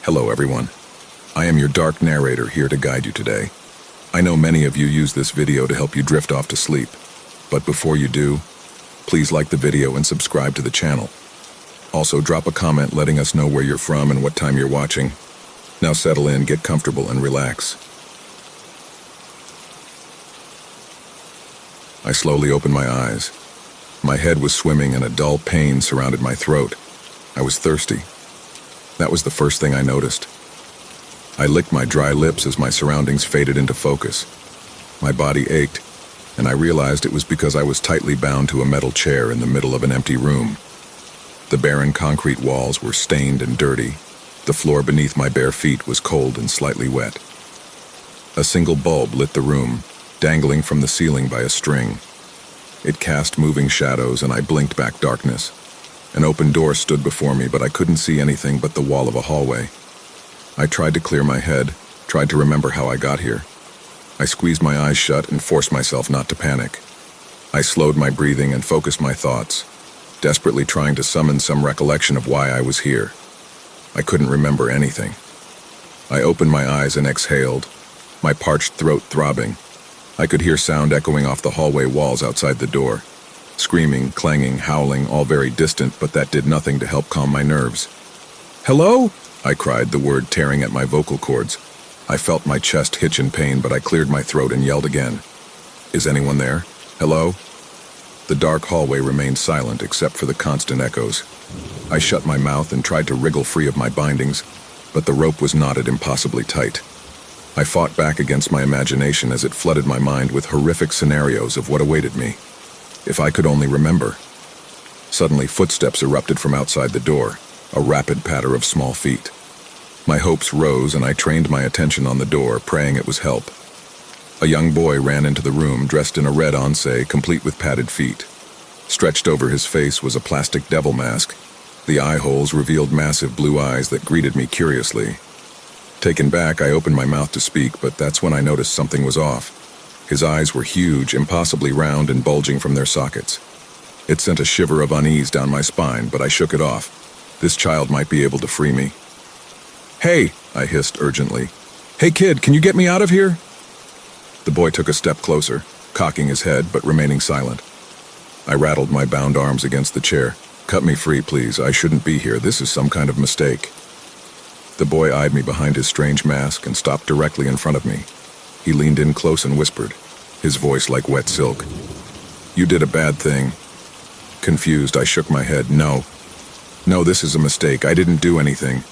Hello everyone. I am your dark narrator here to guide you today. I know many of you use this video to help you drift off to sleep, but before you do, please like the video and subscribe to the channel. Also drop a comment letting us know where you're from and what time you're watching. Now settle in, get comfortable, and relax. I slowly opened my eyes. My head was swimming and a dull pain surrounded my throat. I was thirsty. That was the first thing I noticed. I licked my dry lips as my surroundings faded into focus. My body ached, and I realized it was because I was tightly bound to a metal chair in the middle of an empty room. The barren concrete walls were stained and dirty. The floor beneath my bare feet was cold and slightly wet. A single bulb lit the room, dangling from the ceiling by a string. It cast moving shadows, and I blinked back darkness. An open door stood before me, but I couldn't see anything but the wall of a hallway. I tried to clear my head, tried to remember how I got here. I squeezed my eyes shut and forced myself not to panic. I slowed my breathing and focused my thoughts, desperately trying to summon some recollection of why I was here. I couldn't remember anything. I opened my eyes and exhaled, my parched throat throbbing. I could hear sound echoing off the hallway walls outside the door. Screaming, clanging, howling, all very distant, but that did nothing to help calm my nerves. "Hello?" I cried, the word tearing at my vocal cords. I felt my chest hitch in pain, but I cleared my throat and yelled again. "Is anyone there? Hello?" The dark hallway remained silent except for the constant echoes. I shut my mouth and tried to wriggle free of my bindings, but the rope was knotted impossibly tight. I fought back against my imagination as it flooded my mind with horrific scenarios of what awaited me. If I could only remember. Suddenly, footsteps erupted from outside the door, a rapid patter of small feet. My hopes rose, and I trained my attention on the door, praying it was help. A young boy ran into the room, dressed in a red once, complete with padded feet. Stretched over his face was a plastic devil mask. The eye holes revealed massive blue eyes that greeted me curiously. Taken back, I opened my mouth to speak, but that's when I noticed something was off. His eyes were huge, impossibly round and bulging from their sockets. It sent a shiver of unease down my spine, but I shook it off. This child might be able to free me. "Hey!" I hissed urgently. "Hey kid, can you get me out of here?" The boy took a step closer, cocking his head but remaining silent. I rattled my bound arms against the chair. "Cut me free, please. I shouldn't be here. This is some kind of mistake." The boy eyed me behind his strange mask and stopped directly in front of me. He leaned in close and whispered, his voice like wet silk. "You did a bad thing." Confused, I shook my head. No, this is a mistake. I didn't do anything."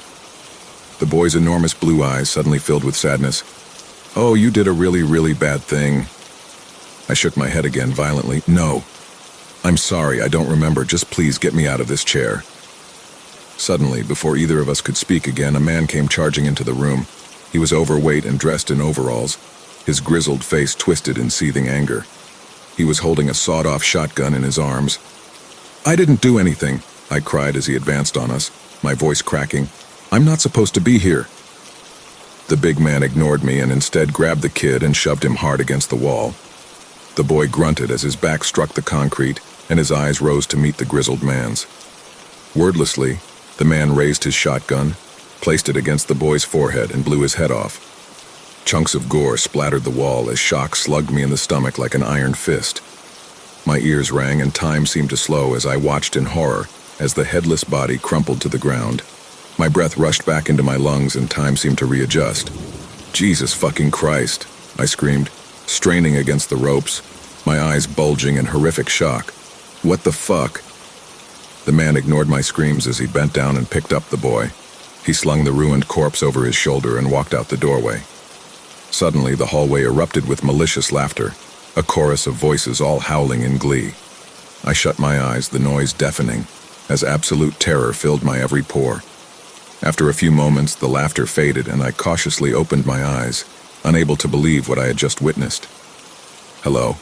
The boy's enormous blue eyes suddenly filled with sadness. "Oh, you did a really, really bad thing." I shook my head again violently. "No. I'm sorry, I don't remember. Just please get me out of this chair." Suddenly, before either of us could speak again, a man came charging into the room. He was overweight and dressed in overalls, his grizzled face twisted in seething anger. He was holding a sawed-off shotgun in his arms. "I didn't do anything," I cried as he advanced on us, my voice cracking. "I'm not supposed to be here." The big man ignored me and instead grabbed the kid and shoved him hard against the wall. The boy grunted as his back struck the concrete and his eyes rose to meet the grizzled man's. Wordlessly, the man raised his shotgun, placed it against the boy's forehead, and blew his head off. Chunks of gore splattered the wall as shock slugged me in the stomach like an iron fist. My ears rang and time seemed to slow as I watched in horror as the headless body crumpled to the ground. My breath rushed back into my lungs and time seemed to readjust. "Jesus fucking Christ," I screamed, straining against the ropes, my eyes bulging in horrific shock. "What the fuck?" The man ignored my screams as he bent down and picked up the boy. He slung the ruined corpse over his shoulder and walked out the doorway. Suddenly, the hallway erupted with malicious laughter, a chorus of voices all howling in glee. I shut my eyes, the noise deafening, as absolute terror filled my every pore. After a few moments, the laughter faded and I cautiously opened my eyes, unable to believe what I had just witnessed. "Hello?"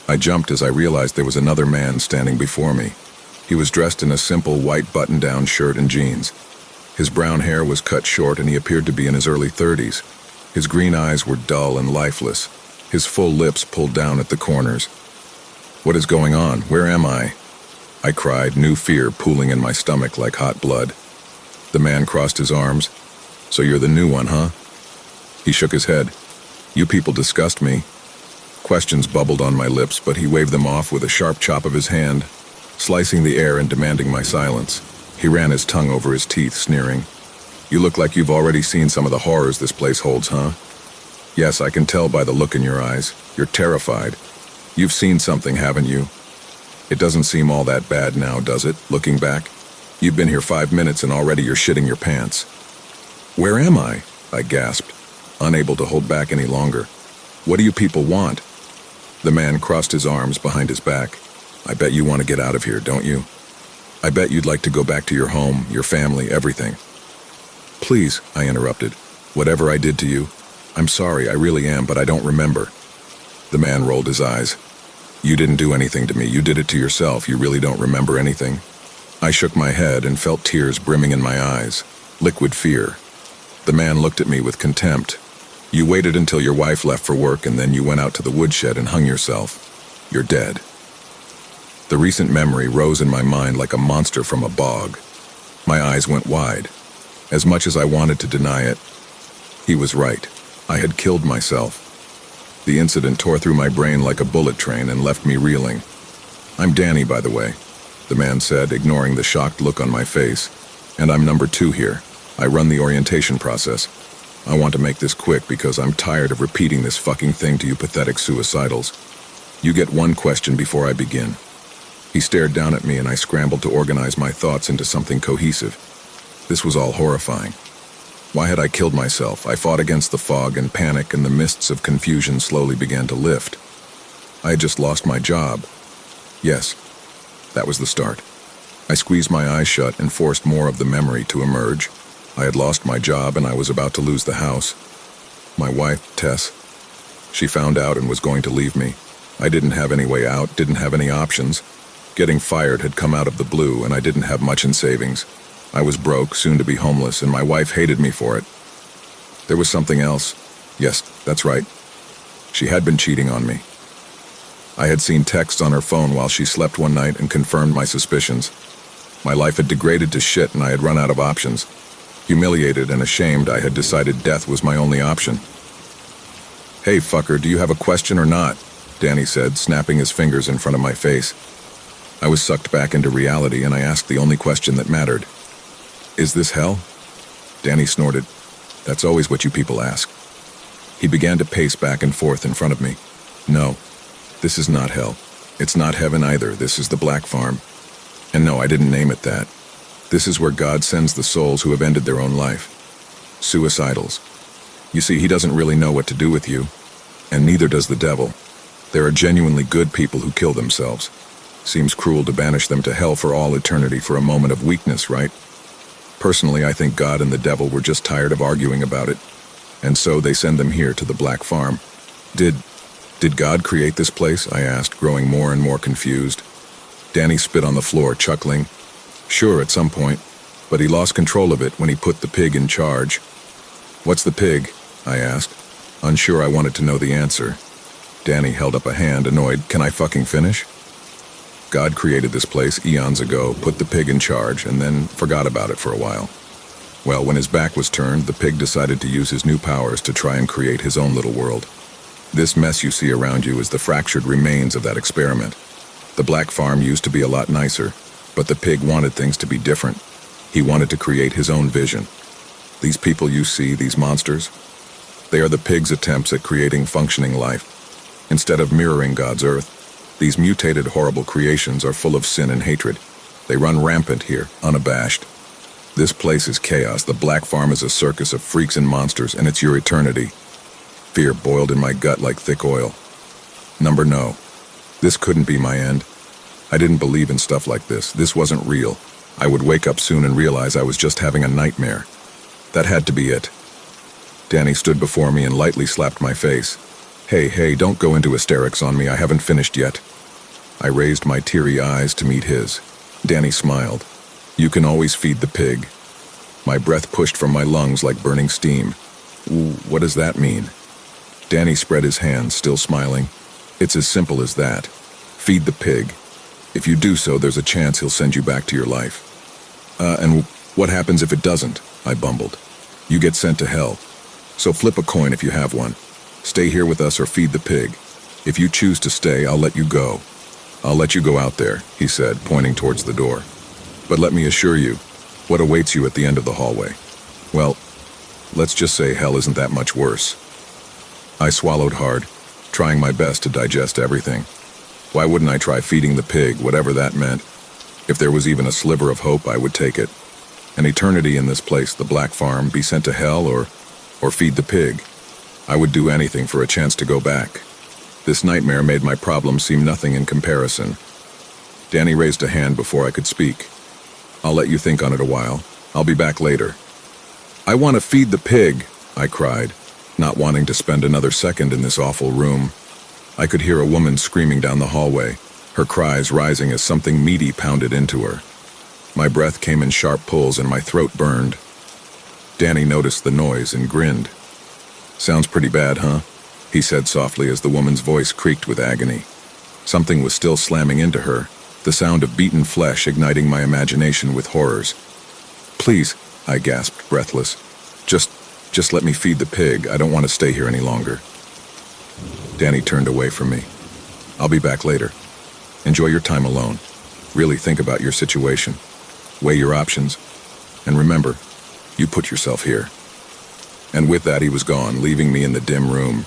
I jumped as I realized there was another man standing before me. He was dressed in a simple white button-down shirt and jeans. His brown hair was cut short and he appeared to be in his early 30s. His green eyes were dull and lifeless, his full lips pulled down at the corners. "What is going on? Where am I?" I cried, new fear pooling in my stomach like hot blood. The man crossed his arms. So you're the new one, huh? He shook his head. You people disgust me. Questions bubbled on my lips, but he waved them off with a sharp chop of his hand, slicing the air and demanding my silence. He ran his tongue over his teeth, sneering. You look like you've already seen some of the horrors this place holds, huh? Yes, I can tell by the look in your eyes. You're terrified. You've seen something, haven't you? It doesn't seem all that bad now, does it, looking back? You've been here 5 minutes and already you're shitting your pants. Where am I? I gasped, unable to hold back any longer. What do you people want? The man crossed his arms behind his back. I bet you want to get out of here, don't you? I bet you'd like to go back to your home, your family, everything. Please, I interrupted. Whatever I did to you, I'm sorry, I really am, but I don't remember. The man rolled his eyes. You didn't do anything to me, you did it to yourself, you really don't remember anything. I shook my head and felt tears brimming in my eyes, liquid fear. The man looked at me with contempt. You waited until your wife left for work and then you went out to the woodshed and hung yourself. You're dead. The recent memory rose in my mind like a monster from a bog. My eyes went wide. As much as I wanted to deny it, he was right. I had killed myself. The incident tore through my brain like a bullet train and left me reeling. I'm Danny, by the way, the man said, ignoring the shocked look on my face. And I'm number 2 here. I run the orientation process. I want to make this quick because I'm tired of repeating this fucking thing to you pathetic suicidals. You get one question before I begin. He stared down at me and I scrambled to organize my thoughts into something cohesive. This was all horrifying. Why had I killed myself? I fought against the fog and panic, and the mists of confusion slowly began to lift. I had just lost my job. Yes, that was the start. I squeezed my eyes shut and forced more of the memory to emerge. I had lost my job and I was about to lose the house. My wife, Tess, she found out and was going to leave me. I didn't have any way out, didn't have any options. Getting fired had come out of the blue and I didn't have much in savings. I was broke, soon to be homeless, and my wife hated me for it. There was something else. Yes, that's right. She had been cheating on me. I had seen texts on her phone while she slept one night and confirmed my suspicions. My life had degraded to shit and I had run out of options. Humiliated and ashamed, I had decided death was my only option. Hey, fucker, do you have a question or not? Danny said, snapping his fingers in front of my face. I was sucked back into reality and I asked the only question that mattered. Is this hell? Danny snorted. That's always what you people ask. He began to pace back and forth in front of me. No, this is not hell. It's not heaven either. This is the Black Farm. And no, I didn't name it that. This is where God sends the souls who have ended their own life. Suicidals. You see, he doesn't really know what to do with you, and neither does the devil. There are genuinely good people who kill themselves. Seems cruel to banish them to hell for all eternity for a moment of weakness, right? Personally, I think God and the devil were just tired of arguing about it, and so they send them here to the Black Farm. Did God create this place? I asked, growing more and more confused. Danny spit on the floor, chuckling. Sure, at some point, but he lost control of it when he put the pig in charge. What's the pig? I asked, unsure I wanted to know the answer. Danny held up a hand, annoyed. Can I fucking finish? God created this place eons ago, put the pig in charge, and then forgot about it for a while. Well, when his back was turned, the pig decided to use his new powers to try and create his own little world. This mess you see around you is the fractured remains of that experiment. The Black Farm used to be a lot nicer, but the pig wanted things to be different. He wanted to create his own vision. These people you see, these monsters, they are the pig's attempts at creating functioning life. Instead of mirroring God's earth, these mutated, horrible creations are full of sin and hatred. They run rampant here, unabashed. This place is chaos. The Black Farm is a circus of freaks and monsters, and it's your eternity. Fear boiled in my gut like thick oil. No. This couldn't be my end. I didn't believe in stuff like this. This wasn't real. I would wake up soon and realize I was just having a nightmare. That had to be it. Danny stood before me and lightly slapped my face. Hey, don't go into hysterics on me. I haven't finished yet. I raised my teary eyes to meet his. Danny smiled. You can always feed the pig. My breath pushed from my lungs like burning steam. What does that mean? Danny spread his hands, still smiling. It's as simple as that. Feed the pig. If you do so, there's a chance he'll send you back to your life. And What happens if it doesn't? I bumbled. You get sent to hell. So flip a coin if you have one. Stay here with us or feed the pig. If you choose to stay, I'll let you go. I'll let you go out there, he said, pointing towards the door. But let me assure you, what awaits you at the end of the hallway? Well, let's just say hell isn't that much worse. I swallowed hard, trying my best to digest everything. Why wouldn't I try feeding the pig, whatever that meant? If there was even a sliver of hope, I would take it. An eternity in this place, the Black Farm, be sent to hell or feed the pig. I would do anything for a chance to go back. This nightmare made my problem seem nothing in comparison. Danny raised a hand before I could speak. I'll let you think on it a while. I'll be back later. I want to feed the pig, I cried, not wanting to spend another second in this awful room. I could hear a woman screaming down the hallway, her cries rising as something meaty pounded into her. My breath came in sharp pulls and my throat burned. Danny noticed the noise and grinned. Sounds pretty bad, huh? He said softly as the woman's voice creaked with agony. Something was still slamming into her, the sound of beaten flesh igniting my imagination with horrors. Please, I gasped, breathless. Just let me feed the pig. I don't want to stay here any longer. Danny turned away from me. I'll be back later. Enjoy your time alone. Really think about your situation. Weigh your options. And remember, you put yourself here. And with that, he was gone, leaving me in the dim room.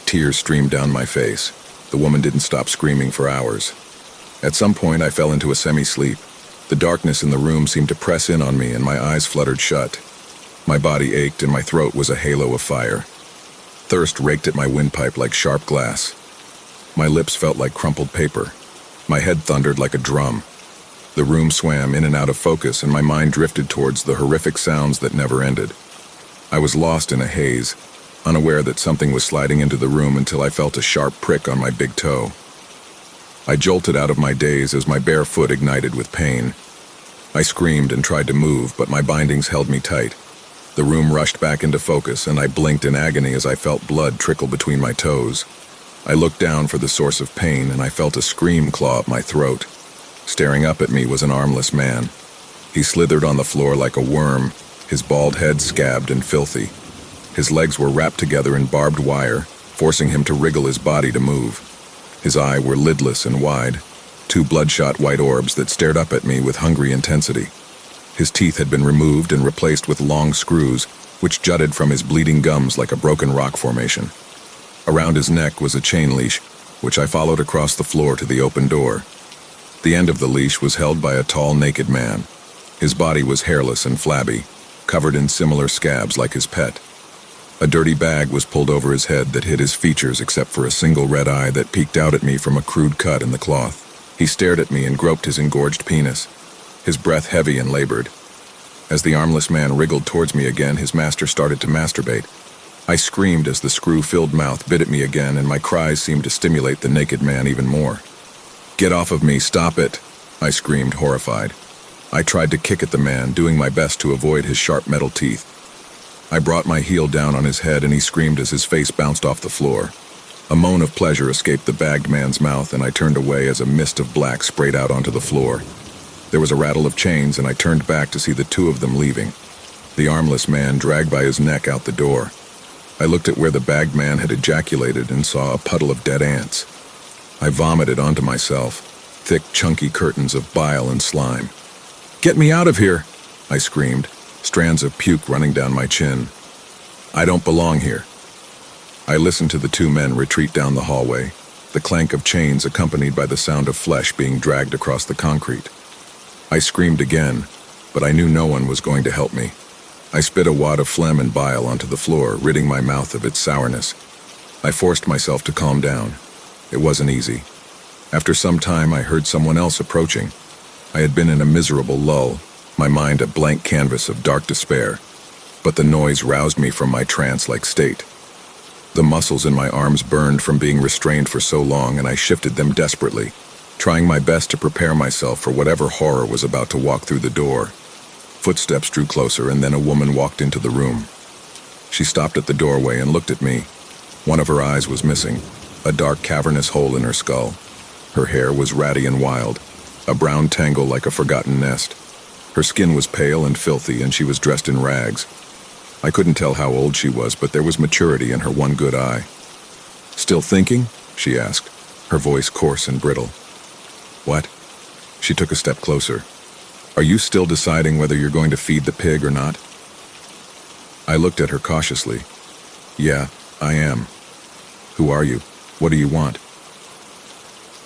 Tears streamed down my face. The woman didn't stop screaming for hours. At some point, I fell into a semi-sleep. The darkness in the room seemed to press in on me, and my eyes fluttered shut. My body ached, and my throat was a halo of fire. Thirst raked at my windpipe like sharp glass. My lips felt like crumpled paper. My head thundered like a drum. The room swam in and out of focus, and my mind drifted towards the horrific sounds that never ended. I was lost in a haze, unaware that something was sliding into the room until I felt a sharp prick on my big toe. I jolted out of my daze as my bare foot ignited with pain. I screamed and tried to move, but my bindings held me tight. The room rushed back into focus, and I blinked in agony as I felt blood trickle between my toes. I looked down for the source of pain, and I felt a scream claw at my throat. Staring up at me was an armless man. He slithered on the floor like a worm, his bald head scabbed and filthy. His legs were wrapped together in barbed wire, forcing him to wriggle his body to move. His eyes were lidless and wide, two bloodshot white orbs that stared up at me with hungry intensity. His teeth had been removed and replaced with long screws, which jutted from his bleeding gums like a broken rock formation. Around his neck was a chain leash, which I followed across the floor to the open door. The end of the leash was held by a tall, naked man. His body was hairless and flabby, covered in similar scabs like his pet. A dirty bag was pulled over his head that hid his features except for a single red eye that peeked out at me from a crude cut in the cloth. He stared at me and groped his engorged penis, his breath heavy and labored. As the armless man wriggled towards me again, his master started to masturbate. I screamed as the screw-filled mouth bit at me again, and my cries seemed to stimulate the naked man even more. "Get off of me, stop it!" I screamed, horrified. I tried to kick at the man, doing my best to avoid his sharp metal teeth. I brought my heel down on his head, and he screamed as his face bounced off the floor. A moan of pleasure escaped the bagged man's mouth, and I turned away as a mist of black sprayed out onto the floor. There was a rattle of chains, and I turned back to see the two of them leaving. The armless man dragged by his neck out the door. I looked at where the bagged man had ejaculated and saw a puddle of dead ants. I vomited onto myself, thick, chunky curtains of bile and slime. "Get me out of here!" I screamed, strands of puke running down my chin. "I don't belong here." I listened to the two men retreat down the hallway, the clank of chains accompanied by the sound of flesh being dragged across the concrete. I screamed again, but I knew no one was going to help me. I spit a wad of phlegm and bile onto the floor, ridding my mouth of its sourness. I forced myself to calm down. It wasn't easy. After some time, I heard someone else approaching. I had been in a miserable lull, my mind a blank canvas of dark despair, but the noise roused me from my trance-like state. The muscles in my arms burned from being restrained for so long, and I shifted them desperately, trying my best to prepare myself for whatever horror was about to walk through the door. Footsteps drew closer, and then a woman walked into the room. She stopped at the doorway and looked at me. One of her eyes was missing, a dark cavernous hole in her skull. Her hair was ratty and wild, a brown tangle like a forgotten nest. Her skin was pale and filthy, and she was dressed in rags. I couldn't tell how old she was, but there was maturity in her one good eye. "Still thinking?" she asked, her voice coarse and brittle. "What?" She took a step closer. "Are you still deciding whether you're going to feed the pig or not?" I looked at her cautiously. "Yeah, I am." "Who are you? What do you want?"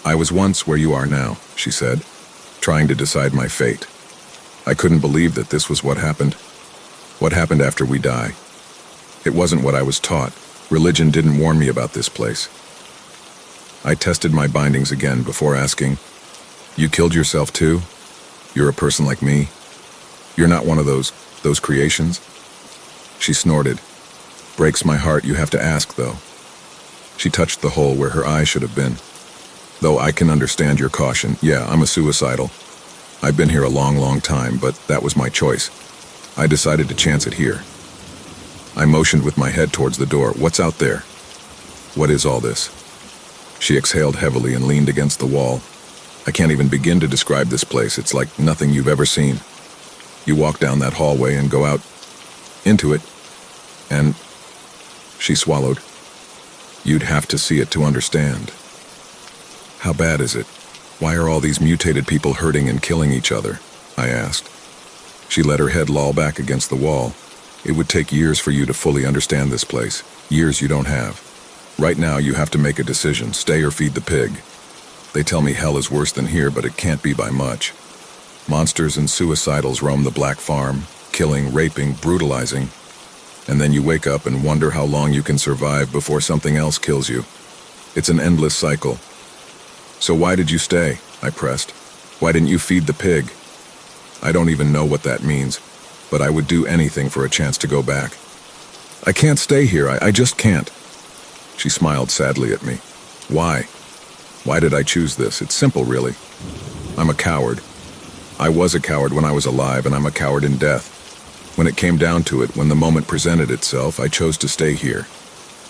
"I was once where you are now," she said, trying to decide my fate. I couldn't believe that this was what happened. What happened after we die? It wasn't what I was taught. Religion didn't warn me about this place. I tested my bindings again before asking, "You killed yourself too? You're a person like me? You're not one of those creations?" She snorted. "Breaks my heart you have to ask, though." She touched the hole where her eye should have been. "Though I can understand your caution. Yeah, I'm a suicidal. I've been here a long, long time, but that was my choice. I decided to chance it here." I motioned with my head towards the door. "What's out there?" "What is all this?" She exhaled heavily and leaned against the wall. "I can't even begin to describe this place. It's like nothing you've ever seen. You walk down that hallway and go out into it, and..." She swallowed. "You'd have to see it to understand." "How bad is it? Why are all these mutated people hurting and killing each other?" I asked. She let her head loll back against the wall. "It would take years for you to fully understand this place. Years you don't have. Right now you have to make a decision, stay or feed the pig. They tell me hell is worse than here, but it can't be by much. Monsters and suicidals roam the black farm, killing, raping, brutalizing. And then you wake up and wonder how long you can survive before something else kills you. It's an endless cycle." "So why did you stay?" I pressed. "Why didn't you feed the pig?" I don't even know what that means, but I would do anything for a chance to go back. "I can't stay here, I just can't." She smiled sadly at me. "Why? Why did I choose this? It's simple, really. I'm a coward. I was a coward when I was alive, and I'm a coward in death. When it came down to it, when the moment presented itself, I chose to stay here.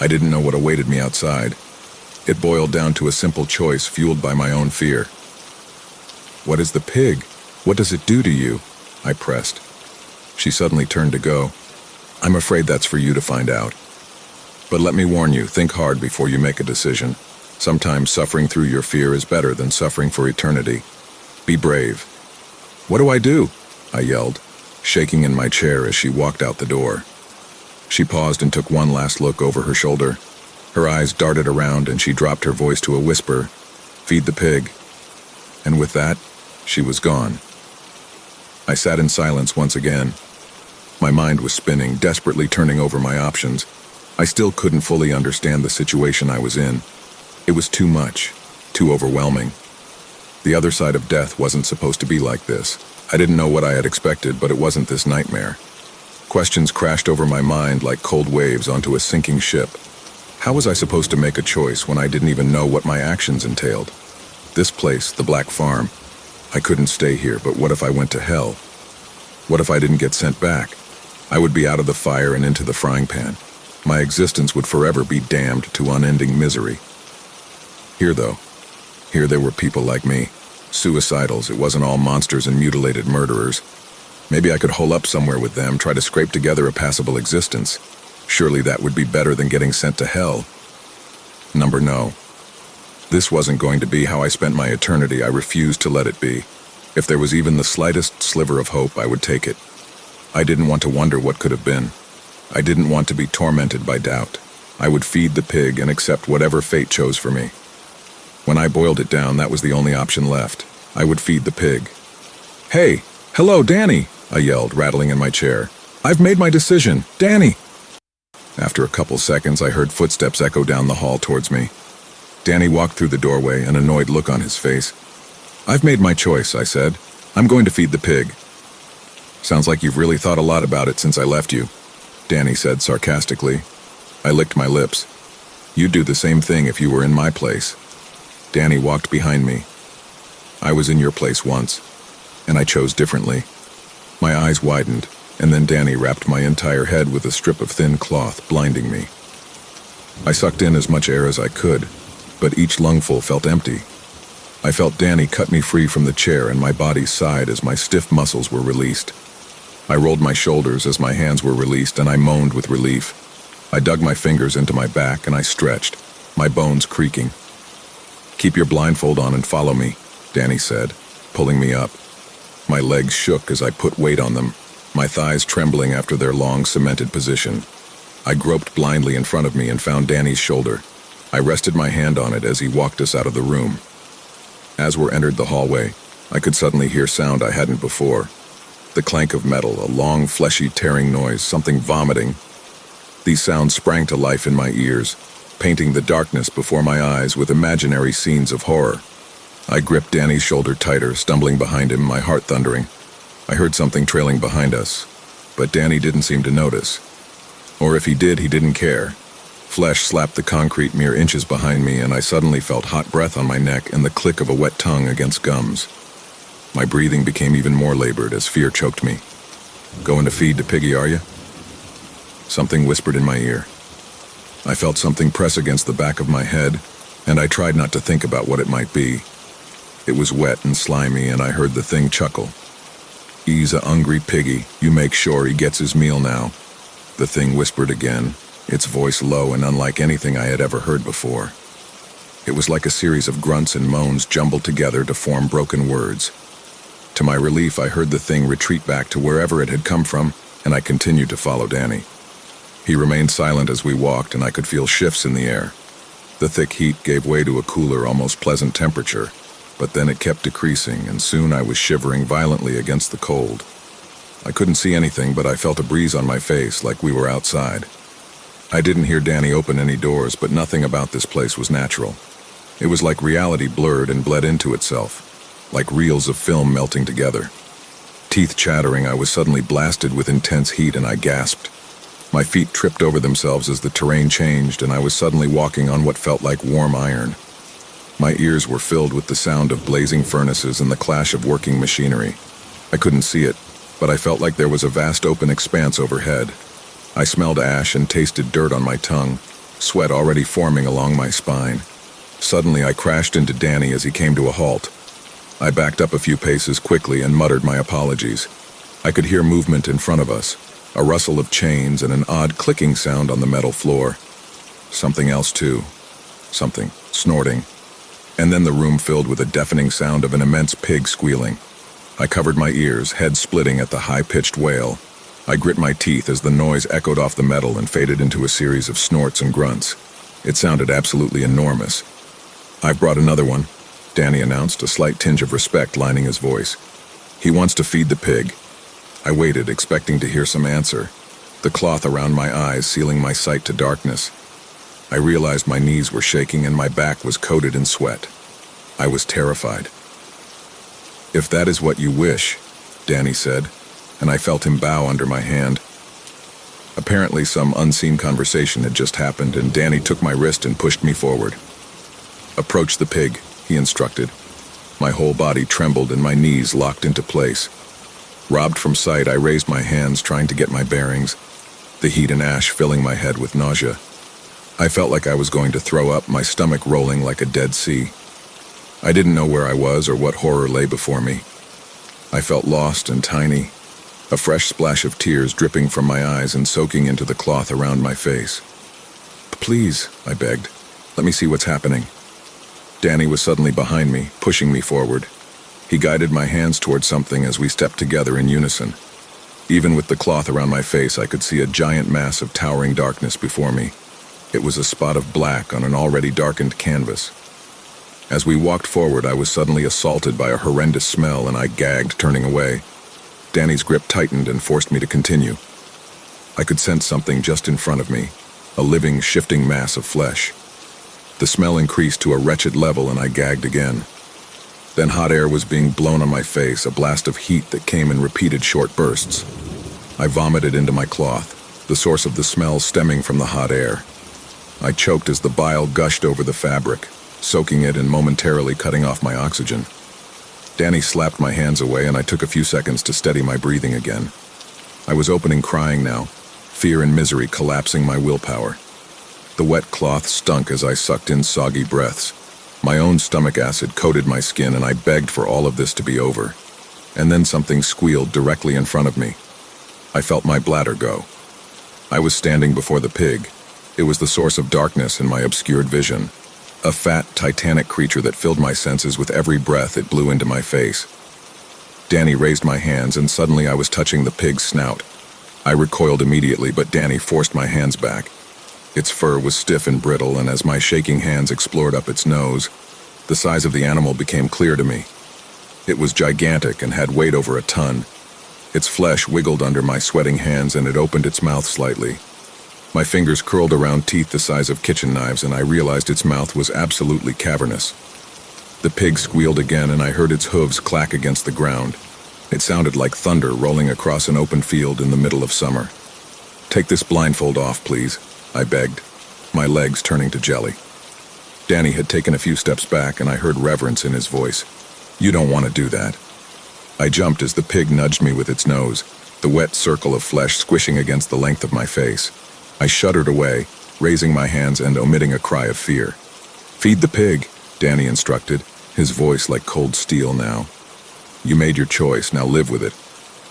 I didn't know what awaited me outside. It boiled down to a simple choice fueled by my own fear." "What is the pig? What does it do to you?" I pressed. She suddenly turned to go. "I'm afraid that's for you to find out. But let me warn you, think hard before you make a decision. Sometimes suffering through your fear is better than suffering for eternity. Be brave." "What do I do?" I yelled, shaking in my chair as she walked out the door. She paused and took one last look over her shoulder. Her eyes darted around and she dropped her voice to a whisper, "Feed the pig." And with that, she was gone. I sat in silence once again. My mind was spinning, desperately turning over my options. I still couldn't fully understand the situation I was in. It was too much, too overwhelming. The other side of death wasn't supposed to be like this. I didn't know what I had expected, but it wasn't this nightmare. Questions crashed over my mind like cold waves onto a sinking ship. How was I supposed to make a choice when I didn't even know what my actions entailed? This place, the Black Farm. I couldn't stay here, but what if I went to hell? What if I didn't get sent back? I would be out of the fire and into the frying pan. My existence would forever be damned to unending misery. Here, though, here there were people like me. Suicidals. It wasn't all monsters and mutilated murderers. Maybe I could hole up somewhere with them, try to scrape together a passable existence. Surely that would be better than getting sent to hell. No. This wasn't going to be how I spent my eternity. I refused to let it be. If there was even the slightest sliver of hope, I would take it. I didn't want to wonder what could have been. I didn't want to be tormented by doubt. I would feed the pig and accept whatever fate chose for me. When I boiled it down, that was the only option left. I would feed the pig. "Hey, hello, Danny!" I yelled, rattling in my chair. "I've made my decision. Danny!" After a couple seconds, I heard footsteps echo down the hall towards me. Danny walked through the doorway, an annoyed look on his face. "I've made my choice," I said. "I'm going to feed the pig." "Sounds like you've really thought a lot about it since I left you," Danny said sarcastically. I licked my lips. "You'd do the same thing if you were in my place." Danny walked behind me. "I was in your place once, and I chose differently." My eyes widened, and then Danny wrapped my entire head with a strip of thin cloth, blinding me. I sucked in as much air as I could, but each lungful felt empty. I felt Danny cut me free from the chair and my body sighed as my stiff muscles were released. I rolled my shoulders as my hands were released and I moaned with relief. I dug my fingers into my back and I stretched, my bones creaking. "Keep your blindfold on and follow me," Danny said, pulling me up. My legs shook as I put weight on them, my thighs trembling after their long cemented position. I groped blindly in front of me and found Danny's shoulder. I rested my hand on it as he walked us out of the room. As we entered the hallway, I could suddenly hear sound I hadn't before. The clank of metal, a long, fleshy, tearing noise, something vomiting. These sounds sprang to life in my ears, painting the darkness before my eyes with imaginary scenes of horror. I gripped Danny's shoulder tighter, stumbling behind him, my heart thundering. I heard something trailing behind us, but Danny didn't seem to notice. Or if he did, he didn't care. Flesh slapped the concrete mere inches behind me, and I suddenly felt hot breath on my neck and the click of a wet tongue against gums. My breathing became even more labored as fear choked me. "Going to feed the piggy, are you?" Something whispered in my ear. I felt something press against the back of my head, and I tried not to think about what it might be. It was wet and slimy, and I heard the thing chuckle. "He's a hungry piggy. You make sure he gets his meal now." The thing whispered again, its voice low and unlike anything I had ever heard before. It was like a series of grunts and moans jumbled together to form broken words. To my relief, I heard the thing retreat back to wherever it had come from, and I continued to follow Danny. He remained silent as we walked, and I could feel shifts in the air. The thick heat gave way to a cooler, almost pleasant temperature, but then it kept decreasing, and soon I was shivering violently against the cold. I couldn't see anything, but I felt a breeze on my face, like we were outside. I didn't hear Danny open any doors, but nothing about this place was natural. It was like reality blurred and bled into itself, like reels of film melting together. Teeth chattering, I was suddenly blasted with intense heat, and I gasped. My feet tripped over themselves as the terrain changed, and I was suddenly walking on what felt like warm iron. My ears were filled with the sound of blazing furnaces and the clash of working machinery. I couldn't see it, but I felt like there was a vast open expanse overhead. I smelled ash and tasted dirt on my tongue, sweat already forming along my spine. Suddenly, I crashed into Danny as he came to a halt. I backed up a few paces quickly and muttered my apologies. I could hear movement in front of us, a rustle of chains and an odd clicking sound on the metal floor. Something else too. Something snorting. And then the room filled with a deafening sound of an immense pig squealing. I covered my ears, head splitting at the high-pitched wail. I grit my teeth as the noise echoed off the metal and faded into a series of snorts and grunts. It sounded absolutely enormous. "I've brought another one," Danny announced, a slight tinge of respect lining his voice. "He wants to feed the pig." I waited, expecting to hear some answer, the cloth around my eyes sealing my sight to darkness. I realized my knees were shaking and my back was coated in sweat. I was terrified. "If that is what you wish," Danny said, and I felt him bow under my hand. Apparently some unseen conversation had just happened, and Danny took my wrist and pushed me forward. "Approach the pig," he instructed. My whole body trembled and my knees locked into place. Robbed from sight, I raised my hands, trying to get my bearings, the heat and ash filling my head with nausea. I felt like I was going to throw up, my stomach rolling like a dead sea. I didn't know where I was or what horror lay before me. I felt lost and tiny, a fresh splash of tears dripping from my eyes and soaking into the cloth around my face. "Please," I begged, "let me see what's happening." Danny was suddenly behind me, pushing me forward. He guided my hands toward something as we stepped together in unison. Even with the cloth around my face, I could see a giant mass of towering darkness before me. It was a spot of black on an already darkened canvas. As we walked forward, I was suddenly assaulted by a horrendous smell, and I gagged, turning away. Danny's grip tightened and forced me to continue. I could sense something just in front of me, a living, shifting mass of flesh. The smell increased to a wretched level, and I gagged again. Then hot air was being blown on my face, a blast of heat that came in repeated short bursts. I vomited into my cloth, the source of the smell stemming from the hot air. I choked as the bile gushed over the fabric, soaking it and momentarily cutting off my oxygen. Danny slapped my hands away, and I took a few seconds to steady my breathing again. I was opening crying now, fear and misery collapsing my willpower. The wet cloth stunk as I sucked in soggy breaths. My own stomach acid coated my skin, and I begged for all of this to be over. And then something squealed directly in front of me. I felt my bladder go. I was standing before the pig. It was the source of darkness in my obscured vision. A fat, titanic creature that filled my senses with every breath it blew into my face. Danny raised my hands, and suddenly I was touching the pig's snout. I recoiled immediately, but Danny forced my hands back. Its fur was stiff and brittle, and as my shaking hands explored up its nose, the size of the animal became clear to me. It was gigantic and had weighed over a ton. Its flesh wiggled under my sweating hands, and it opened its mouth slightly. My fingers curled around teeth the size of kitchen knives, and I realized its mouth was absolutely cavernous. The pig squealed again, and I heard its hooves clack against the ground. It sounded like thunder rolling across an open field in the middle of summer. "Take this blindfold off, please," I begged, my legs turning to jelly. Danny had taken a few steps back, and I heard reverence in his voice. "You don't want to do that." I jumped as the pig nudged me with its nose, the wet circle of flesh squishing against the length of my face. I shuddered away, raising my hands and omitting a cry of fear. "Feed the pig," Danny instructed, his voice like cold steel now. "You made your choice, now live with it.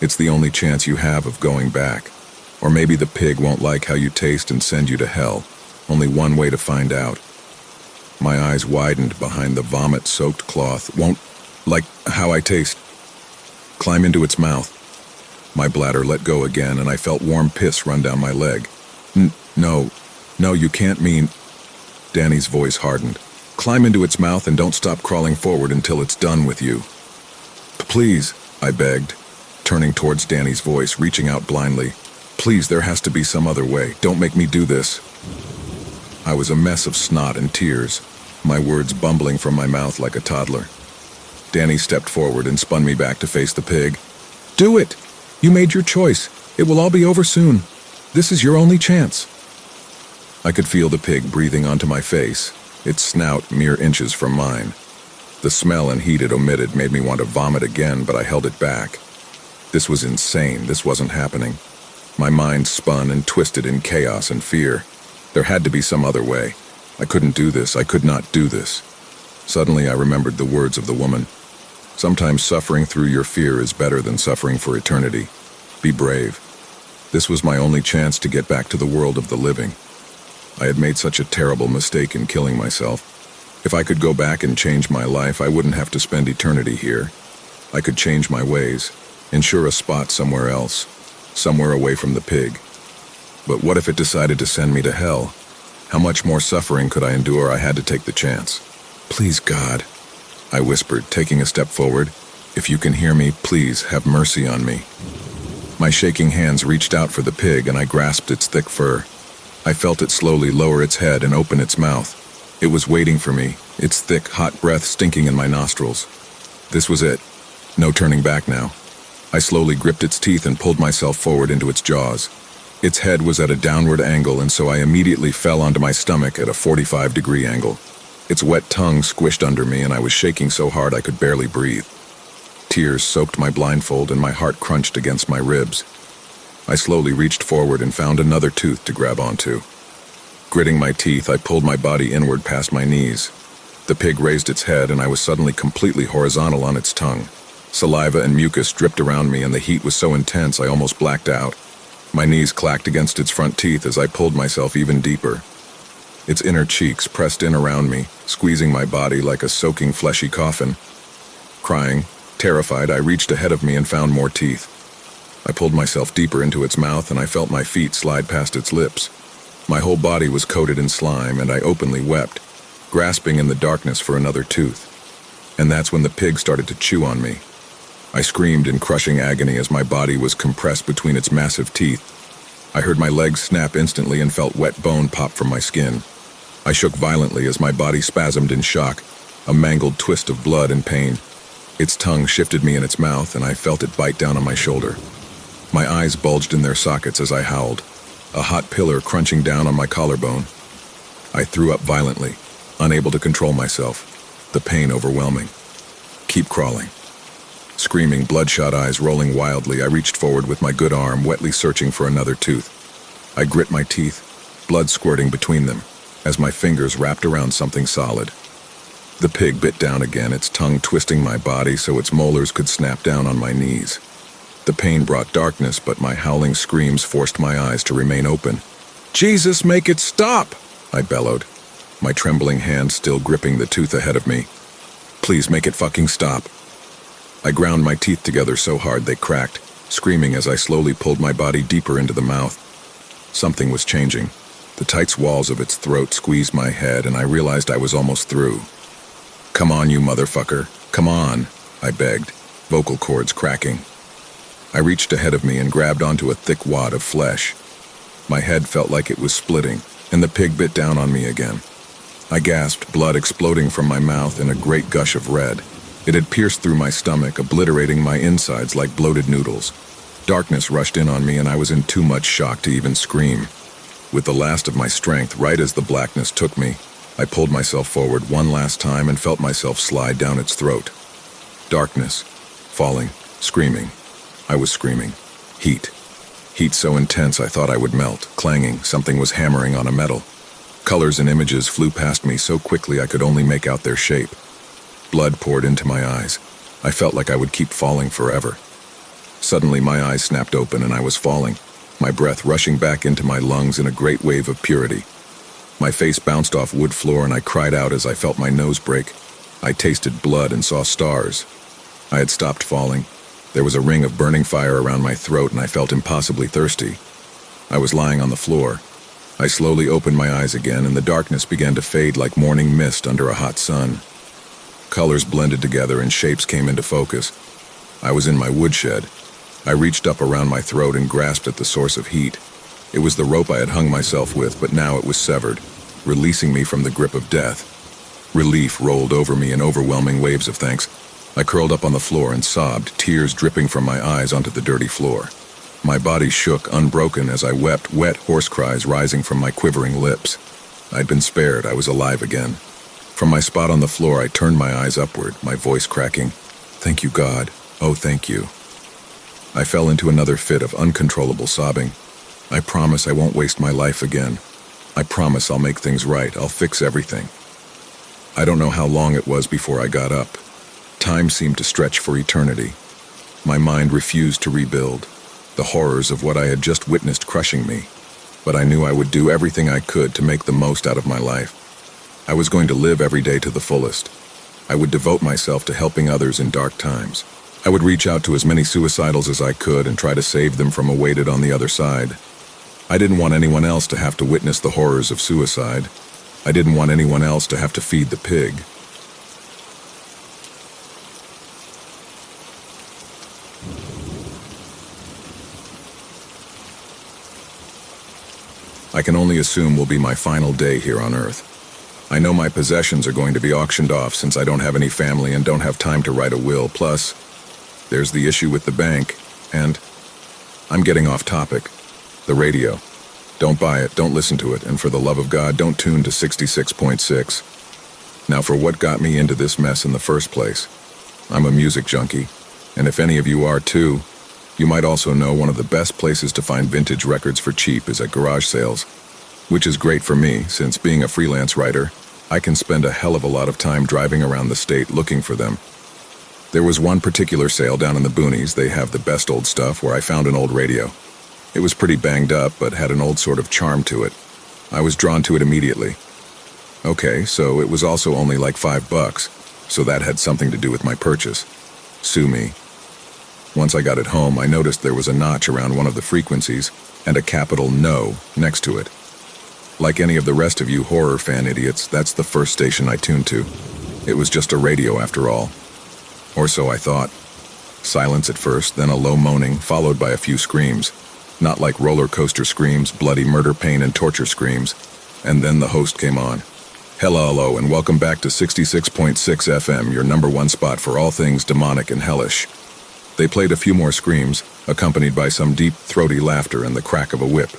It's the only chance you have of going back. Or maybe the pig won't like how you taste and send you to hell. Only one way to find out." My eyes widened behind the vomit-soaked cloth. "Won't like how I taste?" "Climb into its mouth." My bladder let go again, and I felt warm piss run down my leg. No, you can't mean..." Danny's voice hardened. "Climb into its mouth and don't stop crawling forward until it's done with you." "Please," I begged, turning towards Danny's voice, reaching out blindly. "Please, there has to be some other way. Don't make me do this." I was a mess of snot and tears, my words bumbling from my mouth like a toddler. Danny stepped forward and spun me back to face the pig. "Do it! You made your choice. It will all be over soon. This is your only chance." I could feel the pig breathing onto my face, its snout mere inches from mine. The smell and heat it emitted made me want to vomit again, but I held it back. This was insane. This wasn't happening. My mind spun and twisted in chaos and fear. There had to be some other way. I couldn't do this. I could not do this. Suddenly I remembered the words of the woman. "Sometimes suffering through your fear is better than suffering for eternity. Be brave." This was my only chance to get back to the world of the living. I had made such a terrible mistake in killing myself. If I could go back and change my life, I wouldn't have to spend eternity here. I could change my ways, ensure a spot somewhere else, somewhere away from the pig. But what if it decided to send me to hell? How much more suffering could I endure? I had to take the chance. "Please, God," I whispered, taking a step forward. "If you can hear me, please have mercy on me." My shaking hands reached out for the pig, and I grasped its thick fur. I felt it slowly lower its head and open its mouth. It was waiting for me, its thick, hot breath stinking in my nostrils. This was it. No turning back now. I slowly gripped its teeth and pulled myself forward into its jaws. Its head was at a downward angle, and so I immediately fell onto my stomach at a 45-degree angle. Its wet tongue squished under me, and I was shaking so hard I could barely breathe. Tears soaked my blindfold, and my heart crunched against my ribs. I slowly reached forward and found another tooth to grab onto. Gritting my teeth, I pulled my body inward past my knees. The pig raised its head, and I was suddenly completely horizontal on its tongue. Saliva and mucus dripped around me, and the heat was so intense I almost blacked out. My knees clacked against its front teeth as I pulled myself even deeper. Its inner cheeks pressed in around me, squeezing my body like a soaking, fleshy coffin. Crying, terrified, I reached ahead of me and found more teeth. I pulled myself deeper into its mouth, and I felt my feet slide past its lips. My whole body was coated in slime, and I openly wept, grasping in the darkness for another tooth. And that's when the pig started to chew on me. I screamed in crushing agony as my body was compressed between its massive teeth. I heard my legs snap instantly and felt wet bone pop from my skin. I shook violently as my body spasmed in shock, a mangled twist of blood and pain. Its tongue shifted me in its mouth, and I felt it bite down on my shoulder. My eyes bulged in their sockets as I howled, a hot pillar crunching down on my collarbone. I threw up violently, unable to control myself, the pain overwhelming. "Keep crawling." Screaming, bloodshot eyes rolling wildly, I reached forward with my good arm, wetly searching for another tooth. I grit my teeth, blood squirting between them, as my fingers wrapped around something solid. The pig bit down again, its tongue twisting my body so its molars could snap down on my knees. The pain brought darkness, but my howling screams forced my eyes to remain open. "Jesus, make it stop!" I bellowed, my trembling hand still gripping the tooth ahead of me. "Please make it fucking stop." I ground my teeth together so hard they cracked, screaming as I slowly pulled my body deeper into the mouth. Something was changing. The tight walls of its throat squeezed my head, and I realized I was almost through. "Come on, you motherfucker. Come on," I begged, vocal cords cracking. I reached ahead of me and grabbed onto a thick wad of flesh. My head felt like it was splitting, and the pig bit down on me again. I gasped, blood exploding from my mouth in a great gush of red. It had pierced through my stomach, obliterating my insides like bloated noodles. Darkness rushed in on me, and I was in too much shock to even scream. With the last of my strength, right as the blackness took me, I pulled myself forward one last time and felt myself slide down its throat. Darkness, falling, screaming. I was screaming. Heat. Heat so intense I thought I would melt, clanging, something was hammering on a metal. Colors and images flew past me so quickly I could only make out their shape. Blood poured into my eyes. I felt like I would keep falling forever. Suddenly my eyes snapped open and I was falling, my breath rushing back into my lungs in a great wave of purity. My face bounced off wood floor and I cried out as I felt my nose break. I tasted blood and saw stars. I had stopped falling. There was a ring of burning fire around my throat and I felt impossibly thirsty. I was lying on the floor. I slowly opened my eyes again and the darkness began to fade like morning mist under a hot sun. Colors blended together and shapes came into focus. I was in my woodshed. I reached up around my throat and grasped at the source of heat. It was the rope I had hung myself with, but now it was severed, releasing me from the grip of death. Relief rolled over me in overwhelming waves of thanks. I curled up on the floor and sobbed, tears dripping from my eyes onto the dirty floor. My body shook, unbroken, as I wept, wet horse cries rising from my quivering lips. I'd been spared. I was alive again. From my spot on the floor, I turned my eyes upward, my voice cracking. "Thank you, God. Oh, thank you." I fell into another fit of uncontrollable sobbing. I promise I won't waste my life again. I promise I'll make things right. I'll fix everything. I don't know how long it was before I got up. Time seemed to stretch for eternity. My mind refused to rebuild, the horrors of what I had just witnessed crushing me. But I knew I would do everything I could to make the most out of my life. I was going to live every day to the fullest. I would devote myself to helping others in dark times. I would reach out to as many suicidals as I could and try to save them from awaited on the other side. I didn't want anyone else to have to witness the horrors of suicide. I didn't want anyone else to have to feed the pig. I can only assume will be my final day here on Earth. I know my possessions are going to be auctioned off since I don't have any family and don't have time to write a will, plus there's the issue with the bank, and I'm getting off topic. The radio. Don't buy it, don't listen to it, and for the love of God, don't tune to 66.6. Now for what got me into this mess in the first place. I'm a music junkie, and if any of you are too, you might also know one of the best places to find vintage records for cheap is at garage sales, which is great for me, since being a freelance writer, I can spend a hell of a lot of time driving around the state looking for them. There was one particular sale down in the boonies. They have the best old stuff, where I found an old radio. It was pretty banged up, but had an old sort of charm to it. I was drawn to it immediately. Okay, so it was also only like $5, so that had something to do with my purchase. Sue me. Once I got it home, I noticed there was a notch around one of the frequencies and a capital "No" next to it. Like any of the rest of you horror fan idiots, that's the first station I tuned to. It was just a radio after all. Or so I thought. Silence at first, then a low moaning, followed by a few screams. Not like roller coaster screams, bloody murder, pain, and torture screams. And then the host came on. Hello, and welcome back to 66.6 FM, your number one spot for all things demonic and hellish. They played a few more screams, accompanied by some deep, throaty laughter and the crack of a whip.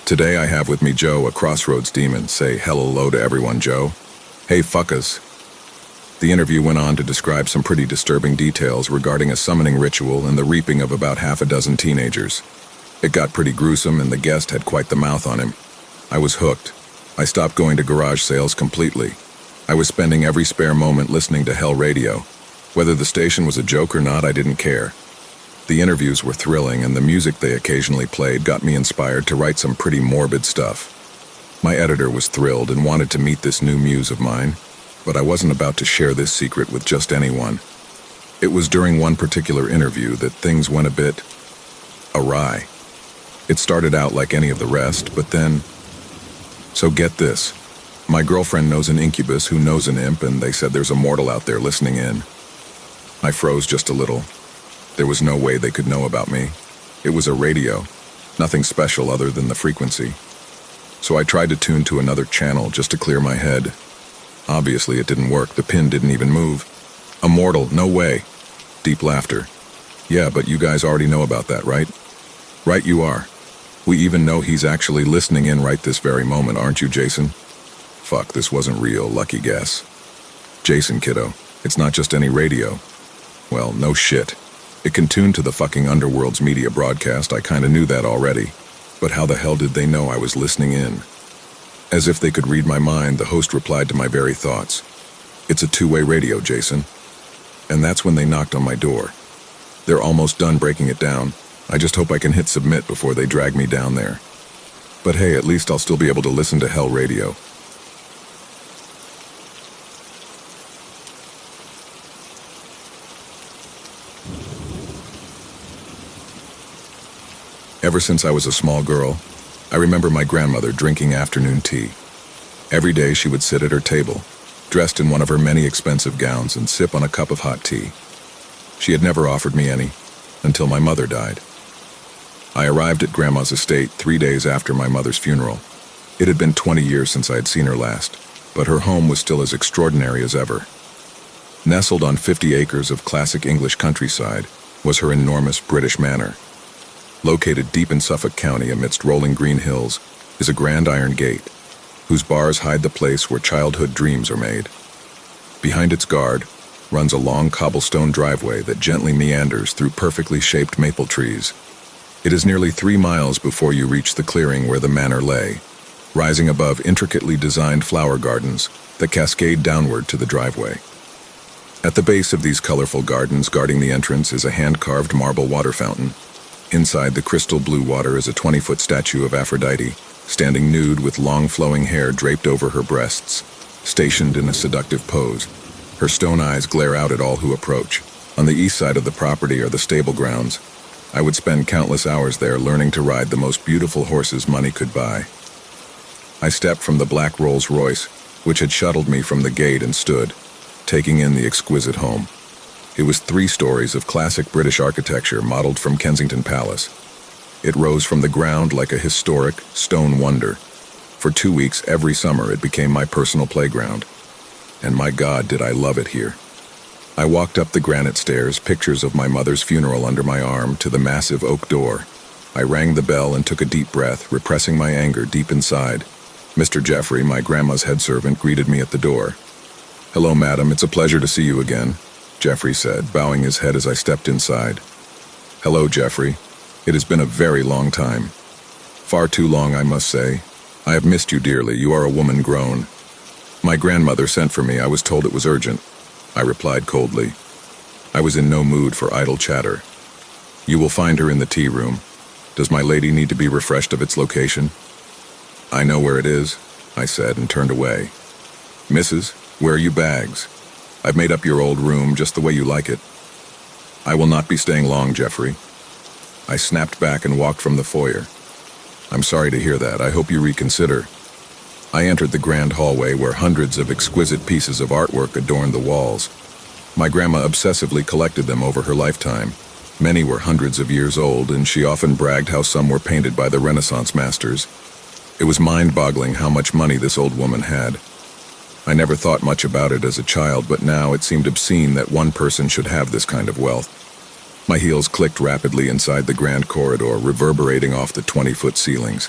Today I have with me Joe, a crossroads demon. Say hello to everyone, Joe. Hey, fuckers. The interview went on to describe some pretty disturbing details regarding a summoning ritual and the reaping of about half a dozen teenagers. It got pretty gruesome and the guest had quite the mouth on him. I was hooked. I stopped going to garage sales completely. I was spending every spare moment listening to Hell Radio. Whether the station was a joke or not, I didn't care. The interviews were thrilling, and the music they occasionally played got me inspired to write some pretty morbid stuff. My editor was thrilled and wanted to meet this new muse of mine, but I wasn't about to share this secret with just anyone. It was during one particular interview that things went a bit awry. It started out like any of the rest, but then... So get this. My girlfriend knows an incubus who knows an imp, and they said there's a mortal out there listening in. I froze just a little. There was no way they could know about me. It was a radio, nothing special other than the frequency. So I tried to tune to another channel just to clear my head. Obviously it didn't work, the pin didn't even move. A mortal, no way. Deep laughter. Yeah, but you guys already know about that, right? Right you are. We even know he's actually listening in right this very moment, aren't you, Jason? Fuck, this wasn't real, lucky guess. Jason, kiddo, it's not just any radio. Well, no shit. It can tune to the fucking underworld's media broadcast, I kinda knew that already. But how the hell did they know I was listening in? As if they could read my mind, the host replied to my very thoughts. It's a two-way radio, Jason. And that's when they knocked on my door. They're almost done breaking it down. I just hope I can hit submit before they drag me down there. But hey, at least I'll still be able to listen to Hell Radio. Ever since I was a small girl, I remember my grandmother drinking afternoon tea. Every day she would sit at her table, dressed in one of her many expensive gowns, and sip on a cup of hot tea. She had never offered me any, until my mother died. I arrived at Grandma's estate 3 days after my mother's funeral. It had been 20 years since I had seen her last, but her home was still as extraordinary as ever. Nestled on 50 acres of classic English countryside was her enormous British manor. Located deep in Suffolk County amidst rolling green hills is a grand iron gate, whose bars hide the place where childhood dreams are made. Behind its guard runs a long cobblestone driveway that gently meanders through perfectly shaped maple trees. It is nearly 3 miles before you reach the clearing where the manor lay, rising above intricately designed flower gardens that cascade downward to the driveway. At the base of these colorful gardens guarding the entrance is a hand-carved marble water fountain. Inside the crystal blue water is a 20-foot statue of Aphrodite, standing nude with long flowing hair draped over her breasts, stationed in a seductive pose. Her stone eyes glare out at all who approach. On the east side of the property are the stable grounds. I would spend countless hours there learning to ride the most beautiful horses money could buy. I stepped from the black Rolls Royce, which had shuttled me from the gate, and stood, taking in the exquisite home. It was 3 stories of classic British architecture modeled from Kensington Palace. It rose from the ground like a historic stone wonder. For 2 weeks every summer it became my personal playground. And my God, did I love it here. I walked up the granite stairs, pictures of my mother's funeral under my arm, to the massive oak door. I rang the bell and took a deep breath, repressing my anger deep inside. Mr. Jeffrey, my grandma's head servant, greeted me at the door. "Hello, madam, it's a pleasure to see you again," Jeffrey said, bowing his head as I stepped inside. "Hello, Jeffrey. It has been a very long time. Far too long, I must say. I have missed you dearly. You are a woman grown." "My grandmother sent for me. I was told it was urgent," I replied coldly. I was in no mood for idle chatter. "You will find her in the tea room. Does my lady need to be refreshed of its location?" "I know where it is," I said, and turned away. "Missus, where are your bags? I've made up your old room just the way you like it." "I will not be staying long, Jeffrey." I snapped back and walked from the foyer. "I'm sorry to hear that. I hope you reconsider." I entered the grand hallway where hundreds of exquisite pieces of artwork adorned the walls. My grandma obsessively collected them over her lifetime. Many were hundreds of years old, and she often bragged how some were painted by the Renaissance masters. It was mind-boggling how much money this old woman had. I never thought much about it as a child, but now it seemed obscene that one person should have this kind of wealth. My heels clicked rapidly inside the grand corridor, reverberating off the 20-foot ceilings.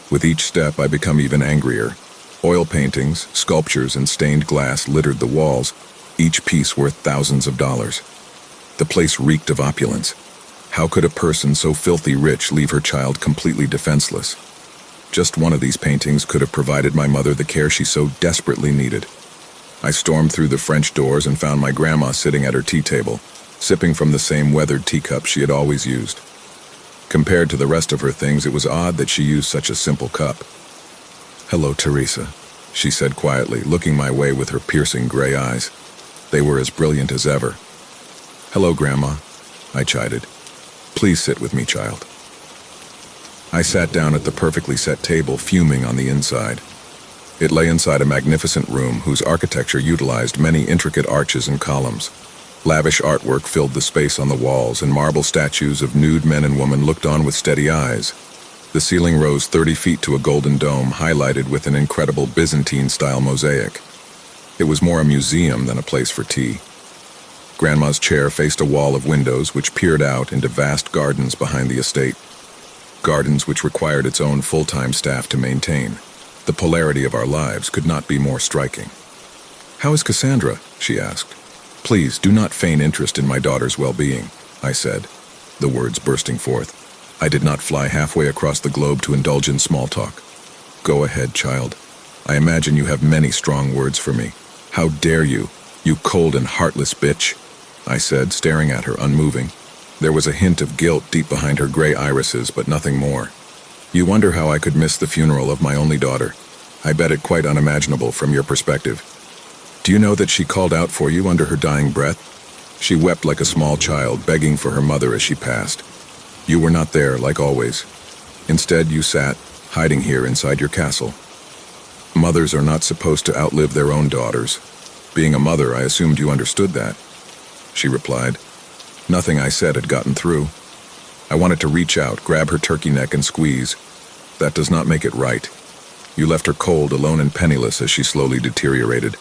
With each step, I become even angrier. Oil paintings, sculptures, and stained glass littered the walls, each piece worth thousands of dollars. The place reeked of opulence. How could a person so filthy rich leave her child completely defenseless? Just one of these paintings could have provided my mother the care she so desperately needed. I stormed through the French doors and found my grandma sitting at her tea table, sipping from the same weathered teacup she had always used. Compared to the rest of her things, it was odd that she used such a simple cup. "Hello, Teresa," she said quietly, looking my way with her piercing gray eyes. They were as brilliant as ever. "Hello, Grandma," I chided. "Please sit with me, child." I sat down at the perfectly set table, fuming on the inside. It lay inside a magnificent room whose architecture utilized many intricate arches and columns. Lavish artwork filled the space on the walls, and marble statues of nude men and women looked on with steady eyes. The ceiling rose 30 feet to a golden dome, highlighted with an incredible Byzantine-style mosaic. It was more a museum than a place for tea. Grandma's chair faced a wall of windows which peered out into vast gardens behind the estate. Gardens which required its own full-time staff to maintain. The polarity of our lives could not be more striking. "How is Cassandra?" she asked. "Please, do not feign interest in my daughter's well-being," I said, the words bursting forth. I did not fly halfway across the globe to indulge in small talk. "Go ahead, child. I imagine you have many strong words for me. How dare you, you cold and heartless bitch," I said, staring at her, unmoving. There was a hint of guilt deep behind her gray irises, but nothing more. "You wonder how I could miss the funeral of my only daughter. I bet it quite unimaginable from your perspective. Do you know that she called out for you under her dying breath? She wept like a small child, begging for her mother as she passed. You were not there, like always. Instead, you sat, hiding here inside your castle. Mothers are not supposed to outlive their own daughters. Being a mother, I assumed you understood that," she replied. Nothing I said had gotten through. I wanted to reach out, grab her turkey neck and squeeze. That does not make it right. You left her cold, alone and penniless as she slowly deteriorated.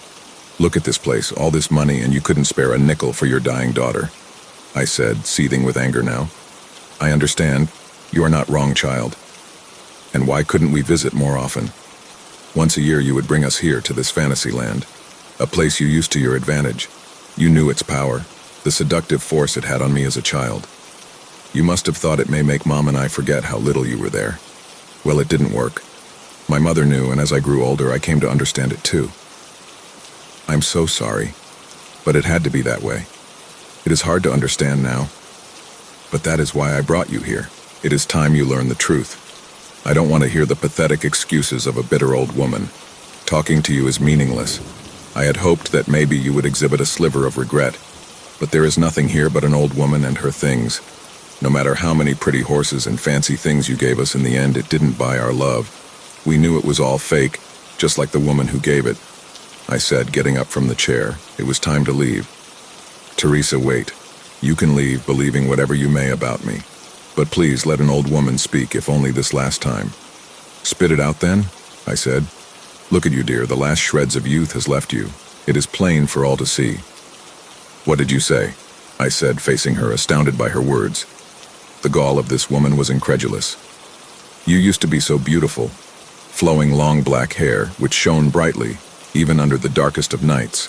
Look at this place, all this money, and you couldn't spare a nickel for your dying daughter, I said, seething with anger now. I understand. You are not wrong, child. And why couldn't we visit more often? Once a year you would bring us here to this fantasy land, a place you used to your advantage. You knew its power, the seductive force it had on me as a child. You must have thought it may make Mom and I forget how little you were there. Well, it didn't work. My mother knew, and as I grew older, I came to understand it too. I'm so sorry, but it had to be that way. It is hard to understand now. But that is why I brought you here. It is time you learn the truth. I don't want to hear the pathetic excuses of a bitter old woman. Talking to you is meaningless. I had hoped that maybe you would exhibit a sliver of regret. But there is nothing here but an old woman and her things. No matter how many pretty horses and fancy things you gave us, in the end, it didn't buy our love. We knew it was all fake, just like the woman who gave it, I said, getting up from the chair. It was time to leave. Teresa, wait. You can leave believing whatever you may about me. But please let an old woman speak, if only this last time. Spit it out then, I said. Look at you, dear, the last shreds of youth has left you. It is plain for all to see. What did you say? I said, facing her, astounded by her words. The gall of this woman was incredulous. You used to be so beautiful, flowing long black hair, which shone brightly, even under the darkest of nights.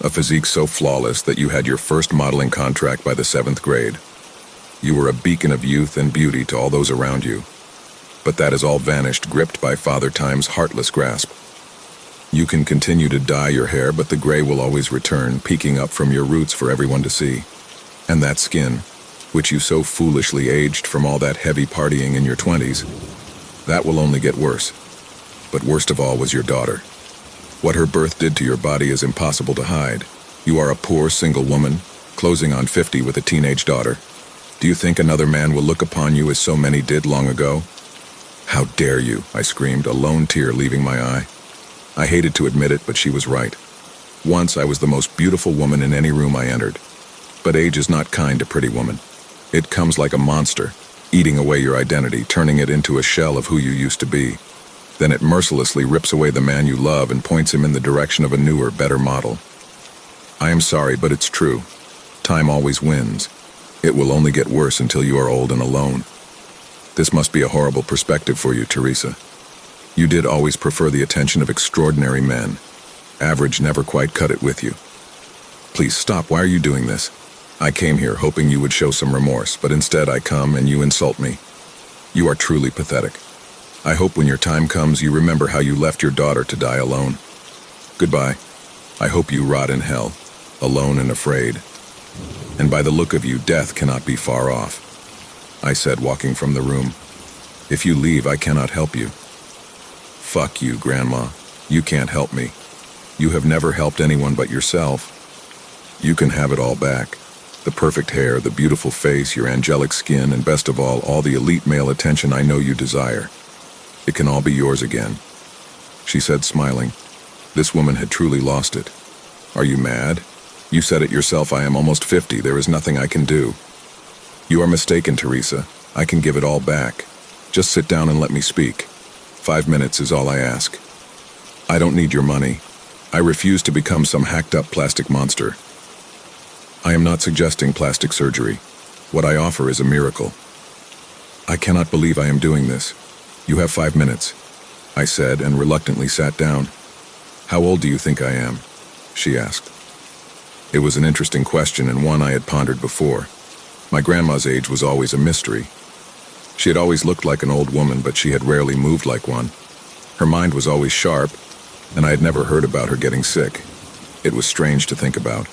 A physique so flawless that you had your first modeling contract by the 7th grade. You were a beacon of youth and beauty to all those around you. But that has all vanished, gripped by Father Time's heartless grasp. You can continue to dye your hair, but the gray will always return, peeking up from your roots for everyone to see. And that skin, which you so foolishly aged from all that heavy partying in your 20s, that will only get worse. But worst of all was your daughter. What her birth did to your body is impossible to hide. You are a poor single woman, closing on 50 with a teenage daughter. Do you think another man will look upon you as so many did long ago? How dare you, I screamed, a lone tear leaving my eye. I hated to admit it, but she was right. Once I was the most beautiful woman in any room I entered. But age is not kind to pretty woman. It comes like a monster, eating away your identity, turning it into a shell of who you used to be. Then it mercilessly rips away the man you love and points him in the direction of a newer, better model. I am sorry, but it's true. Time always wins. It will only get worse until you are old and alone. This must be a horrible perspective for you, Teresa. You did always prefer the attention of extraordinary men. Average never quite cut it with you. Please stop, why are you doing this? I came here hoping you would show some remorse, but instead I come and you insult me. You are truly pathetic. I hope when your time comes you remember how you left your daughter to die alone. Goodbye. I hope you rot in hell, alone and afraid. And by the look of you, death cannot be far off, I said, walking from the room. If you leave, I cannot help you. Fuck you, Grandma. You can't help me. You have never helped anyone but yourself. You can have it all back. The perfect hair, the beautiful face, your angelic skin, and best of all the elite male attention I know you desire. It can all be yours again, she said, smiling. This woman had truly lost it. Are you mad? You said it yourself, I am almost 50, there is nothing I can do. You are mistaken, Teresa. I can give it all back. Just sit down and let me speak. 5 minutes is all I ask. I don't need your money. I refuse to become some hacked-up plastic monster. I am not suggesting plastic surgery. What I offer is a miracle. I cannot believe I am doing this. You have 5 minutes, I said, and reluctantly sat down. How old do you think I am? She asked. It was an interesting question and one I had pondered before. My grandma's age was always a mystery. She had always looked like an old woman, but she had rarely moved like one. Her mind was always sharp, and I had never heard about her getting sick. It was strange to think about.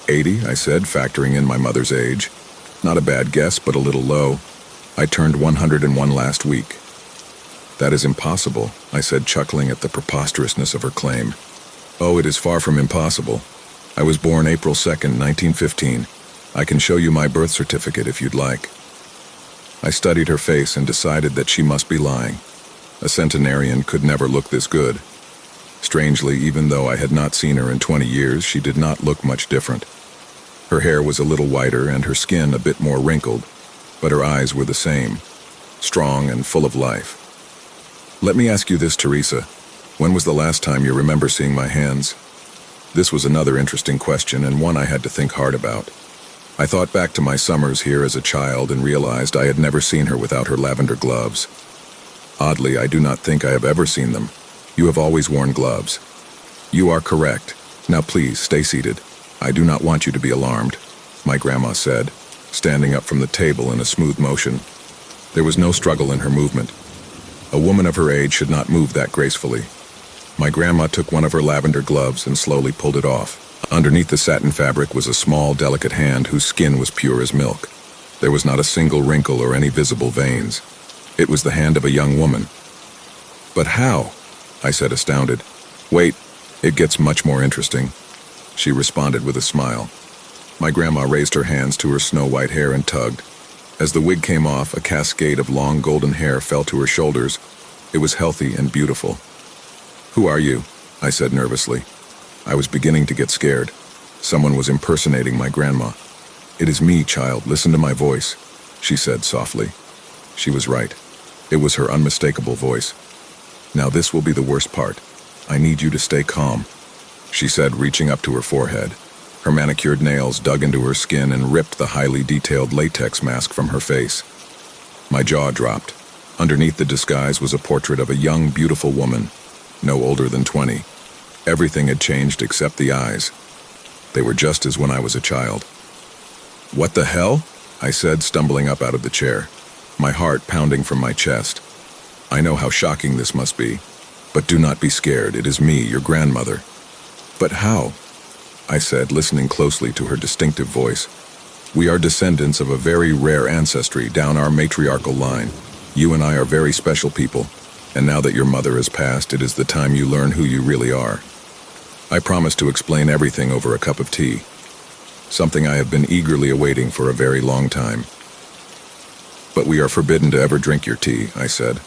80, I said, factoring in my mother's age. Not a bad guess, but a little low. I turned 101 last week. That is impossible, I said, chuckling at the preposterousness of her claim. Oh, it is far from impossible. I was born April 2nd, 1915. I can show you my birth certificate if you'd like. I studied her face and decided that she must be lying. A centenarian could never look this good. Strangely, even though I had not seen her in 20 years, she did not look much different. Her hair was a little whiter and her skin a bit more wrinkled, but her eyes were the same, strong and full of life. Let me ask you this, Teresa. When was the last time you remember seeing my hands? This was another interesting question and one I had to think hard about. I thought back to my summers here as a child and realized I had never seen her without her lavender gloves. Oddly, I do not think I have ever seen them. You have always worn gloves. You are correct. Now please, stay seated. I do not want you to be alarmed, my grandma said, standing up from the table in a smooth motion. There was no struggle in her movement. A woman of her age should not move that gracefully. My grandma took one of her lavender gloves and slowly pulled it off. Underneath the satin fabric was a small, delicate hand whose skin was pure as milk. There was not a single wrinkle or any visible veins. It was the hand of a young woman. But how? I said, astounded. Wait, it gets much more interesting, she responded with a smile. My grandma raised her hands to her snow-white hair and tugged. As the wig came off, a cascade of long golden hair fell to her shoulders. It was healthy and beautiful. Who are you? I said nervously. I was beginning to get scared. Someone was impersonating my grandma. It is me, child. Listen to my voice, she said softly. She was right. It was her unmistakable voice. Now this will be the worst part. I need you to stay calm, she said, reaching up to her forehead. Her manicured nails dug into her skin and ripped the highly detailed latex mask from her face. My jaw dropped. Underneath the disguise was a portrait of a young, beautiful woman, no older than 20. Everything had changed except the eyes. They were just as when I was a child. What the hell? I said, stumbling up out of the chair, my heart pounding from my chest. I know how shocking this must be, but do not be scared. It is me, your grandmother. But how? I said, listening closely to her distinctive voice. We are descendants of a very rare ancestry down our matriarchal line. You and I are very special people, and now that your mother has passed, it is the time you learn who you really are. I promise to explain everything over a cup of tea, something I have been eagerly awaiting for a very long time. But we are forbidden to ever drink your tea, I said.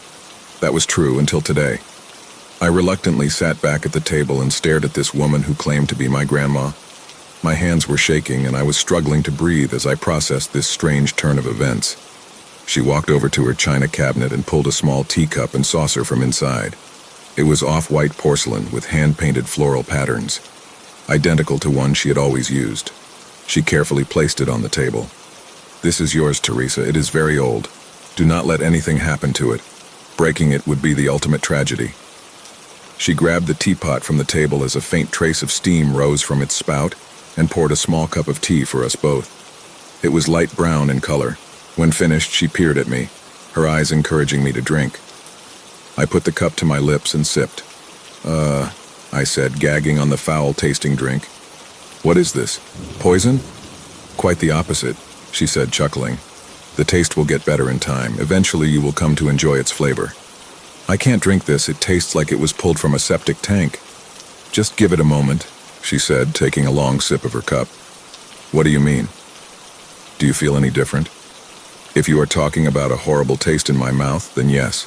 That was true until today. I reluctantly sat back at the table and stared at this woman who claimed to be my grandma. My hands were shaking and I was struggling to breathe as I processed this strange turn of events. She walked over to her china cabinet and pulled a small teacup and saucer from inside. It was off-white porcelain with hand-painted floral patterns, identical to one she had always used. She carefully placed it on the table. This is yours, Teresa. It is very old. Do not let anything happen to it. Breaking it would be the ultimate tragedy. She grabbed the teapot from the table as a faint trace of steam rose from its spout and poured a small cup of tea for us both. It was light brown in color. When finished, she peered at me, her eyes encouraging me to drink. I put the cup to my lips and sipped. I I said, gagging on the foul-tasting drink. "What is this? Poison?" "Quite the opposite," she said, chuckling. "The taste will get better in time. Eventually you will come to enjoy its flavor." "I can't drink this. It tastes like it was pulled from a septic tank." "Just give it a moment," she said, taking a long sip of her cup. "What do you mean? Do you feel any different?" "If you are talking about a horrible taste in my mouth, then yes."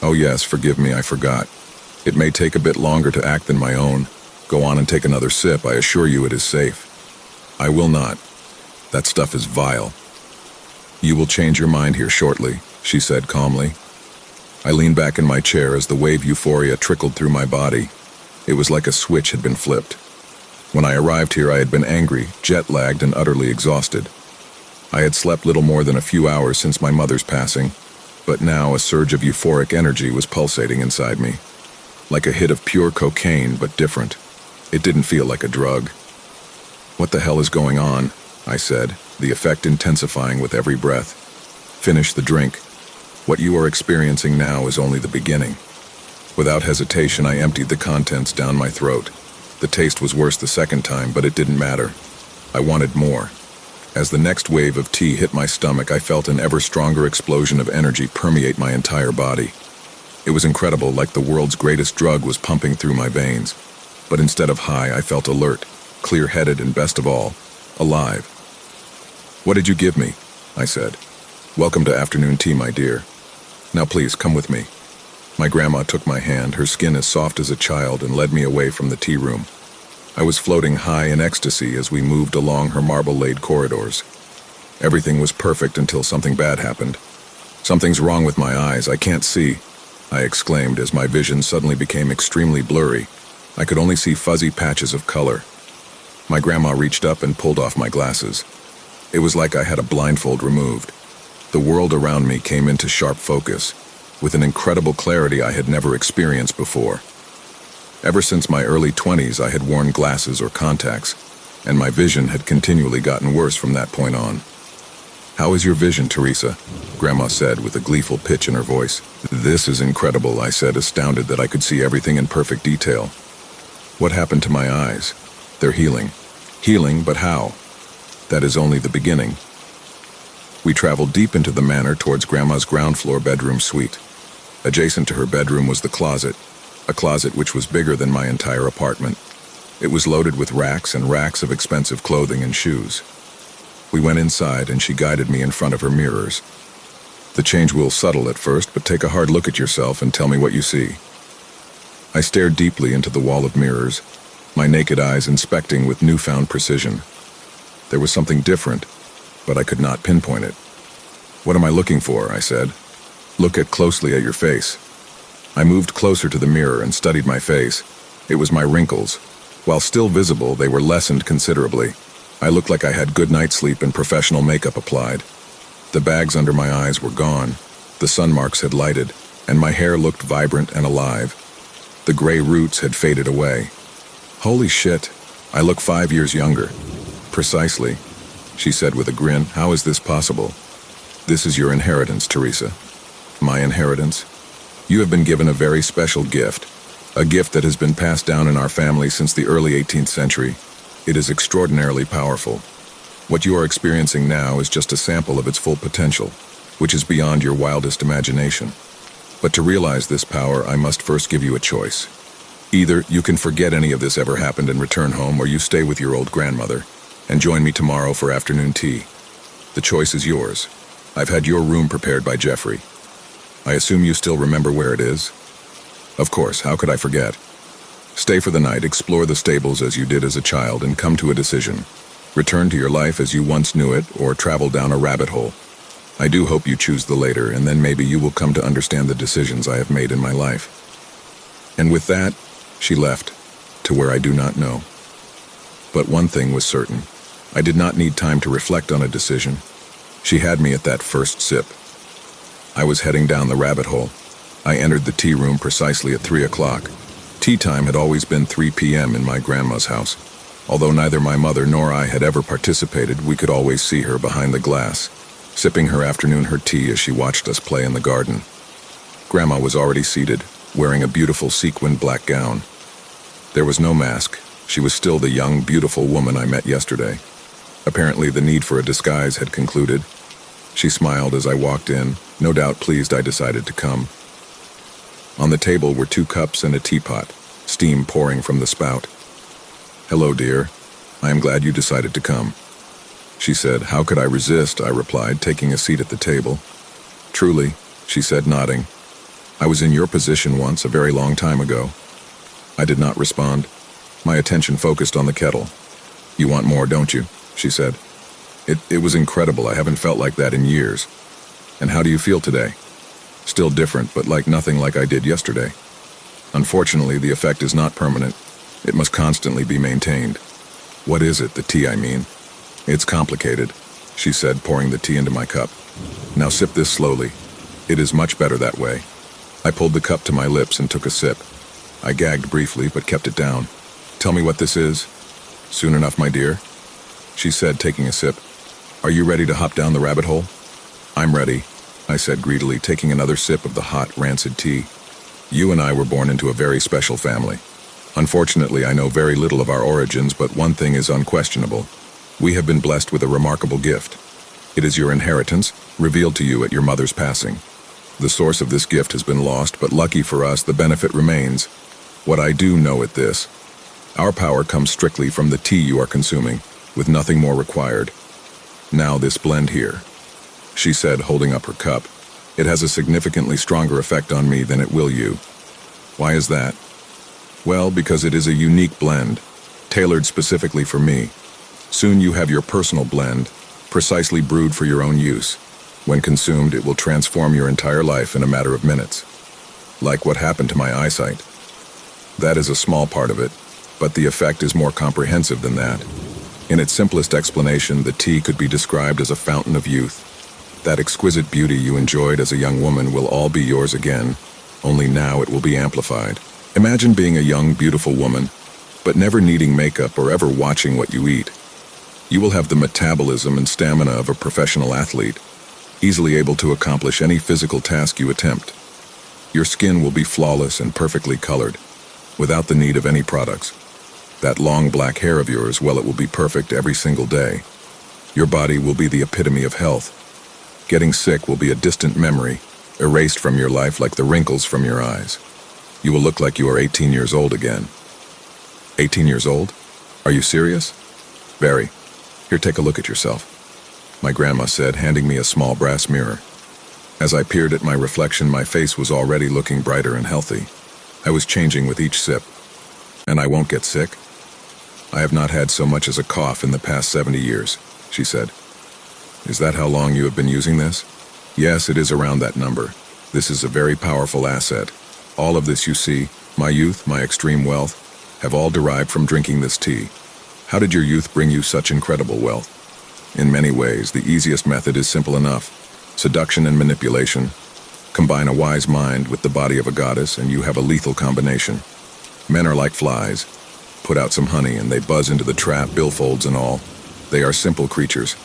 "Oh yes, forgive me, I forgot. It may take a bit longer to act than my own. Go on and take another sip. I assure you it is safe." "I will not. That stuff is vile." "You will change your mind here shortly," she said calmly. I leaned back in my chair as the wave euphoria trickled through my body. It was like a switch had been flipped. When I arrived here, I had been angry, jet-lagged, and utterly exhausted. I had slept little more than a few hours since my mother's passing, but now a surge of euphoric energy was pulsating inside me. Like a hit of pure cocaine, but different. It didn't feel like a drug. "What the hell is going on?" I said, the effect intensifying with every breath. "Finish the drink. What you are experiencing now is only the beginning." Without hesitation, I emptied the contents down my throat. The taste was worse the second time, but it didn't matter. I wanted more. As the next wave of tea hit my stomach, I felt an ever stronger explosion of energy permeate my entire body. It was incredible, like the world's greatest drug was pumping through my veins. But instead of high, I felt alert, clear-headed, and best of all, alive. "What did you give me?" I said. "Welcome to afternoon tea, my dear. Now please, come with me." My grandma took my hand, her skin as soft as a child, and led me away from the tea room. I was floating high in ecstasy as we moved along her marble-laid corridors. Everything was perfect until something bad happened. "Something's wrong with my eyes, I can't see," I exclaimed as my vision suddenly became extremely blurry. I could only see fuzzy patches of color. My grandma reached up and pulled off my glasses. It was like I had a blindfold removed. The world around me came into sharp focus, with an incredible clarity I had never experienced before. Ever since my early 20s, I had worn glasses or contacts, and my vision had continually gotten worse from that point on. "How is your vision, Teresa?" Grandma said with a gleeful pitch in her voice. "This is incredible," I said, astounded that I could see everything in perfect detail. "What happened to my eyes?" "They're healing." "Healing, but how?" "That is only the beginning." We traveled deep into the manor towards Grandma's ground floor bedroom suite. Adjacent to her bedroom was the closet, a closet which was bigger than my entire apartment. It was loaded with racks and racks of expensive clothing and shoes. We went inside and she guided me in front of her mirrors. "The change will subtle at first, but take a hard look at yourself and tell me what you see." I stared deeply into the wall of mirrors, my naked eyes inspecting with newfound precision. There was something different, but I could not pinpoint it. "What am I looking for?" I said. "Look closely at your face." I moved closer to the mirror and studied my face. It was my wrinkles. While still visible, they were lessened considerably. I looked like I had good night's sleep and professional makeup applied. The bags under my eyes were gone. The sun marks had lighted, and my hair looked vibrant and alive. The gray roots had faded away. "Holy shit, I look 5 years younger." "Precisely," she said with a grin. "How is this possible?" "This is your inheritance, Teresa." "My inheritance?" "You have been given a very special gift, a gift that has been passed down in our family since the early 18th century. It is extraordinarily powerful. What you are experiencing now is just a sample of its full potential, which is beyond your wildest imagination. But to realize this power, I must first give you a choice. Either you can forget any of this ever happened and return home, or you stay with your old grandmother and join me tomorrow for afternoon tea. The choice is yours. I've had your room prepared by Jeffrey. I assume you still remember where it is?" "Of course, how could I forget?" "Stay for the night, explore the stables as you did as a child, and come to a decision. Return to your life as you once knew it, or travel down a rabbit hole. I do hope you choose the later, and then maybe you will come to understand the decisions I have made in my life." And with that, she left, to where I do not know. But one thing was certain. I did not need time to reflect on a decision. She had me at that first sip. I was heading down the rabbit hole. I entered the tea room precisely at 3 o'clock. Tea time had always been 3 p.m. in my grandma's house. Although neither my mother nor I had ever participated, we could always see her behind the glass, sipping her afternoon tea as she watched us play in the garden. Grandma was already seated, wearing a beautiful sequined black gown. There was no mask. She was still the young, beautiful woman I met yesterday. Apparently, the need for a disguise had concluded. She smiled as I walked in, no doubt pleased I decided to come. On the table were 2 cups and a teapot, steam pouring from the spout. "Hello, dear. I am glad you decided to come," she said. "How could I resist?" I replied, taking a seat at the table. "Truly," she said, nodding. "I was in your position once, a very long time ago." I did not respond. My attention focused on the kettle. "You want more, don't you?" she said. It was incredible. I haven't felt like that in years." "And how do you feel today?" "Still different, but like nothing like I did yesterday." "Unfortunately, the effect is not permanent. It must constantly be maintained." "What is it? The tea, I mean." "It's complicated," she said, pouring the tea into my cup. "Now sip this slowly. It is much better that way." I pulled the cup to my lips and took a sip. I gagged briefly, but kept it down. "Tell me what this is." "Soon enough, my dear," she said, taking a sip. "Are you ready to hop down the rabbit hole?" "I'm ready," I said greedily, taking another sip of the hot, rancid tea. "You and I were born into a very special family. Unfortunately, I know very little of our origins, but one thing is unquestionable. We have been blessed with a remarkable gift. It is your inheritance, revealed to you at your mother's passing. The source of this gift has been lost, but lucky for us, the benefit remains. What I do know is this: our power comes strictly from the tea you are consuming, with nothing more required. Now this blend here," she said, holding up her cup. "It has a significantly stronger effect on me than it will you." "Why is that?" "Well, because it is a unique blend, tailored specifically for me. Soon you have your personal blend, precisely brewed for your own use. When consumed, it will transform your entire life in a matter of minutes. Like what happened to my eyesight. That is a small part of it, but the effect is more comprehensive than that. In its simplest explanation, the tea could be described as a fountain of youth. That exquisite beauty you enjoyed as a young woman will all be yours again, only now it will be amplified. Imagine being a young, beautiful woman, but never needing makeup or ever watching what you eat. You will have the metabolism and stamina of a professional athlete, easily able to accomplish any physical task you attempt. Your skin will be flawless and perfectly colored, without the need of any products. That long black hair of yours, well, it will be perfect every single day. Your body will be the epitome of health. Getting sick will be a distant memory, erased from your life like the wrinkles from your eyes. You will look like you are 18 years old again." 18 years old? Are you serious? "Very. Here, take a look at yourself," my grandma said, handing me a small brass mirror. As I peered at my reflection, my face was already looking brighter and healthy. I was changing with each sip. "And I won't get sick?" "I have not had so much as a cough in the past 70 years, she said. "Is that how long you have been using this?" "Yes, it is around that number. This is a very powerful asset. All of this you see, my youth, my extreme wealth, have all derived from drinking this tea." "How did your youth bring you such incredible wealth?" "In many ways, the easiest method is simple enough. Seduction and manipulation. Combine a wise mind with the body of a goddess, and you have a lethal combination. Men are like flies. Put out some honey, and they buzz into the trap, billfolds and all. They are simple creatures.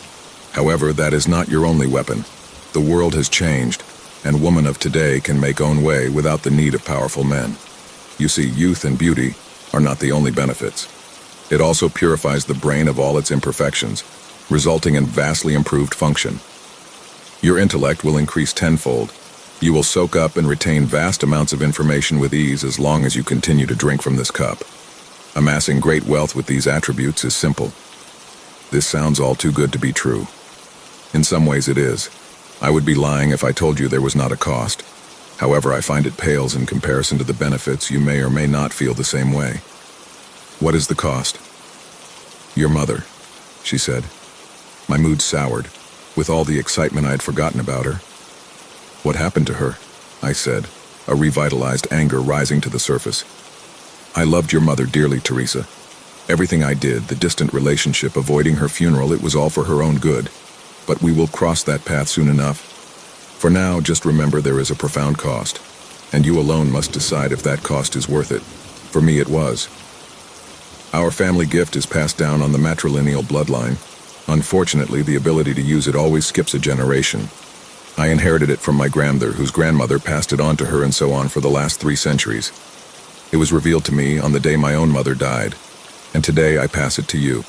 However, that is not your only weapon. The world has changed, and women of today can make own way without the need of powerful men. You see, youth and beauty are not the only benefits. It also purifies the brain of all its imperfections, resulting in vastly improved function. Your intellect will increase tenfold. You will soak up and retain vast amounts of information with ease as long as you continue to drink from this cup. Amassing great wealth with these attributes is simple. This sounds all too good to be true. In some ways it is. I would be lying if I told you there was not a cost. However, I find it pales in comparison to the benefits. You may or may not feel the same way. What is the cost? Your mother, she said. My mood soured. With all the excitement I had forgotten about her. What happened to her? I said, a revitalized anger rising to the surface. I loved your mother dearly, Teresa. Everything I did, the distant relationship, avoiding her funeral, it was all for her own good. But we will cross that path soon enough. For now, just remember there is a profound cost, and you alone must decide if that cost is worth it. For me, it was. Our family gift is passed down on the matrilineal bloodline. Unfortunately, the ability to use it always skips a generation. I inherited it from my grandmother, whose grandmother passed it on to her, and so on for the last 3 centuries. It was revealed to me on the day my own mother died, and today I pass it to you.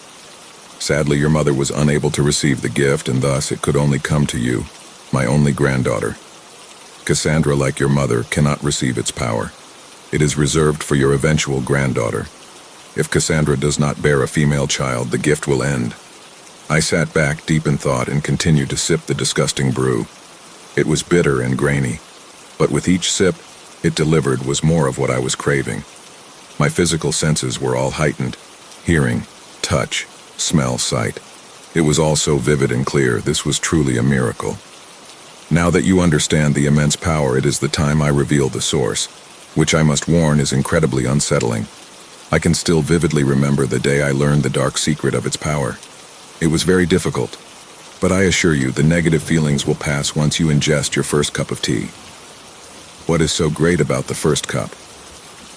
Sadly, your mother was unable to receive the gift, and thus it could only come to you, my only granddaughter. Cassandra, like your mother, cannot receive its power. It is reserved for your eventual granddaughter. If Cassandra does not bear a female child, the gift will end. I sat back deep in thought and continued to sip the disgusting brew. It was bitter and grainy, but with each sip, it delivered was more of what I was craving. My physical senses were all heightened: hearing, touch, smell, sight. It was all so vivid and clear. This was truly a miracle. Now that you understand the immense power, it is the time I reveal the source, which I must warn is incredibly unsettling. I can still vividly remember the day I learned the dark secret of its power. It was very difficult, but I assure you the negative feelings will pass once you ingest your first cup of tea. What is so great about the first cup?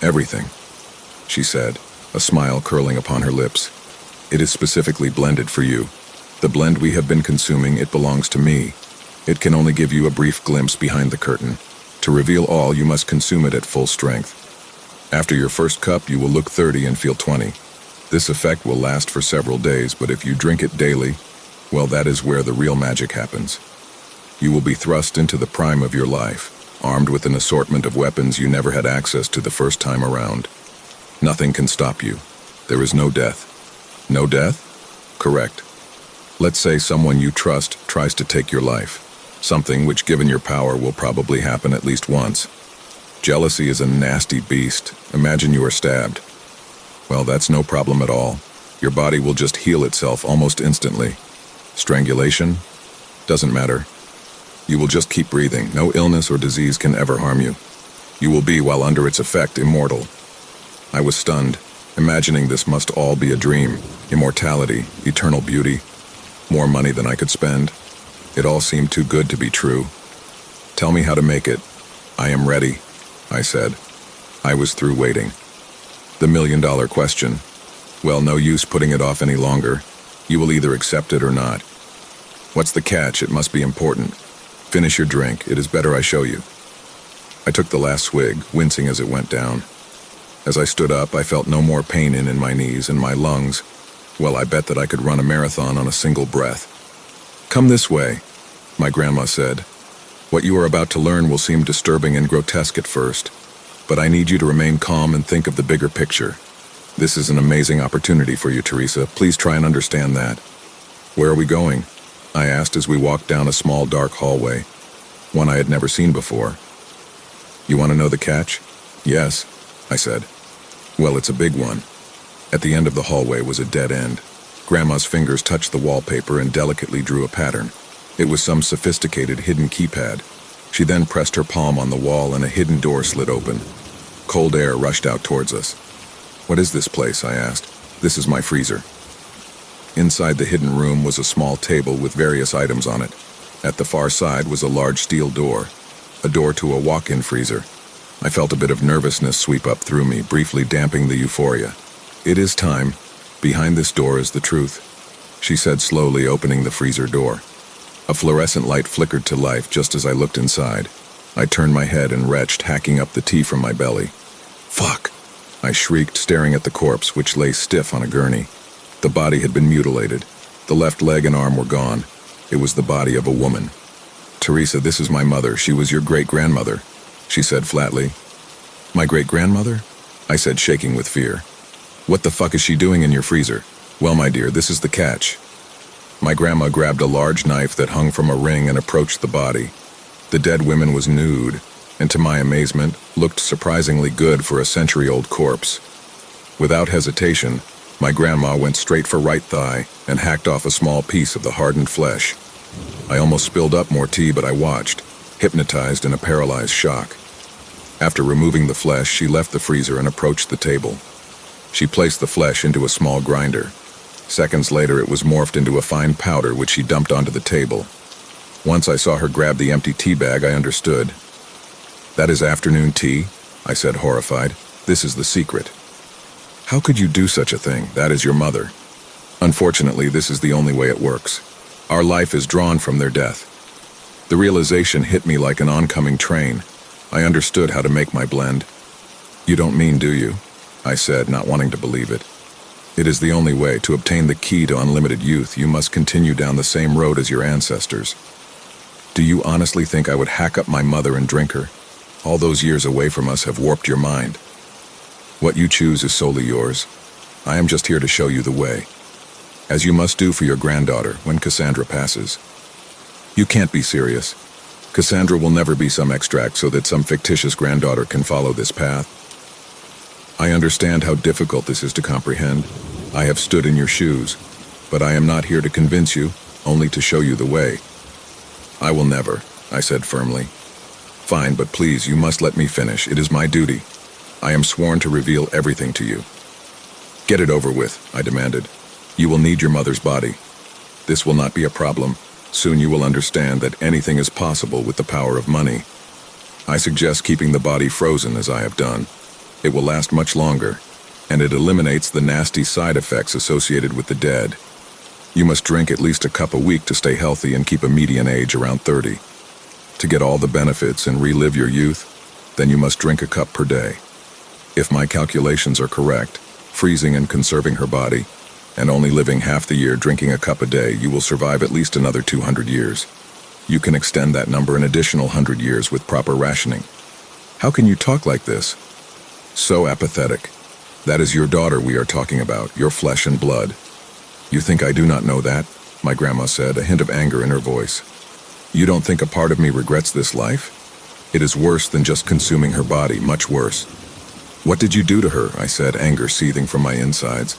Everything, she said, a smile curling upon her lips. It is specifically blended for you. The blend we have been consuming, it belongs to me. It can only give you a brief glimpse behind the curtain. To reveal all, you must consume it at full strength. After your first cup, you will look 30 and feel 20. This effect will last for several days, but if you drink it daily, well, that is where the real magic happens. You will be thrust into the prime of your life, armed with an assortment of weapons you never had access to the first time around. Nothing can stop you. There is no death. No death? Correct. Let's say someone you trust tries to take your life. Something which, given your power, will probably happen at least once. Jealousy is a nasty beast. Imagine you are stabbed. Well, that's no problem at all. Your body will just heal itself almost instantly. Strangulation? Doesn't matter. You will just keep breathing. No illness or disease can ever harm you. You will be, while under its effect, immortal. I was stunned, imagining this must all be a dream. Immortality, eternal beauty, more money than I could spend. It all seemed too good to be true. Tell me how to make it. I am ready, I said. I was through waiting. The million-dollar question. Well, no use putting it off any longer. You will either accept it or not. What's the catch? It must be important. Finish your drink. It is better I show you. I took the last swig, wincing as it went down. As I stood up, I felt no more pain in my knees and my lungs. Well, I bet that I could run a marathon on a single breath. Come this way, my grandma said. What you are about to learn will seem disturbing and grotesque at first, but I need you to remain calm and think of the bigger picture. This is an amazing opportunity for you, Teresa. Please try and understand that. Where are we going? I asked as we walked down a small dark hallway, one I had never seen before. You want to know the catch? Yes, I said. Well, it's a big one. At the end of the hallway was a dead end. Grandma's fingers touched the wallpaper and delicately drew a pattern. It was some sophisticated hidden keypad. She then pressed her palm on the wall and a hidden door slid open. Cold air rushed out towards us. What is this place? I asked. This is my freezer. Inside the hidden room was a small table with various items on it. At the far side was a large steel door, a door to a walk-in freezer. I felt a bit of nervousness sweep up through me, briefly damping the euphoria. It is time. Behind this door is the truth, she said slowly, opening the freezer door. A fluorescent light flickered to life just as I looked inside. I turned my head and retched, hacking up the tea from my belly. Fuck! I shrieked, staring at the corpse, which lay stiff on a gurney. The body had been mutilated. The left leg and arm were gone. It was the body of a woman. Teresa, this is my mother. She was your great-grandmother, she said flatly. My great-grandmother? I said, shaking with fear. What the fuck is she doing in your freezer? Well, my dear, this is the catch. My grandma grabbed a large knife that hung from a ring and approached the body. The dead woman was nude, and to my amazement, looked surprisingly good for a century-old corpse. Without hesitation, my grandma went straight for right thigh and hacked off a small piece of the hardened flesh. I almost spilled up more tea, but I watched, hypnotized in a paralyzed shock. After removing the flesh, she left the freezer and approached the table. She placed the flesh into a small grinder. Seconds later, it was morphed into a fine powder, which she dumped onto the table. Once I saw her grab the empty tea bag, I understood. That is afternoon tea, I said, horrified. This is the secret. How could you do such a thing? That is your mother. Unfortunately, this is the only way it works. Our life is drawn from their death. The realization hit me like an oncoming train. I understood how to make my blend. You don't mean, do you? I said, not wanting to believe it. It is the only way. To obtain the key to unlimited youth, you must continue down the same road as your ancestors. Do you honestly think I would hack up my mother and drink her? All those years away from us have warped your mind. What you choose is solely yours. I am just here to show you the way, as you must do for your granddaughter when Cassandra passes. You can't be serious. Cassandra will never be some extract so that some fictitious granddaughter can follow this path. I understand how difficult this is to comprehend. I have stood in your shoes, but I am not here to convince you, only to show you the way. I will never, I said firmly. Fine, but please, you must let me finish. It is my duty. I am sworn to reveal everything to you. Get it over with, I demanded. You will need your mother's body. This will not be a problem. Soon you will understand that anything is possible with the power of money. I suggest keeping the body frozen as I have done. It will last much longer, and it eliminates the nasty side effects associated with the dead. You must drink at least a cup a week to stay healthy and keep a median age around 30. To get all the benefits and relive your youth, then you must drink a cup per day. If my calculations are correct, freezing and conserving her body, and only living half the year drinking a cup a day, you will survive at least another 200 years. You can extend that number an additional 100 years with proper rationing. How can you talk like this? So apathetic. That is your daughter we are talking about, your flesh and blood. You think I do not know that? My grandma said, a hint of anger in her voice. You don't think a part of me regrets this life? It is worse than just consuming her body, much worse. What did you do to her? I said, anger seething from my insides.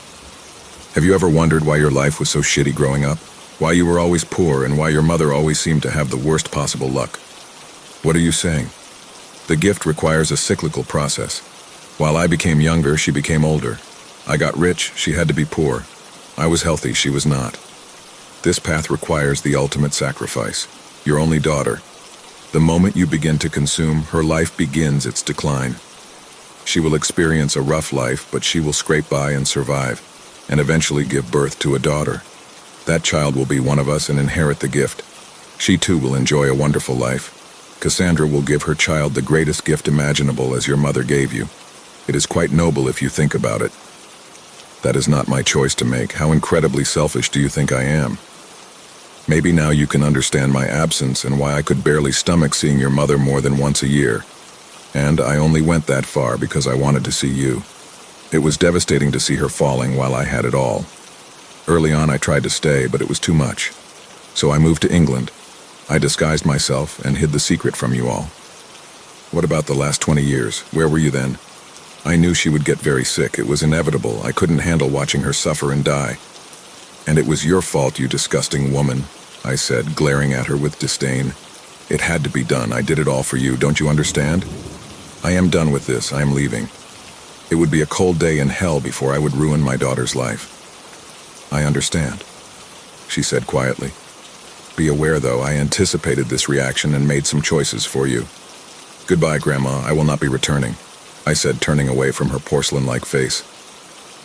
Have you ever wondered why your life was so shitty growing up? Why you were always poor and why your mother always seemed to have the worst possible luck? What are you saying? The gift requires a cyclical process. While I became younger, she became older. I got rich, she had to be poor. I was healthy, she was not. This path requires the ultimate sacrifice. Your only daughter. The moment you begin to consume, her life begins its decline. She will experience a rough life, but she will scrape by and survive, and eventually give birth to a daughter. That child will be one of us and inherit the gift. She too will enjoy a wonderful life. Cassandra will give her child the greatest gift imaginable as your mother gave you. It is quite noble if you think about it. That is not my choice to make. How incredibly selfish do you think I am? Maybe now you can understand my absence and why I could barely stomach seeing your mother more than once a year. And I only went that far because I wanted to see you. It was devastating to see her falling while I had it all. Early on I tried to stay, but it was too much. So I moved to England. I disguised myself and hid the secret from you all. What about the last 20 years? Where were you then? I knew she would get very sick. It was inevitable. I couldn't handle watching her suffer and die. And it was your fault, you disgusting woman, I said, glaring at her with disdain. It had to be done. I did it all for you. Don't you understand? I am done with this. I am leaving. It would be a cold day in hell before I would ruin my daughter's life. I understand, she said quietly. Be aware, though, I anticipated this reaction and made some choices for you. Goodbye, Grandma. I will not be returning, I said, turning away from her porcelain-like face.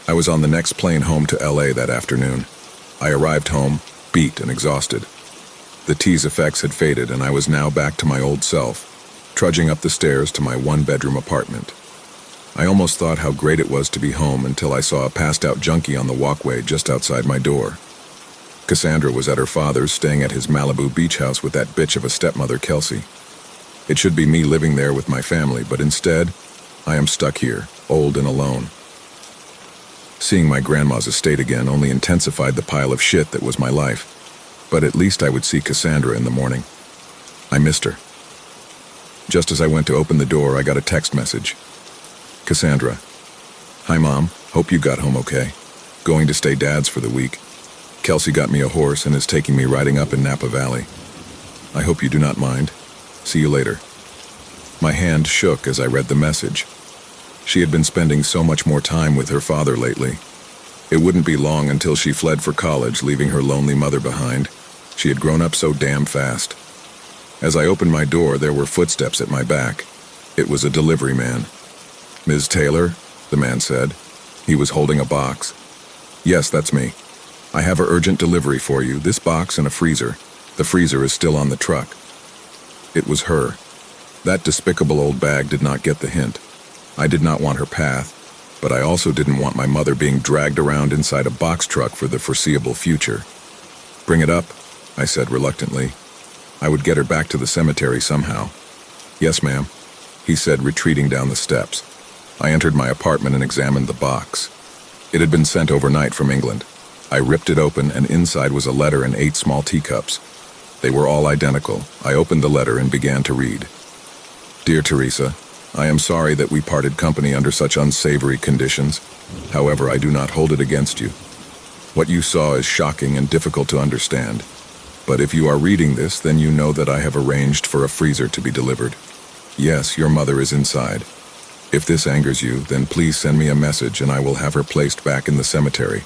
I was on the next plane home to LA that afternoon. I arrived home, beat and exhausted. The tea's effects had faded, and I was now back to my old self, trudging up the stairs to my one-bedroom apartment. I almost thought how great it was to be home until I saw a passed-out junkie on the walkway just outside my door. Cassandra was at her father's, staying at his Malibu beach house with that bitch of a stepmother, Kelsey. It should be me living there with my family, but instead, I am stuck here, old and alone. Seeing my grandma's estate again only intensified the pile of shit that was my life, but at least I would see Cassandra in the morning. I missed her. Just as I went to open the door, I got a text message. Cassandra. Hi, Mom. Hope you got home okay. Going to stay Dad's for the week. Kelsey got me a horse and is taking me riding up in Napa Valley. I hope you do not mind. See you later. My hand shook as I read the message. She had been spending so much more time with her father lately. It wouldn't be long until she fled for college, leaving her lonely mother behind. She had grown up so damn fast. As I opened my door, there were footsteps at my back. It was a delivery man. Ms. Taylor, the man said. He was holding a box. Yes, that's me. I have an urgent delivery for you, this box and a freezer. The freezer is still on the truck. It was her. That despicable old bag did not get the hint. I did not want her path, but I also didn't want my mother being dragged around inside a box truck for the foreseeable future. "Bring it up," I said reluctantly. I would get her back to the cemetery somehow. "Yes, ma'am," he said, retreating down the steps. I entered my apartment and examined the box. It had been sent overnight from England. I ripped it open, and inside was a letter and 8 small teacups. They were all identical. I opened the letter and began to read. "Dear Teresa, I am sorry that we parted company under such unsavory conditions. However, I do not hold it against you. What you saw is shocking and difficult to understand. But if you are reading this, then you know that I have arranged for a freezer to be delivered. Yes, your mother is inside. If this angers you, then please send me a message and I will have her placed back in the cemetery.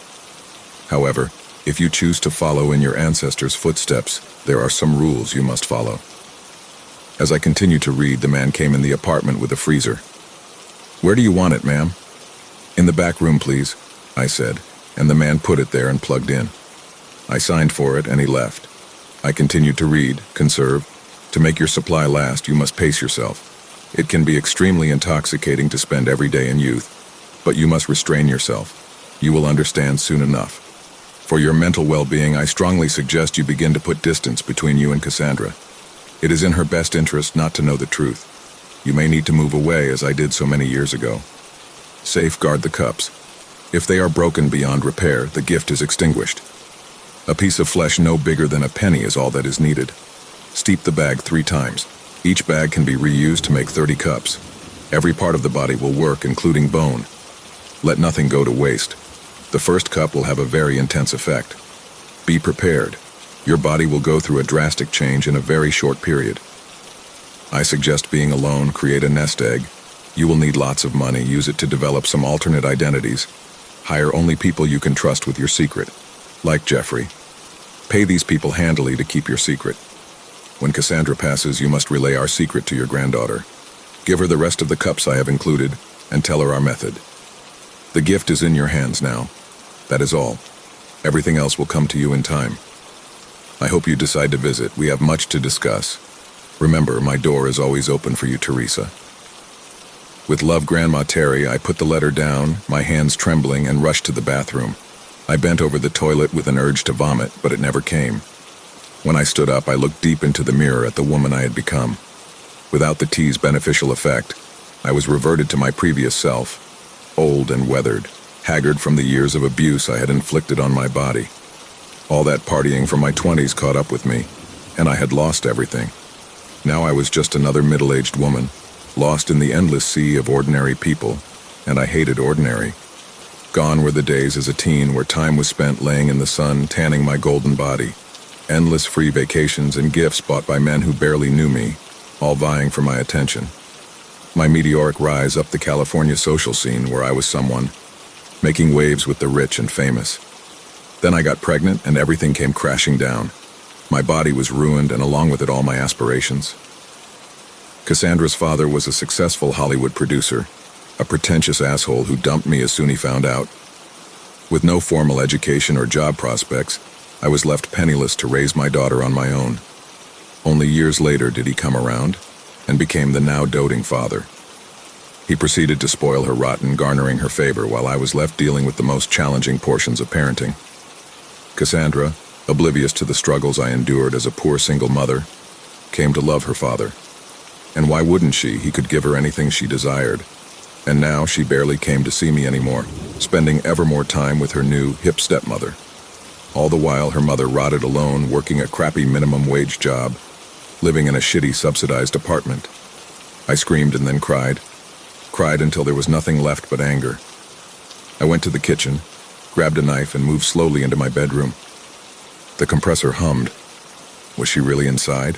However, if you choose to follow in your ancestors' footsteps, there are some rules you must follow." As I continued to read, the man came in the apartment with a freezer. "Where do you want it, ma'am?" "In the back room, please," I said, and the man put it there and plugged in. I signed for it and he left. I continued to read, "Conserve. To make your supply last, you must pace yourself. It can be extremely intoxicating to spend every day in youth, but you must restrain yourself. You will understand soon enough. For your mental well-being, I strongly suggest you begin to put distance between you and Cassandra. It is in her best interest not to know the truth. You may need to move away, as I did so many years ago. Safeguard the cups. If they are broken beyond repair, the gift is extinguished. A piece of flesh no bigger than a penny is all that is needed. Steep the bag 3 times. Each bag can be reused to make 30 cups. Every part of the body will work, including bone. Let nothing go to waste. The first cup will have a very intense effect. Be prepared. Your body will go through a drastic change in a very short period. I suggest being alone, create a nest egg. You will need lots of money, use it to develop some alternate identities. Hire only people you can trust with your secret, like Jeffrey. Pay these people handily to keep your secret. When Cassandra passes, you must relay our secret to your granddaughter. Give her the rest of the cups I have included, and tell her our method. The gift is in your hands now. That is all. Everything else will come to you in time. I hope you decide to visit. We have much to discuss. Remember, my door is always open for you, Teresa." With love, Grandma Terry, I put the letter down, my hands trembling, and rushed to the bathroom. I bent over the toilet with an urge to vomit, but it never came. When I stood up, I looked deep into the mirror at the woman I had become. Without the tea's beneficial effect, I was reverted to my previous self, old and weathered, haggard from the years of abuse I had inflicted on my body. All that partying from my 20s caught up with me, and I had lost everything. Now I was just another middle-aged woman, lost in the endless sea of ordinary people, and I hated ordinary. Gone were the days as a teen where time was spent laying in the sun, tanning my golden body. Endless free vacations and gifts bought by men who barely knew me, all vying for my attention. My meteoric rise up the California social scene where I was someone, making waves with the rich and famous. Then I got pregnant and everything came crashing down. My body was ruined, and along with it all my aspirations. Cassandra's father was a successful Hollywood producer, a pretentious asshole who dumped me as soon as he found out. With no formal education or job prospects, I was left penniless to raise my daughter on my own. Only years later did he come around, and became the now doting father. He proceeded to spoil her rotten, garnering her favor while I was left dealing with the most challenging portions of parenting. Cassandra, oblivious to the struggles I endured as a poor single mother, came to love her father. And why wouldn't she? He could give her anything she desired. And now she barely came to see me anymore, spending ever more time with her new, hip stepmother. All the while, her mother rotted alone, working a crappy minimum wage job, living in a shitty subsidized apartment. I screamed and then cried until there was nothing left but anger. I went to the kitchen, grabbed a knife, and moved slowly into my bedroom. The compressor hummed. Was she really inside?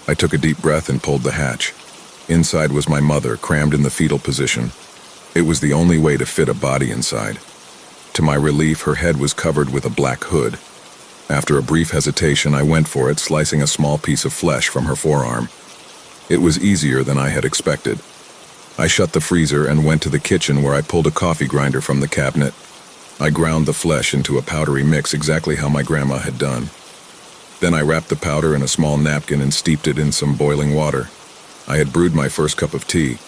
I took a deep breath and pulled the hatch. Inside was my mother, crammed in the fetal position. It was the only way to fit a body inside. To my relief, her head was covered with a black hood. After a brief hesitation, I went for it, slicing a small piece of flesh from her forearm. It was easier than I had expected. I shut the freezer and went to the kitchen, where I pulled a coffee grinder from the cabinet. I ground the flesh into a powdery mix, exactly how my grandma had done. Then I wrapped the powder in a small napkin and steeped it in some boiling water. I had brewed my first cup of tea.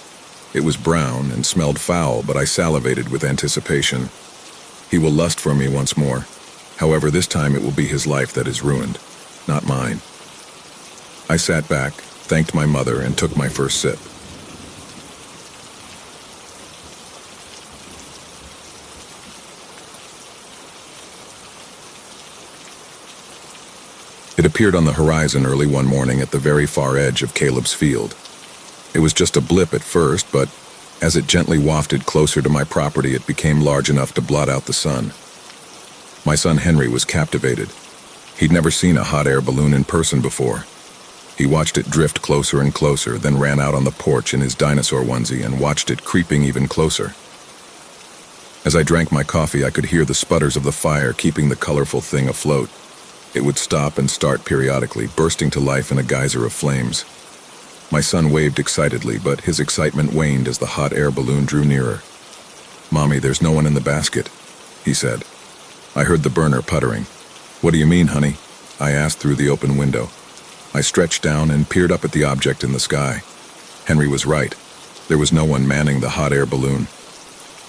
It was brown and smelled foul, but I salivated with anticipation. He will lust for me once more. However, this time it will be his life that is ruined, not mine. I sat back, thanked my mother, and took my first sip. It appeared on the horizon early one morning at the very far edge of Caleb's field. It was just a blip at first, but as it gently wafted closer to my property, it became large enough to blot out the sun. My son Henry was captivated. He'd never seen a hot air balloon in person before. He watched it drift closer and closer, then ran out on the porch in his dinosaur onesie and watched it creeping even closer. As I drank my coffee, I could hear the sputters of the fire keeping the colorful thing afloat. It would stop and start periodically, bursting to life in a geyser of flames. My son waved excitedly, but his excitement waned as the hot air balloon drew nearer. "Mommy, there's no one in the basket," he said. I heard the burner puttering. "What do you mean, honey?" I asked through the open window. I stretched down and peered up at the object in the sky. Henry was right. There was no one manning the hot air balloon.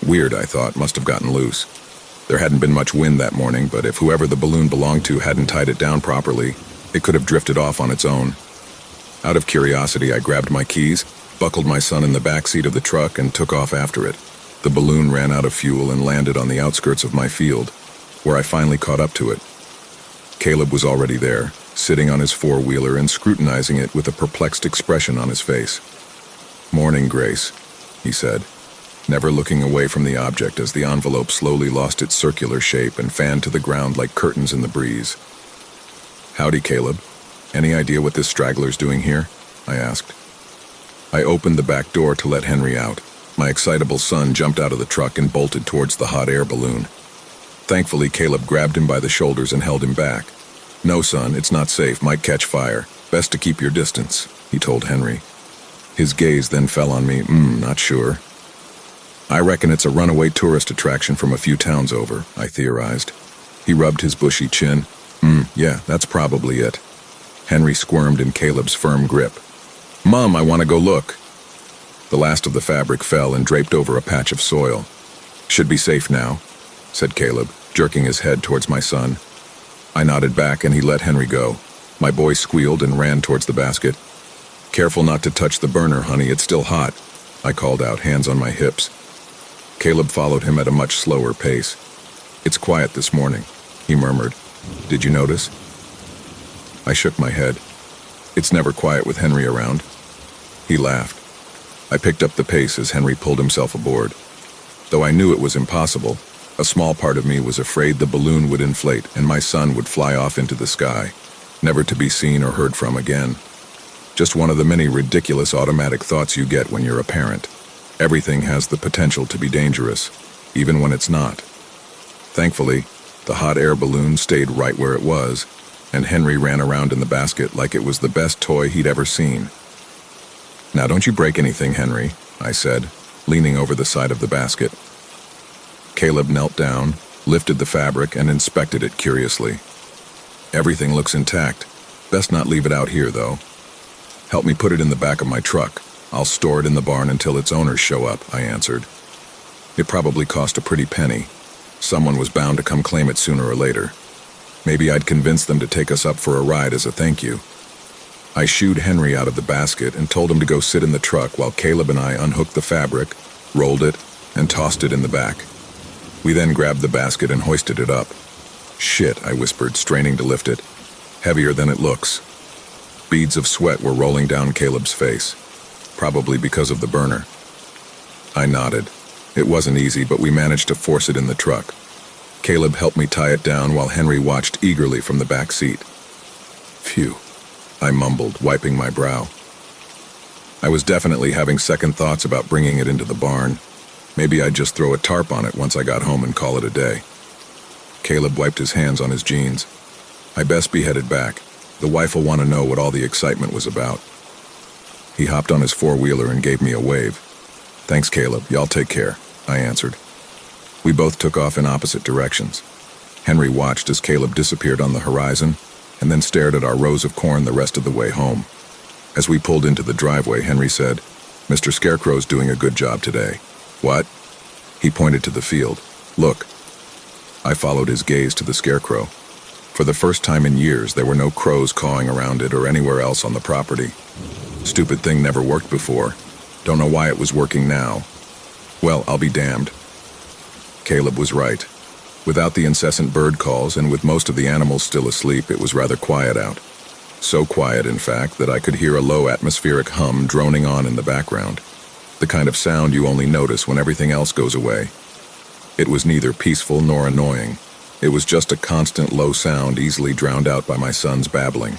Weird, I thought, must have gotten loose. There hadn't been much wind that morning, but if whoever the balloon belonged to hadn't tied it down properly, it could have drifted off on its own. Out of curiosity, I grabbed my keys, buckled my son in the back seat of the truck, and took off after it. The balloon ran out of fuel and landed on the outskirts of my field, where I finally caught up to it. Caleb was already there, sitting on his four-wheeler and scrutinizing it with a perplexed expression on his face. "Morning, Grace," he said, never looking away from the object as the envelope slowly lost its circular shape and fanned to the ground like curtains in the breeze. "Howdy, Caleb. Any idea what this straggler's doing here?" I asked. I opened the back door to let Henry out. My excitable son jumped out of the truck and bolted towards the hot air balloon. Thankfully, Caleb grabbed him by the shoulders and held him back. "No, son, it's not safe, might catch fire. Best to keep your distance," he told Henry. His gaze then fell on me. Not sure. "I reckon it's a runaway tourist attraction from a few towns over," I theorized. He rubbed his bushy chin. Yeah, that's probably it." Henry squirmed in Caleb's firm grip. "Mom, I want to go look." The last of the fabric fell and draped over a patch of soil. "Should be safe now," said Caleb, jerking his head towards my son. I nodded back and he let Henry go. My boy squealed and ran towards the basket. "Careful not to touch the burner, honey, it's still hot," I called out, hands on my hips. Caleb followed him at a much slower pace. "It's quiet this morning," he murmured. "Did you notice?" I shook my head. "It's never quiet with Henry around." He laughed. I picked up the pace as Henry pulled himself aboard. Though I knew it was impossible, a small part of me was afraid the balloon would inflate and my son would fly off into the sky, never to be seen or heard from again. Just one of the many ridiculous automatic thoughts you get when you're a parent. Everything has the potential to be dangerous, even when it's not. Thankfully, the hot air balloon stayed right where it was, and Henry ran around in the basket like it was the best toy he'd ever seen. "Now don't you break anything, Henry," I said, leaning over the side of the basket. Caleb knelt down, lifted the fabric, and inspected it curiously. "Everything looks intact. Best not leave it out here, though." "Help me put it in the back of my truck. I'll store it in the barn until its owners show up," I answered. It probably cost a pretty penny. Someone was bound to come claim it sooner or later. Maybe I'd convince them to take us up for a ride as a thank you. I shooed Henry out of the basket and told him to go sit in the truck while Caleb and I unhooked the fabric, rolled it, and tossed it in the back. We then grabbed the basket and hoisted it up. "Shit," I whispered, straining to lift it. "Heavier than it looks." Beads of sweat were rolling down Caleb's face, probably because of the burner. I nodded. It wasn't easy, but we managed to force it in the truck. Caleb helped me tie it down while Henry watched eagerly from the back seat. "Phew," I mumbled, wiping my brow. I was definitely having second thoughts about bringing it into the barn. Maybe I'd just throw a tarp on it once I got home and call it a day. Caleb wiped his hands on his jeans. "I best be headed back. The wife will want to know what all the excitement was about." He hopped on his four-wheeler and gave me a wave. "Thanks, Caleb. Y'all take care," I answered. We both took off in opposite directions. Henry watched as Caleb disappeared on the horizon and then stared at our rows of corn the rest of the way home. As we pulled into the driveway, Henry said, Mr. Scarecrow's doing a good job today. What? He pointed to the field. Look. I followed his gaze to the Scarecrow. For the first time in years, there were no crows cawing around it or anywhere else on the property. Stupid thing never worked before. Don't know why it was working now. Well, I'll be damned. Caleb was right. Without the incessant bird calls and with most of the animals still asleep, it was rather quiet out. So quiet, in fact, that I could hear a low atmospheric hum droning on in the background. The kind of sound you only notice when everything else goes away. It was neither peaceful nor annoying. It was just a constant low sound easily drowned out by my son's babbling.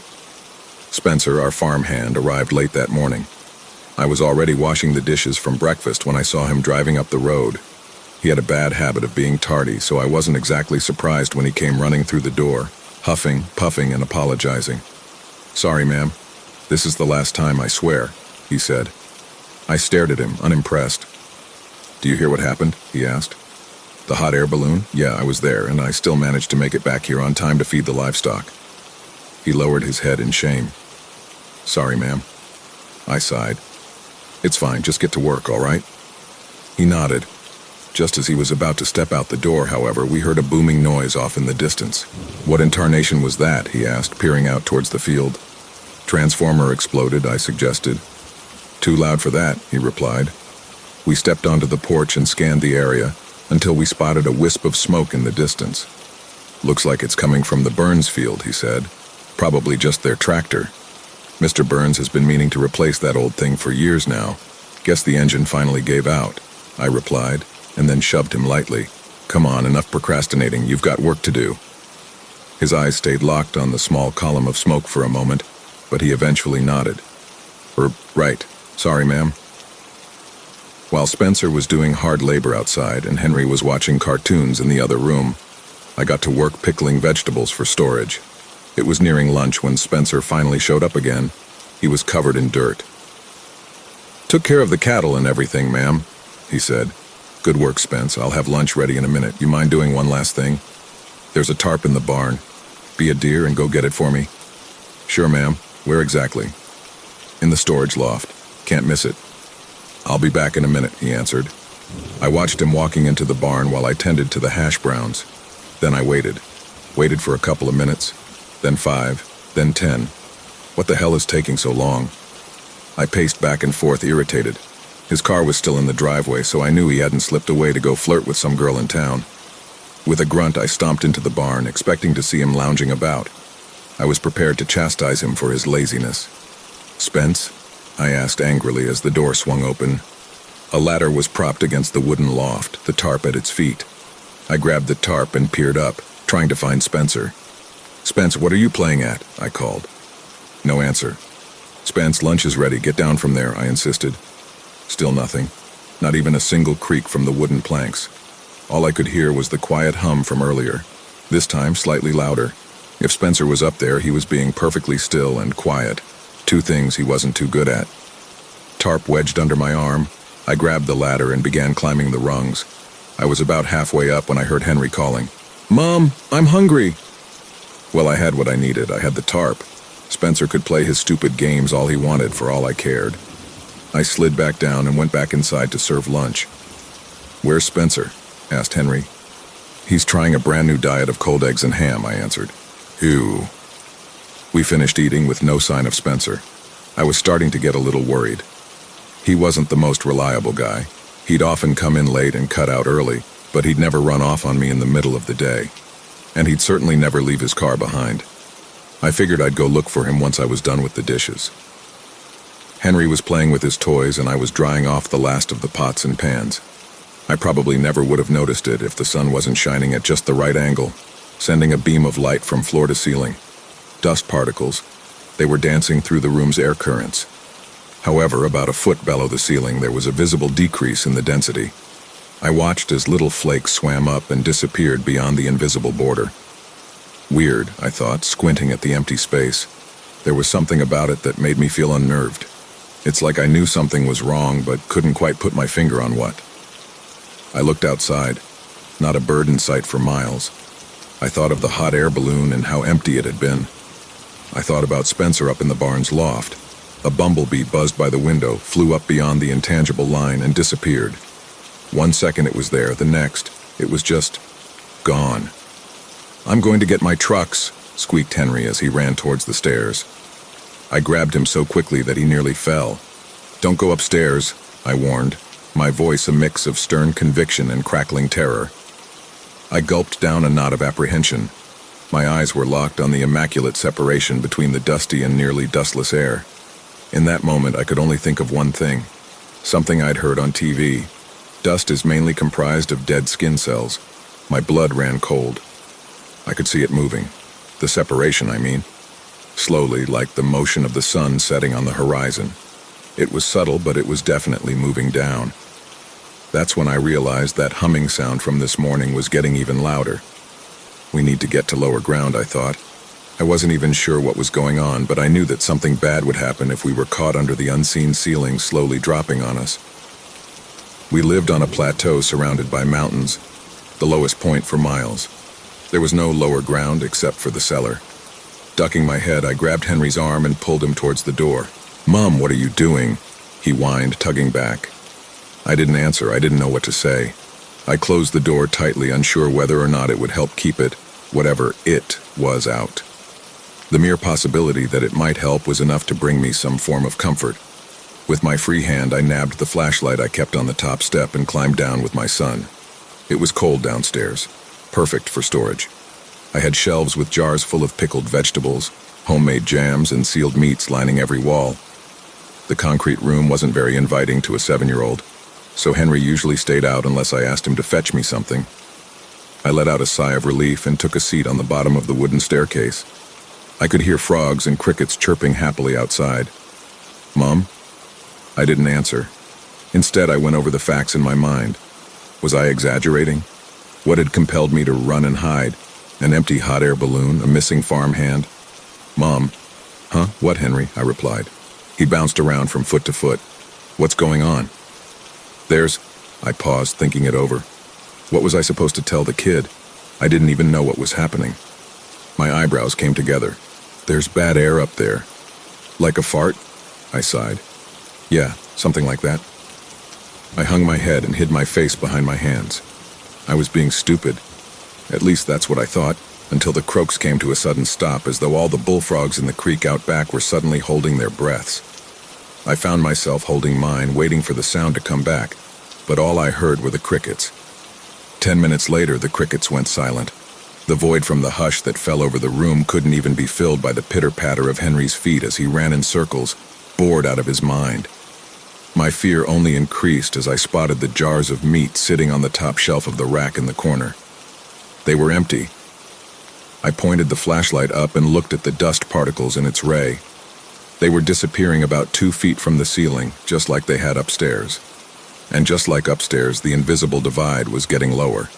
Spencer, our farmhand, arrived late that morning. I was already washing the dishes from breakfast when I saw him driving up the road. He had a bad habit of being tardy, so I wasn't exactly surprised when he came running through the door, huffing, puffing, and apologizing. "Sorry, ma'am. This is the last time, I swear," he said. I stared at him, unimpressed. "Do you hear what happened?" he asked. "The hot air balloon? Yeah, I was there, and I still managed to make it back here on time to feed the livestock." He lowered his head in shame. "Sorry, ma'am." I sighed. "It's fine, just get to work, all right?" He nodded. Just as he was about to step out the door, however, we heard a booming noise off in the distance. "What in tarnation was that?" he asked, peering out towards the field. "Transformer exploded," I suggested. "Too loud for that," he replied. We stepped onto the porch and scanned the area until we spotted a wisp of smoke in the distance. "Looks like it's coming from the Burns field," he said. "Probably just their tractor. Mr. Burns has been meaning to replace that old thing for years now. Guess the engine finally gave out," I replied, and then shoved him lightly. "Come on, enough procrastinating, you've got work to do." His eyes stayed locked on the small column of smoke for a moment, but he eventually nodded. Right. Sorry, ma'am." While Spencer was doing hard labor outside and Henry was watching cartoons in the other room, I got to work pickling vegetables for storage. It was nearing lunch when Spencer finally showed up again. He was covered in dirt. "Took care of the cattle and everything, ma'am," he said. "Good work, Spence. I'll have lunch ready in a minute. You mind doing one last thing? There's a tarp in the barn. Be a dear and go get it for me." "Sure, ma'am. Where exactly?" "In the storage loft. Can't miss it." "I'll be back in a minute," he answered. I watched him walking into the barn while I tended to the hash browns. Then I waited. Waited for a couple of minutes, then 5, then 10. What the hell is taking so long? I paced back and forth, irritated. His car was still in the driveway, so I knew he hadn't slipped away to go flirt with some girl in town. With a grunt, I stomped into the barn, expecting to see him lounging about. I was prepared to chastise him for his laziness. "Spence?" I asked angrily as the door swung open. A ladder was propped against the wooden loft, the tarp at its feet. I grabbed the tarp and peered up, trying to find Spencer. "Spence, what are you playing at?" I called. No answer. "Spence, lunch is ready. Get down from there," I insisted. Still nothing. Not even a single creak from the wooden planks. All I could hear was the quiet hum from earlier, this time slightly louder. If Spencer was up there, he was being perfectly still and quiet, two things he wasn't too good at. Tarp wedged under my arm, I grabbed the ladder and began climbing the rungs. I was about halfway up when I heard Henry calling, "Mom, I'm hungry." Well, I had what I needed. I had the tarp. Spencer could play his stupid games all he wanted for all I cared. I slid back down and went back inside to serve lunch. "Where's Spencer?" asked Henry. "He's trying a brand new diet of cold eggs and ham," I answered. "Ew." We finished eating with no sign of Spencer. I was starting to get a little worried. He wasn't the most reliable guy. He'd often come in late and cut out early, but he'd never run off on me in the middle of the day. And he'd certainly never leave his car behind. I figured I'd go look for him once I was done with the dishes. Henry was playing with his toys and I was drying off the last of the pots and pans. I probably never would have noticed it if the sun wasn't shining at just the right angle, sending a beam of light from floor to ceiling. Dust particles. They were dancing through the room's air currents. However, about a foot below the ceiling, there was a visible decrease in the density. I watched as little flakes swam up and disappeared beyond the invisible border. Weird, I thought, squinting at the empty space. There was something about it that made me feel unnerved. It's like I knew something was wrong, but couldn't quite put my finger on what. I looked outside. Not a bird in sight for miles. I thought of the hot air balloon and how empty it had been. I thought about Spencer up in the barn's loft. A bumblebee buzzed by the window, flew up beyond the intangible line, and disappeared. 1 second it was there, the next, it was just gone. "I'm going to get my trucks," squeaked Henry as he ran towards the stairs. I grabbed him so quickly that he nearly fell. "Don't go upstairs," I warned, my voice a mix of stern conviction and crackling terror. I gulped down a knot of apprehension. My eyes were locked on the immaculate separation between the dusty and nearly dustless air. In that moment, I could only think of one thing, something I'd heard on TV. Dust is mainly comprised of dead skin cells. My blood ran cold. I could see it moving. The separation, I mean. Slowly, like the motion of the sun setting on the horizon. It was subtle, but it was definitely moving down. That's when I realized that humming sound from this morning was getting even louder. We need to get to lower ground, I thought. I wasn't even sure what was going on, but I knew that something bad would happen if we were caught under the unseen ceiling slowly dropping on us. We lived on a plateau surrounded by mountains, the lowest point for miles. There was no lower ground except for the cellar. Ducking my head, I grabbed Henry's arm and pulled him towards the door. "Mom, what are you doing?" he whined, tugging back. I didn't answer. I didn't know what to say. I closed the door tightly, unsure whether or not it would help keep it, whatever it was, out. The mere possibility that it might help was enough to bring me some form of comfort. With my free hand, I nabbed the flashlight I kept on the top step and climbed down with my son. It was cold downstairs, perfect for storage. I had shelves with jars full of pickled vegetables, homemade jams, and sealed meats lining every wall. The concrete room wasn't very inviting to a 7-year-old, so Henry usually stayed out unless I asked him to fetch me something. I let out a sigh of relief and took a seat on the bottom of the wooden staircase. I could hear frogs and crickets chirping happily outside. "Mom?" I didn't answer. Instead, I went over the facts in my mind. Was I exaggerating? What had compelled me to run and hide? An empty hot air balloon, a missing farmhand? "Mom." "Huh? What, Henry?" I replied. He bounced around from foot to foot. "What's going on?" I paused, thinking it over. What was I supposed to tell the kid? I didn't even know what was happening. My eyebrows came together. "There's bad air up there." "Like a fart?" I sighed. "Yeah, something like that." I hung my head and hid my face behind my hands. I was being stupid. At least that's what I thought, until the croaks came to a sudden stop, as though all the bullfrogs in the creek out back were suddenly holding their breaths. I found myself holding mine, waiting for the sound to come back, but all I heard were the crickets. 10 minutes later, the crickets went silent. The void from the hush that fell over the room couldn't even be filled by the pitter-patter of Henry's feet as he ran in circles, bored out of his mind. My fear only increased as I spotted the jars of meat sitting on the top shelf of the rack in the corner. They were empty. I pointed the flashlight up and looked at the dust particles in its ray. They were disappearing about 2 feet from the ceiling, just like they had upstairs. And just like upstairs, the invisible divide was getting lower,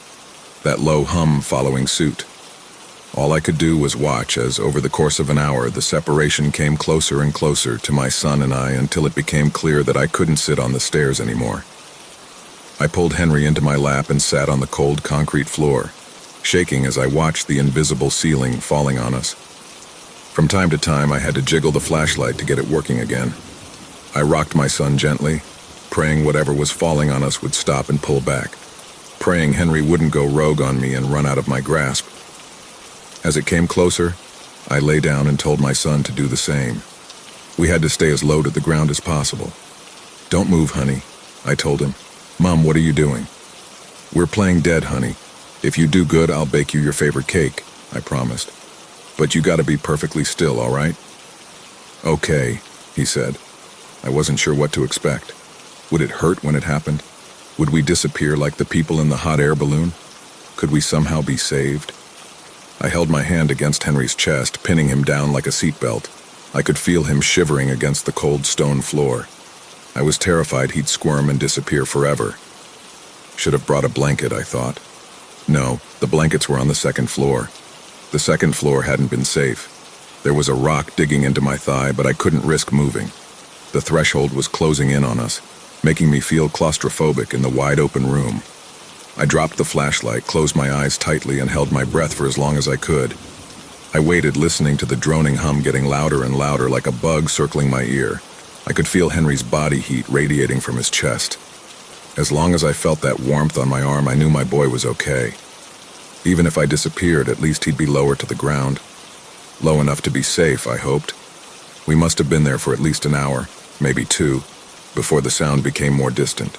that low hum following suit. All I could do was watch as, over the course of an hour, the separation came closer and closer to my son and I until it became clear that I couldn't sit on the stairs anymore. I pulled Henry into my lap and sat on the cold concrete floor, shaking as I watched the invisible ceiling falling on us. From time to time, I had to jiggle the flashlight to get it working again. I rocked my son gently, praying whatever was falling on us would stop and pull back, praying Henry wouldn't go rogue on me and run out of my grasp. As it came closer, I lay down and told my son to do the same. We had to stay as low to the ground as possible. "Don't move, honey," I told him. "Mom, what are you doing?" "We're playing dead, honey. If you do good, I'll bake you your favorite cake," I promised. "But you gotta be perfectly still, all right?" "Okay," he said. I wasn't sure what to expect. Would it hurt when it happened? Would we disappear like the people in the hot air balloon? Could we somehow be saved? I held my hand against Henry's chest, pinning him down like a seatbelt. I could feel him shivering against the cold stone floor. I was terrified he'd squirm and disappear forever. Should have brought a blanket, I thought. No, the blankets were on the second floor. The second floor hadn't been safe. There was a rock digging into my thigh, but I couldn't risk moving. The threshold was closing in on us, making me feel claustrophobic in the wide-open room. I dropped the flashlight, closed my eyes tightly, and held my breath for as long as I could. I waited, listening to the droning hum getting louder and louder like a bug circling my ear. I could feel Henry's body heat radiating from his chest. As long as I felt that warmth on my arm, I knew my boy was okay. Even if I disappeared, at least he'd be lower to the ground. Low enough to be safe, I hoped. We must have been there for at least an hour, maybe 2, before the sound became more distant.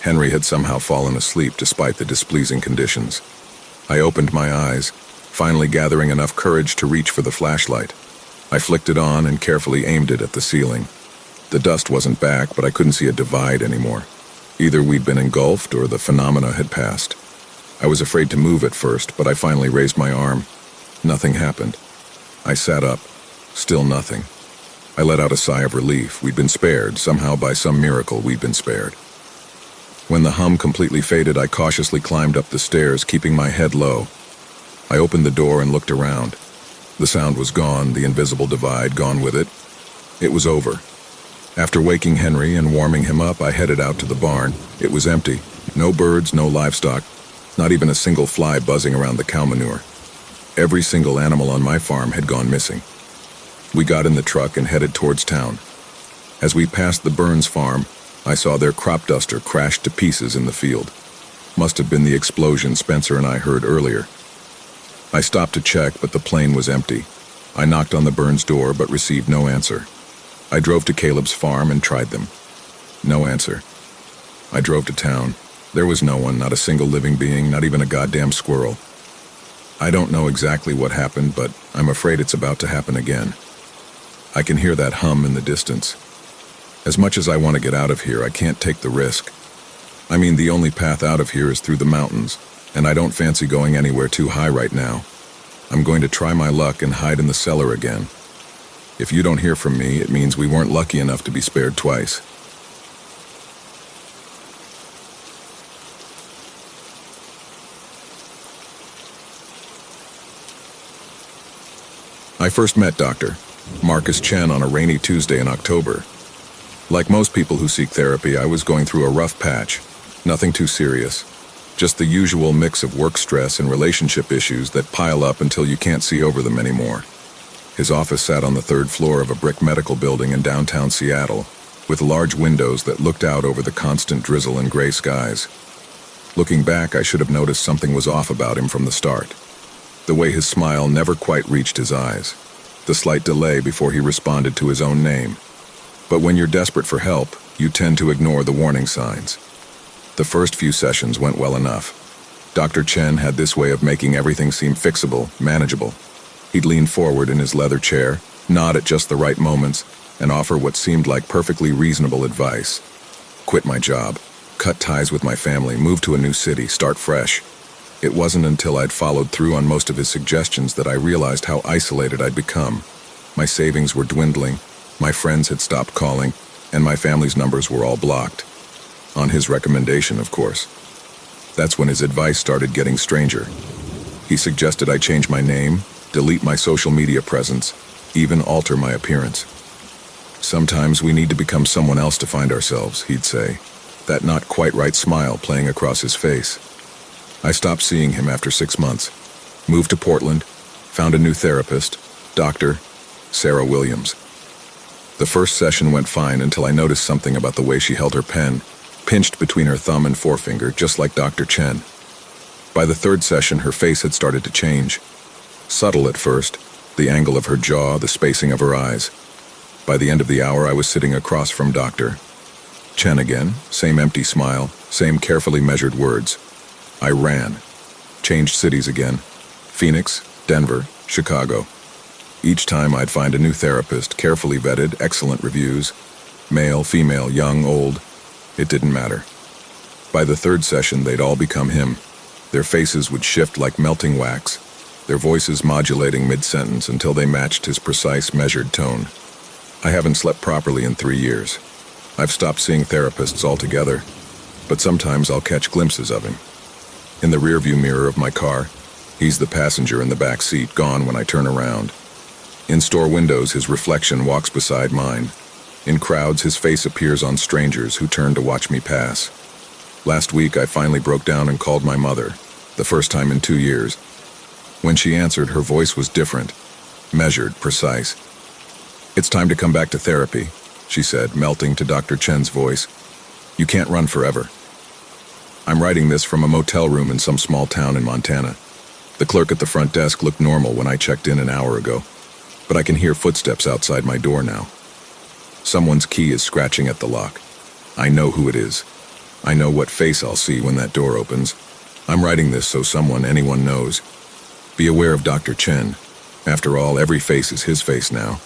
Henry had somehow fallen asleep despite the displeasing conditions. I opened my eyes, finally gathering enough courage to reach for the flashlight. I flicked it on and carefully aimed it at the ceiling. The dust wasn't back, but I couldn't see a divide anymore. Either we'd been engulfed or the phenomena had passed. I was afraid to move at first, but I finally raised my arm. Nothing happened. I sat up. Still nothing. I let out a sigh of relief. We'd been spared. Somehow, by some miracle, we'd been spared. When the hum completely faded, I cautiously climbed up the stairs, keeping my head low. I opened the door and looked around. The sound was gone, the invisible divide gone with it. It was over. After waking Henry and warming him up, I headed out to the barn. It was empty. No birds, no livestock, not even a single fly buzzing around the cow manure. Every single animal on my farm had gone missing. We got in the truck and headed towards town. As we passed the Burns farm, I saw their crop duster crashed to pieces in the field. Must have been the explosion Spencer and I heard earlier. I stopped to check, but the plane was empty. I knocked on the Burns door, but received no answer. I drove to Caleb's farm and tried them. No answer. I drove to town. There was no one, not a single living being, not even a goddamn squirrel. I don't know exactly what happened, but I'm afraid it's about to happen again. I can hear that hum in the distance. As much as I want to get out of here, I can't take the risk. I mean, the only path out of here is through the mountains, and I don't fancy going anywhere too high right now. I'm going to try my luck and hide in the cellar again. If you don't hear from me, it means we weren't lucky enough to be spared twice. I first met Dr. Marcus Chen on a rainy Tuesday in October. Like most people who seek therapy, I was going through a rough patch. Nothing too serious. Just the usual mix of work stress and relationship issues that pile up until you can't see over them anymore. His office sat on the 3rd floor of a brick medical building in downtown Seattle, with large windows that looked out over the constant drizzle and gray skies. Looking back, I should have noticed something was off about him from the start. The way his smile never quite reached his eyes. The slight delay before he responded to his own name. But when you're desperate for help, you tend to ignore the warning signs. The first few sessions went well enough. Dr. Chen had this way of making everything seem fixable, manageable. He'd lean forward in his leather chair, nod at just the right moments, and offer what seemed like perfectly reasonable advice. Quit my job, cut ties with my family, move to a new city, start fresh. It wasn't until I'd followed through on most of his suggestions that I realized how isolated I'd become. My savings were dwindling, my friends had stopped calling, and my family's numbers were all blocked. On his recommendation, of course. That's when his advice started getting stranger. He suggested I change my name, delete my social media presence, even alter my appearance. Sometimes we need to become someone else to find ourselves, he'd say, that not quite right smile playing across his face. I stopped seeing him after 6 months, moved to Portland, found a new therapist, Dr. Sarah Williams. The first session went fine until I noticed something about the way she held her pen, pinched between her thumb and forefinger, just like Dr. Chen. By the 3rd session, her face had started to change. Subtle at first, the angle of her jaw, the spacing of her eyes. By the end of the hour, I was sitting across from Dr. Chen again, same empty smile, same carefully measured words. I ran. Changed cities again. Phoenix, Denver, Chicago. Each time I'd find a new therapist, carefully vetted, excellent reviews. Male, female, young, old. It didn't matter. By the 3rd session, they'd all become him. Their faces would shift like melting wax, their voices modulating mid-sentence until they matched his precise, measured tone. I haven't slept properly in 3 years. I've stopped seeing therapists altogether, but sometimes I'll catch glimpses of him. In the rearview mirror of my car, he's the passenger in the back seat, gone when I turn around. In store windows, his reflection walks beside mine. In crowds, his face appears on strangers who turn to watch me pass. Last week, I finally broke down and called my mother, the first time in 2 years. When she answered, her voice was different, measured, precise. "It's time to come back to therapy," she said, melting to Dr. Chen's voice. "You can't run forever." I'm writing this from a motel room in some small town in Montana. The clerk at the front desk looked normal when I checked in an hour ago, but I can hear footsteps outside my door now. Someone's key is scratching at the lock. I know who it is. I know what face I'll see when that door opens. I'm writing this so anyone knows. Be aware of Dr. Chen. After all, every face is his face now.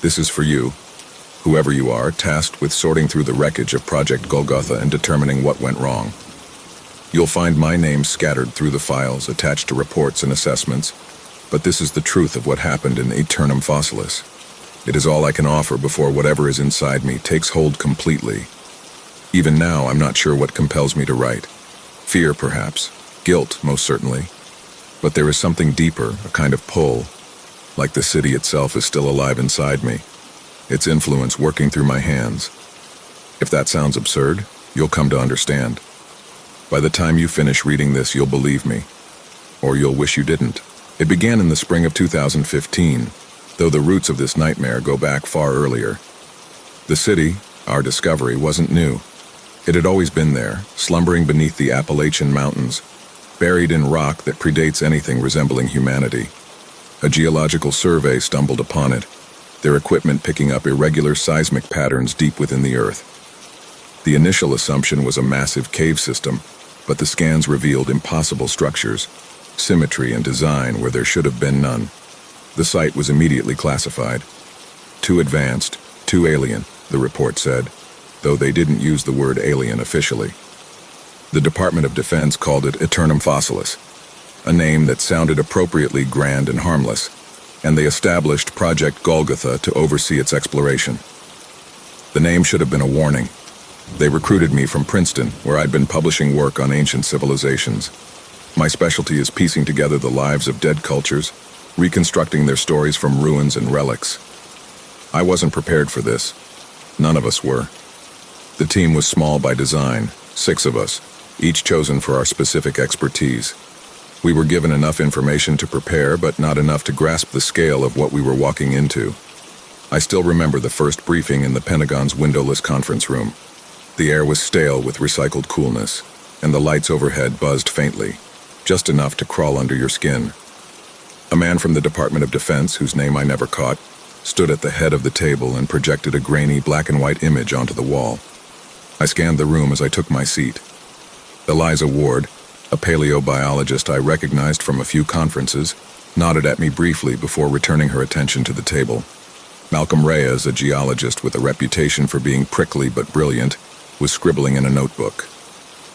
This is for you, whoever you are, tasked with sorting through the wreckage of Project Golgotha and determining what went wrong. You'll find my name scattered through the files attached to reports and assessments, but this is the truth of what happened in Aeternum Fossilis. It is all I can offer before whatever is inside me takes hold completely. Even now, I'm not sure what compels me to write. Fear, perhaps. Guilt, most certainly. But there is something deeper, a kind of pull. Like the city itself is still alive inside me, its influence working through my hands. If that sounds absurd, you'll come to understand. By the time you finish reading this, you'll believe me. Or you'll wish you didn't. It began in the spring of 2015, though the roots of this nightmare go back far earlier. The city, our discovery, wasn't new. It had always been there, slumbering beneath the Appalachian Mountains, buried in rock that predates anything resembling humanity. A geological survey stumbled upon it, their equipment picking up irregular seismic patterns deep within the earth. The initial assumption was a massive cave system, but the scans revealed impossible structures, symmetry and design where there should have been none. The site was immediately classified. Too advanced, too alien, the report said, though they didn't use the word alien officially. The Department of Defense called it Aeternum Fossilis, a name that sounded appropriately grand and harmless, and they established Project Golgotha to oversee its exploration. The name should have been a warning. They recruited me from Princeton, where I'd been publishing work on ancient civilizations. My specialty is piecing together the lives of dead cultures, reconstructing their stories from ruins and relics. I wasn't prepared for this. None of us were. The team was small by design, 6 of us, each chosen for our specific expertise. We were given enough information to prepare, but not enough to grasp the scale of what we were walking into. I still remember the first briefing in the Pentagon's windowless conference room. The air was stale with recycled coolness, and the lights overhead buzzed faintly, just enough to crawl under your skin. A man from the Department of Defense, whose name I never caught, stood at the head of the table and projected a grainy black and white image onto the wall. I scanned the room as I took my seat. Eliza Ward, a paleobiologist I recognized from a few conferences, nodded at me briefly before returning her attention to the table. Malcolm Reyes, a geologist with a reputation for being prickly but brilliant, was scribbling in a notebook.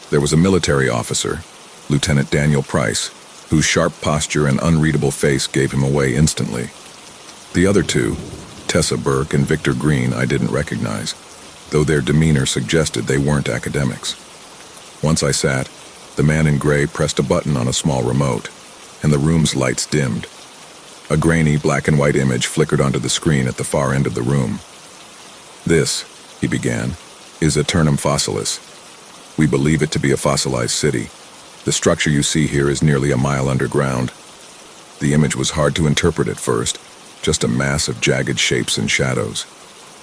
There was a military officer, Lieutenant Daniel Price, whose sharp posture and unreadable face gave him away instantly. The other 2, Tessa Burke and Victor Green, I didn't recognize, though their demeanor suggested they weren't academics. Once I sat, the man in gray pressed a button on a small remote, and the room's lights dimmed. A grainy black and white image flickered onto the screen at the far end of the room. "This," he began, "is Aeternum Fossilis. We believe it to be a fossilized city. The structure you see here is nearly a mile underground." The image was hard to interpret at first, just a mass of jagged shapes and shadows.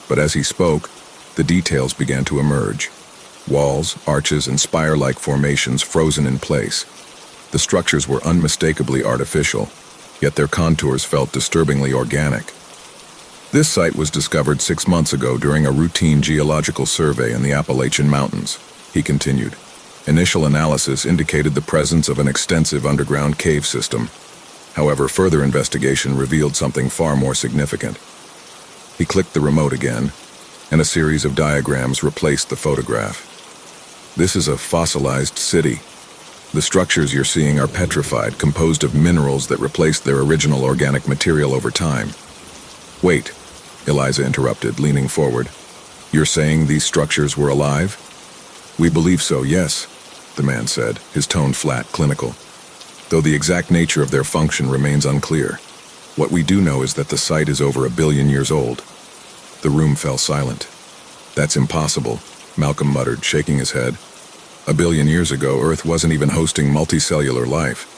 But as he spoke, the details began to emerge. Walls, arches, and spire-like formations frozen in place. The structures were unmistakably artificial, yet their contours felt disturbingly organic. This site was discovered 6 months ago during a routine geological survey in the Appalachian Mountains, he continued. Initial analysis indicated the presence of an extensive underground cave system. However, further investigation revealed something far more significant. He clicked the remote again, and a series of diagrams replaced the photograph. This is a fossilized city. The structures you're seeing are petrified, composed of minerals that replaced their original organic material over time. "Wait," Eliza interrupted, leaning forward. "You're saying these structures were alive?" "We believe so, yes," the man said, his tone flat, clinical. "Though the exact nature of their function remains unclear. What we do know is that the site is over 1 billion years old." The room fell silent. "That's impossible," Malcolm muttered, shaking his head. A billion years ago, Earth wasn't even hosting multicellular life.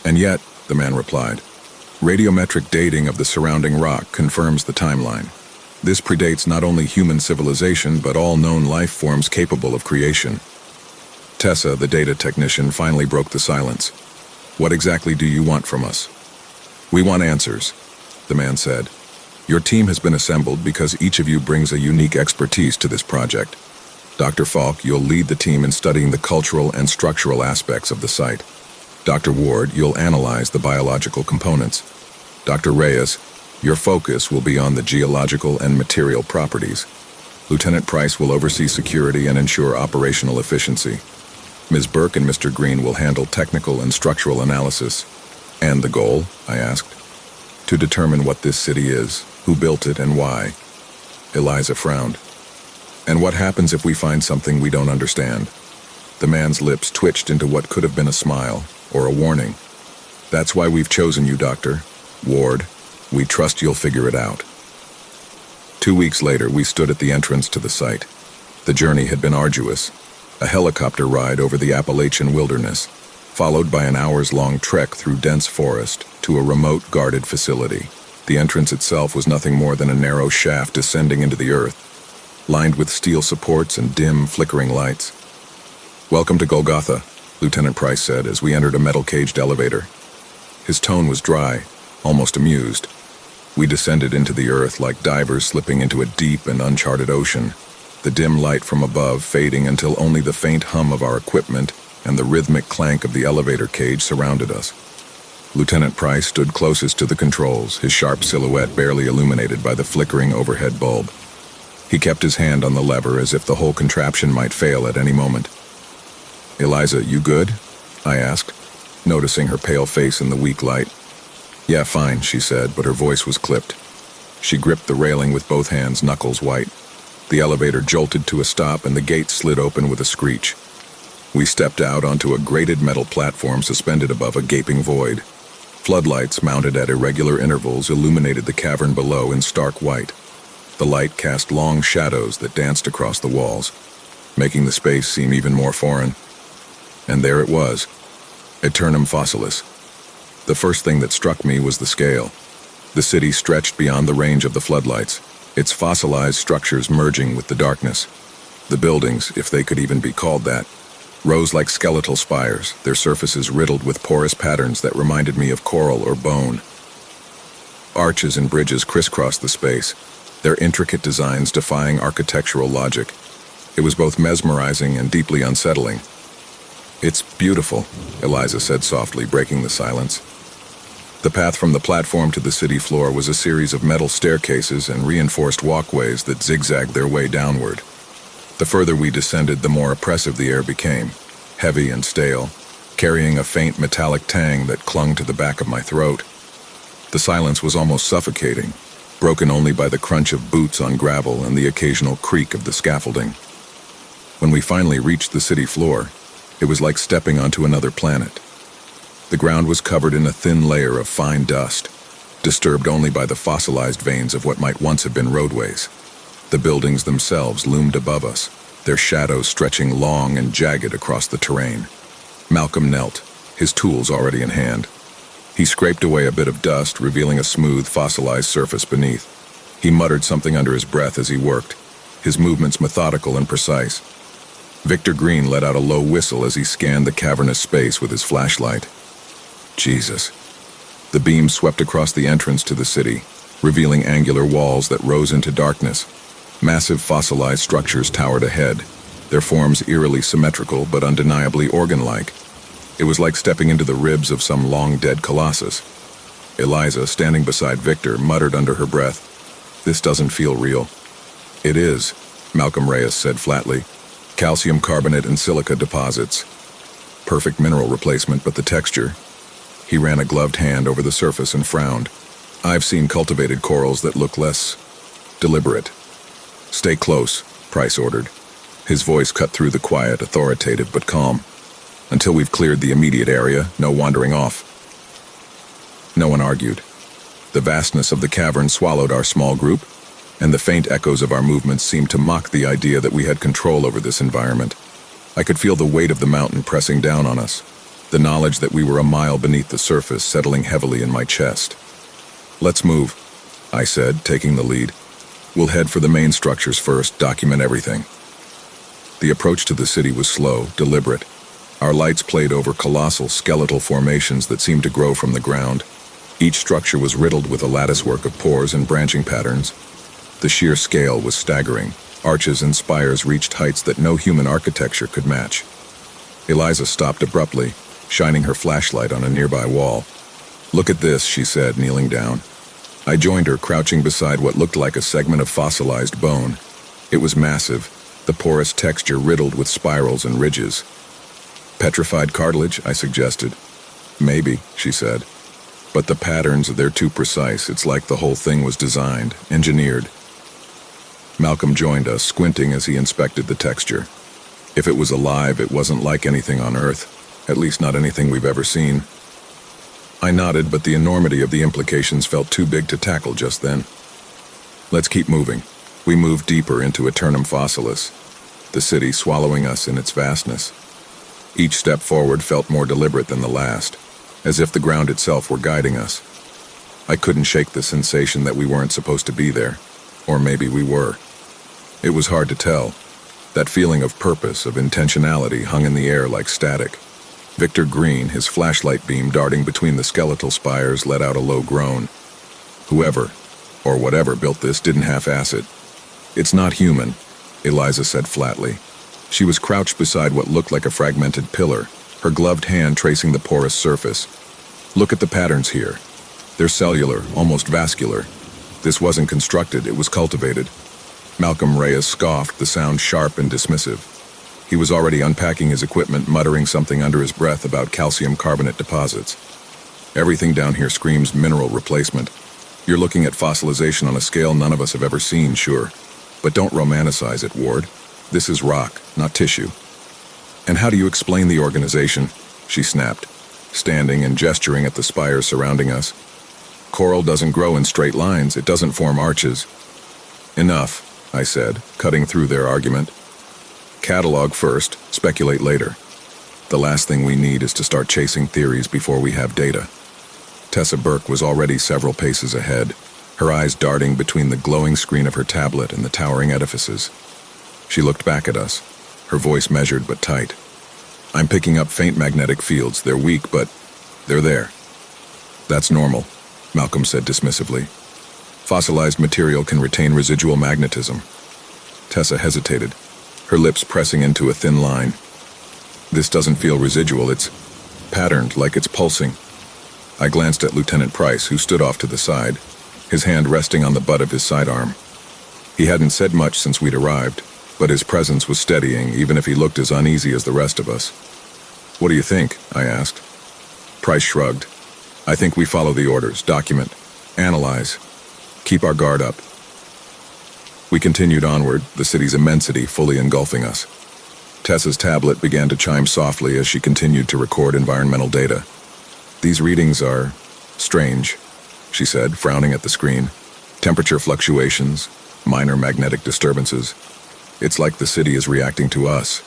And yet, the man replied, radiometric dating of the surrounding rock confirms the timeline. This predates not only human civilization, but all known life forms capable of creation. Tessa, the data technician, finally broke the silence. What exactly do you want from us? We want answers, the man said. Your team has been assembled because each of you brings a unique expertise to this project. Dr. Falk, you'll lead the team in studying the cultural and structural aspects of the site. Dr. Ward, you'll analyze the biological components. Dr. Reyes, your focus will be on the geological and material properties. Lieutenant Price will oversee security and ensure operational efficiency. Ms. Burke and Mr. Green will handle technical and structural analysis. And the goal, I asked, to determine what this city is, who built it, and why. Eliza frowned. And what happens if we find something we don't understand? The man's lips twitched into what could have been a smile or a warning. That's why we've chosen you, Doctor. Ward, we trust you'll figure it out. 2 weeks later, we stood at the entrance to the site. The journey had been arduous. A helicopter ride over the Appalachian wilderness, followed by an hours-long trek through dense forest to a remote guarded facility. The entrance itself was nothing more than a narrow shaft descending into the earth, lined with steel supports and dim, flickering lights. Welcome to Golgotha, Lieutenant Price said as we entered a metal-caged elevator. His tone was dry, almost amused. We descended into the earth like divers slipping into a deep and uncharted ocean, the dim light from above fading until only the faint hum of our equipment and the rhythmic clank of the elevator cage surrounded us. Lieutenant Price stood closest to the controls, his sharp silhouette barely illuminated by the flickering overhead bulb. He kept his hand on the lever as if the whole contraption might fail at any moment. Eliza, you good? I asked, noticing her pale face in the weak light. Yeah, fine, she said, but her voice was clipped. She gripped the railing with both hands, knuckles white. The elevator jolted to a stop and the gate slid open with a screech. We stepped out onto a grated metal platform suspended above a gaping void. Floodlights mounted at irregular intervals illuminated the cavern below in stark white. The light cast long shadows that danced across the walls, making the space seem even more foreign. And there it was, Aeternum Fossilis. The first thing that struck me was the scale. The city stretched beyond the range of the floodlights, its fossilized structures merging with the darkness. The buildings, if they could even be called that, rose like skeletal spires, their surfaces riddled with porous patterns that reminded me of coral or bone. Arches and bridges crisscrossed the space, their intricate designs defying architectural logic. It was both mesmerizing and deeply unsettling. It's beautiful, Eliza said softly, breaking the silence. The path from the platform to the city floor was a series of metal staircases and reinforced walkways that zigzagged their way downward. The further we descended, the more oppressive the air became, heavy and stale, carrying a faint metallic tang that clung to the back of my throat. The silence was almost suffocating, broken only by the crunch of boots on gravel and the occasional creak of the scaffolding. When we finally reached the city floor, it was like stepping onto another planet. The ground was covered in a thin layer of fine dust, disturbed only by the fossilized veins of what might once have been roadways. The buildings themselves loomed above us, their shadows stretching long and jagged across the terrain. Malcolm knelt, his tools already in hand. He scraped away a bit of dust, revealing a smooth, fossilized surface beneath. He muttered something under his breath as he worked, his movements methodical and precise. Victor Green let out a low whistle as he scanned the cavernous space with his flashlight. Jesus. The beam swept across the entrance to the city, revealing angular walls that rose into darkness. Massive fossilized structures towered ahead, their forms eerily symmetrical but undeniably organ-like. It was like stepping into the ribs of some long-dead colossus. Eliza, standing beside Victor, muttered under her breath, "This doesn't feel real." "It is," Malcolm Reyes said flatly. "Calcium carbonate and silica deposits. Perfect mineral replacement, but the texture..." He ran a gloved hand over the surface and frowned. "I've seen cultivated corals that look less deliberate." "Stay close," Price ordered. His voice cut through the quiet, authoritative but calm. "Until we've cleared the immediate area, no wandering off." No one argued. The vastness of the cavern swallowed our small group, and the faint echoes of our movements seemed to mock the idea that we had control over this environment. I could feel the weight of the mountain pressing down on us, the knowledge that we were a mile beneath the surface settling heavily in my chest. "Let's move," I said, taking the lead. "We'll head for the main structures first, document everything." The approach to the city was slow, deliberate. Our lights played over colossal skeletal formations that seemed to grow from the ground. Each structure was riddled with a latticework of pores and branching patterns. The sheer scale was staggering. Arches and spires reached heights that no human architecture could match. Eliza stopped abruptly, shining her flashlight on a nearby wall. "Look at this," she said, kneeling down. I joined her, crouching beside what looked like a segment of fossilized bone. It was massive, the porous texture riddled with spirals and ridges. "Petrified cartilage?" I suggested. "Maybe," she said. "But the patterns, they're too precise. It's like the whole thing was designed, engineered." Malcolm joined us, squinting as he inspected the texture. If it was alive, it wasn't like anything on Earth, at least not anything we've ever seen. I nodded, but the enormity of the implications felt too big to tackle just then. "Let's keep moving." We moved deeper into Eternum Fossilis, the city swallowing us in its vastness. Each step forward felt more deliberate than the last, as if the ground itself were guiding us. I couldn't shake the sensation that we weren't supposed to be there, or maybe we were. It was hard to tell. That feeling of purpose, of intentionality, hung in the air like static. Victor Green, his flashlight beam darting between the skeletal spires, let out a low groan. Whoever, or whatever built this, didn't half-ass it. "It's not human," Eliza said flatly. She was crouched beside what looked like a fragmented pillar, her gloved hand tracing the porous surface. "Look at the patterns here. They're cellular, almost vascular. This wasn't constructed, it was cultivated." Malcolm Reyes scoffed, the sound sharp and dismissive. He was already unpacking his equipment, muttering something under his breath about calcium carbonate deposits. "Everything down here screams mineral replacement. You're looking at fossilization on a scale none of us have ever seen, sure. But don't romanticize it, Ward. This is rock, not tissue." "And how do you explain the organization?" she snapped, standing and gesturing at the spires surrounding us. "Coral doesn't grow in straight lines, it doesn't form arches." "Enough," I said, cutting through their argument. "Catalog first, speculate later. The last thing we need is to start chasing theories before we have data." Tessa Burke was already several paces ahead, her eyes darting between the glowing screen of her tablet and the towering edifices. She looked back at us, her voice measured but tight. "I'm picking up faint magnetic fields. They're weak, but they're there." "That's normal," Malcolm said dismissively. "Fossilized material can retain residual magnetism." Tessa hesitated, her lips pressing into a thin line. "This doesn't feel residual, it's patterned, like it's pulsing." I glanced at Lieutenant Price, who stood off to the side, his hand resting on the butt of his sidearm. He hadn't said much since we'd arrived, but his presence was steadying, even if he looked as uneasy as the rest of us. "What do you think?" I asked. Price shrugged. "I think we follow the orders, document, analyze, keep our guard up." We continued onward, the city's immensity fully engulfing us. Tessa's tablet began to chime softly as she continued to record environmental data. "These readings are strange," she said, frowning at the screen. "Temperature fluctuations, minor magnetic disturbances. It's like the city is reacting to us."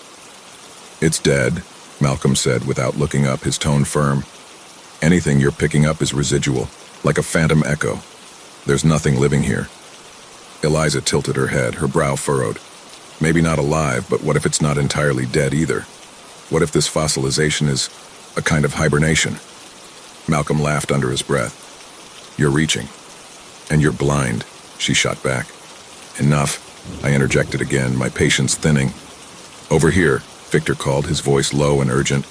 "It's dead," Malcolm said without looking up, his tone firm. "Anything you're picking up is residual, like a phantom echo. There's nothing living here." Eliza tilted her head, her brow furrowed. "Maybe not alive, but what if it's not entirely dead either? What if this fossilization is a kind of hibernation?" Malcolm laughed under his breath. "You're reaching. And you're blind," she shot back. "Enough," I interjected again, my patience thinning. "Over here," Victor called, his voice low and urgent.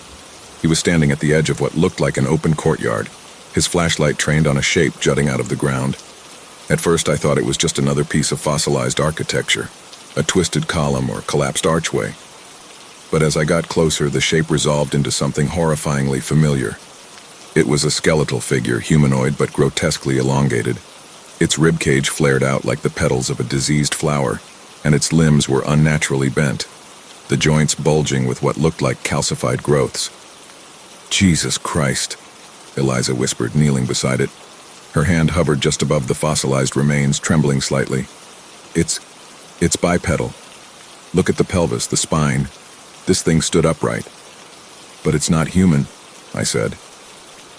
He was standing at the edge of what looked like an open courtyard, his flashlight trained on a shape jutting out of the ground. At first I thought it was just another piece of fossilized architecture, a twisted column or collapsed archway. But as I got closer, the shape resolved into something horrifyingly familiar. It was a skeletal figure, humanoid but grotesquely elongated. Its ribcage flared out like the petals of a diseased flower, and its limbs were unnaturally bent, the joints bulging with what looked like calcified growths. "Jesus Christ," Eliza whispered, kneeling beside it. Her hand hovered just above the fossilized remains, trembling slightly. It's bipedal. Look at the pelvis, the spine. This thing stood upright. "But it's not human," I said.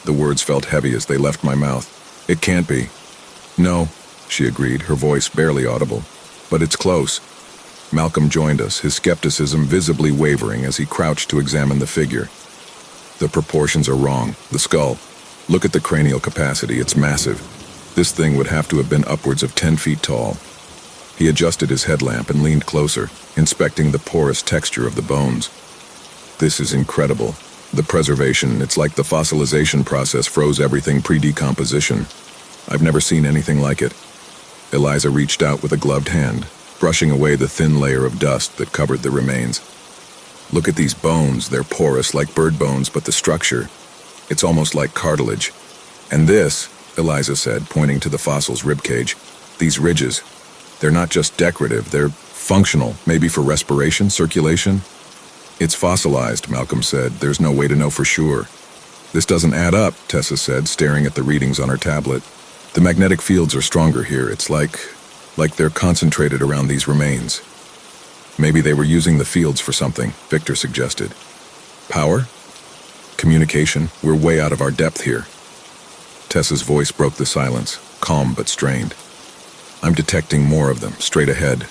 The words felt heavy as they left my mouth. "It can't be." "No," she agreed, her voice barely audible. "But it's close." Malcolm joined us, his skepticism visibly wavering as he crouched to examine the figure. "The proportions are wrong. The skull. Look at the cranial capacity, it's massive. This thing would have to have been upwards of 10 feet tall." He adjusted his headlamp and leaned closer, inspecting the porous texture of the bones. "This is incredible. The preservation, it's like the fossilization process froze everything pre-decomposition. I've never seen anything like it." Eliza reached out with a gloved hand, brushing away the thin layer of dust that covered the remains. "Look at these bones. They're porous like bird bones, but the structure, it's almost like cartilage. And this," Eliza said, pointing to the fossil's ribcage, "these ridges, they're not just decorative, they're functional, maybe for respiration, circulation." "It's fossilized," Malcolm said. "There's no way to know for sure." "This doesn't add up," Tessa said, staring at the readings on her tablet. "The magnetic fields are stronger here. It's like they're concentrated around these remains." "Maybe they were using the fields for something," Victor suggested. "Power? Communication? We're way out of our depth here." Tessa's voice broke the silence, calm but strained. "I'm detecting more of them, straight ahead."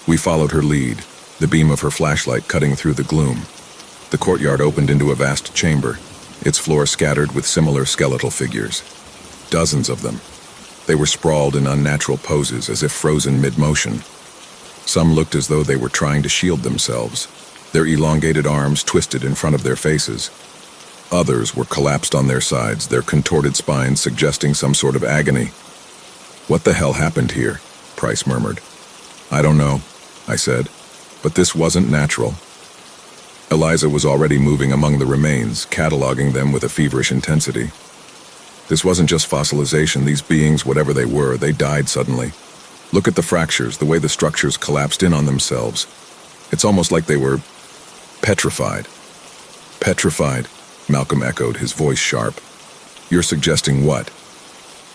We followed her lead, the beam of her flashlight cutting through the gloom. The courtyard opened into a vast chamber, its floor scattered with similar skeletal figures. Dozens of them. They were sprawled in unnatural poses, as if frozen mid-motion. Some looked as though they were trying to shield themselves, their elongated arms twisted in front of their faces. Others were collapsed on their sides, their contorted spines suggesting some sort of agony. "What the hell happened here?" Price murmured. "I don't know," I said, "but this wasn't natural." Eliza was already moving among the remains, cataloging them with a feverish intensity. "This wasn't just fossilization. These beings, whatever they were, they died suddenly. Look at the fractures, the way the structures collapsed in on themselves. It's almost like they were petrified." "Petrified," Malcolm echoed, his voice sharp. "You're suggesting what?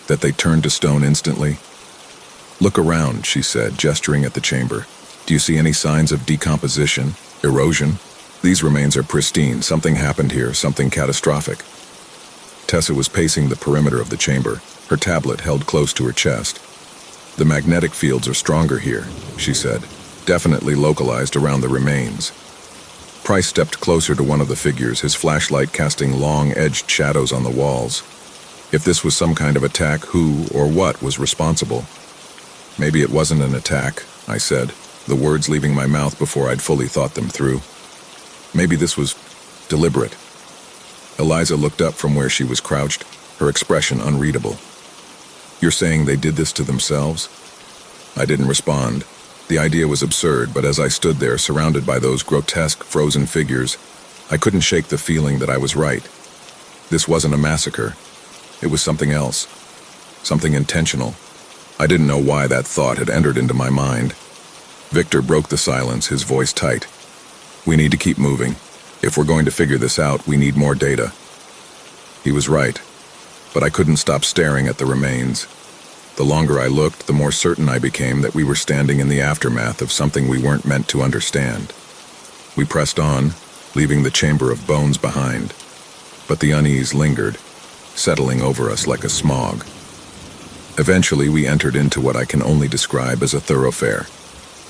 That they turned to stone instantly?" "Look around," she said, gesturing at the chamber. "Do you see any signs of decomposition, erosion? These remains are pristine. Something happened here, something catastrophic." Tessa was pacing the perimeter of the chamber, her tablet held close to her chest. "The magnetic fields are stronger here," she said, "definitely localized around the remains." Price stepped closer to one of the figures, his flashlight casting long-edged shadows on the walls. If this was some kind of attack, who or what was responsible? "Maybe it wasn't an attack," I said, the words leaving my mouth before I'd fully thought them through. "Maybe this was deliberate." Eliza looked up from where she was crouched, her expression unreadable. "You're saying they did this to themselves?" I didn't respond. The idea was absurd, but as I stood there, surrounded by those grotesque, frozen figures, I couldn't shake the feeling that I was right. This wasn't a massacre. It was something else. Something intentional. I didn't know why that thought had entered into my mind. Victor broke the silence, his voice tight. "We need to keep moving. If we're going to figure this out, we need more data." He was right, but I couldn't stop staring at the remains. The longer I looked, the more certain I became that we were standing in the aftermath of something we weren't meant to understand. We pressed on, leaving the chamber of bones behind, but the unease lingered, settling over us like a smog. Eventually, we entered into what I can only describe as a thoroughfare.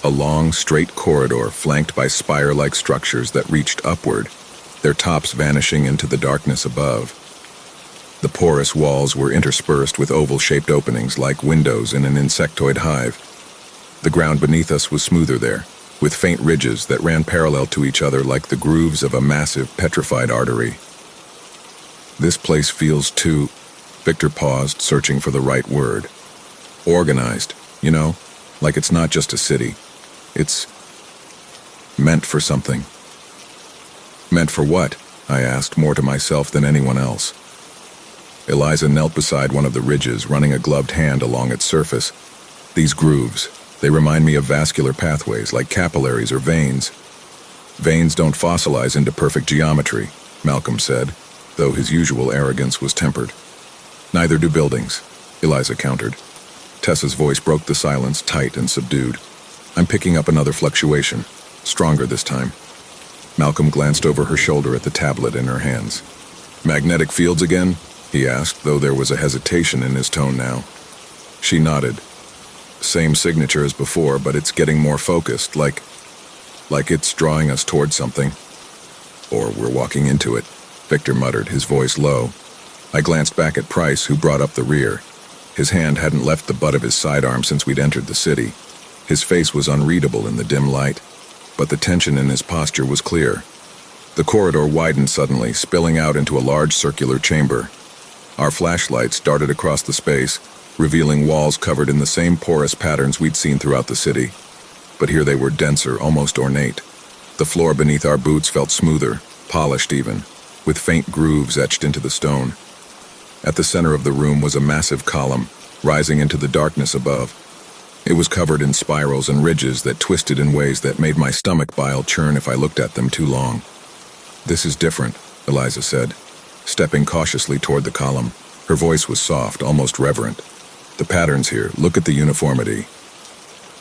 A long, straight corridor flanked by spire-like structures that reached upward, their tops vanishing into the darkness above. The porous walls were interspersed with oval-shaped openings like windows in an insectoid hive. The ground beneath us was smoother there, with faint ridges that ran parallel to each other like the grooves of a massive, petrified artery. "This place feels too..." Victor paused, searching for the right word. "Organized, you know, like it's not just a city. It's meant for something." "Meant for what?" I asked, more to myself than anyone else. Eliza knelt beside one of the ridges, running a gloved hand along its surface. "These grooves, they remind me of vascular pathways, like capillaries or veins." "Veins don't fossilize into perfect geometry," Malcolm said, though his usual arrogance was tempered. "Neither do buildings," Eliza countered. Tessa's voice broke the silence, tight and subdued. "I'm picking up another fluctuation, stronger this time." Malcolm glanced over her shoulder at the tablet in her hands. "Magnetic fields again?" he asked, though there was a hesitation in his tone now. She nodded. "Same signature as before, but it's getting more focused, like it's drawing us toward something. Or we're walking into it," Victor muttered, his voice low. I glanced back at Price, who brought up the rear. His hand hadn't left the butt of his sidearm since we'd entered the city. His face was unreadable in the dim light, but the tension in his posture was clear. The corridor widened suddenly, spilling out into a large circular chamber. Our flashlights darted across the space, revealing walls covered in the same porous patterns we'd seen throughout the city. But here they were denser, almost ornate. The floor beneath our boots felt smoother, polished even, with faint grooves etched into the stone. At the center of the room was a massive column, rising into the darkness above. It was covered in spirals and ridges that twisted in ways that made my stomach bile churn if I looked at them too long. "This is different," Eliza said, stepping cautiously toward the column. Her voice was soft, almost reverent. "The patterns here, look at the uniformity."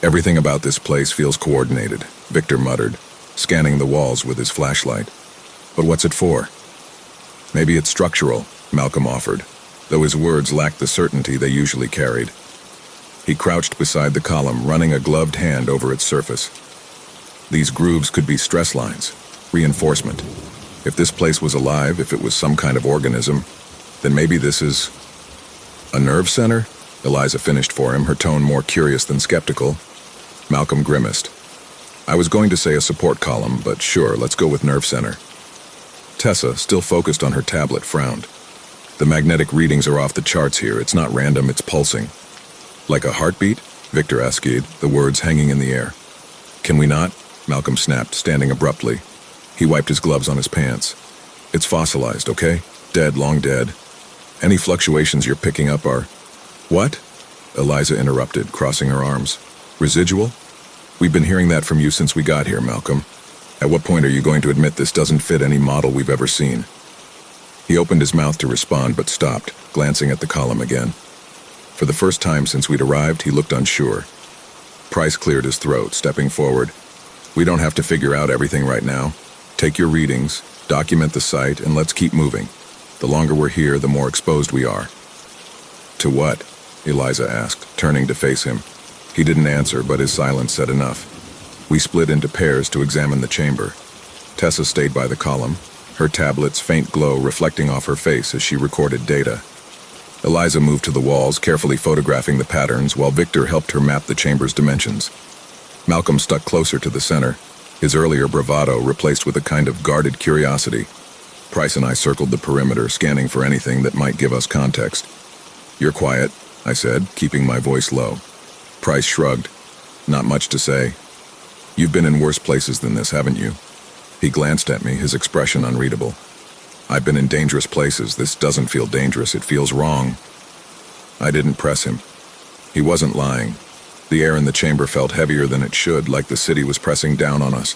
"Everything about this place feels coordinated," Victor muttered, scanning the walls with his flashlight. "But what's it for?" "Maybe it's structural," Malcolm offered, though his words lacked the certainty they usually carried. He crouched beside the column, running a gloved hand over its surface. "These grooves could be stress lines, reinforcement. If this place was alive, if it was some kind of organism, then maybe this is..." "A nerve center?" Eliza finished for him, her tone more curious than skeptical. Malcolm grimaced. "I was going to say a support column, but sure, let's go with nerve center." Tessa, still focused on her tablet, frowned. "The magnetic readings are off the charts here. It's not random, it's pulsing." "Like a heartbeat?" Victor asked, the words hanging in the air. "Can we not?" Malcolm snapped, standing abruptly. He wiped his gloves on his pants. "It's fossilized, okay? Dead, long dead. Any fluctuations you're picking up are..." "What?" Eliza interrupted, crossing her arms. "Residual? We've been hearing that from you since we got here, Malcolm. At what point are you going to admit this doesn't fit any model we've ever seen?" He opened his mouth to respond, but stopped, glancing at the column again. For the first time since we'd arrived, he looked unsure. Price cleared his throat, stepping forward. "We don't have to figure out everything right now. Take your readings, document the site, and let's keep moving. The longer we're here, the more exposed we are." "To what?" Eliza asked, turning to face him. He didn't answer, but his silence said enough. We split into pairs to examine the chamber. Tessa stayed by the column, her tablet's faint glow reflecting off her face as she recorded data. Eliza moved to the walls, carefully photographing the patterns, while Victor helped her map the chamber's dimensions. Malcolm stuck closer to the center, his earlier bravado replaced with a kind of guarded curiosity. Price and I circled the perimeter, scanning for anything that might give us context. "You're quiet," I said, keeping my voice low. Price shrugged. "Not much to say." "You've been in worse places than this, haven't you?" He glanced at me, his expression unreadable. "I've been in dangerous places. This doesn't feel dangerous. It feels wrong." I didn't press him. He wasn't lying. The air in the chamber felt heavier than it should, like the city was pressing down on us.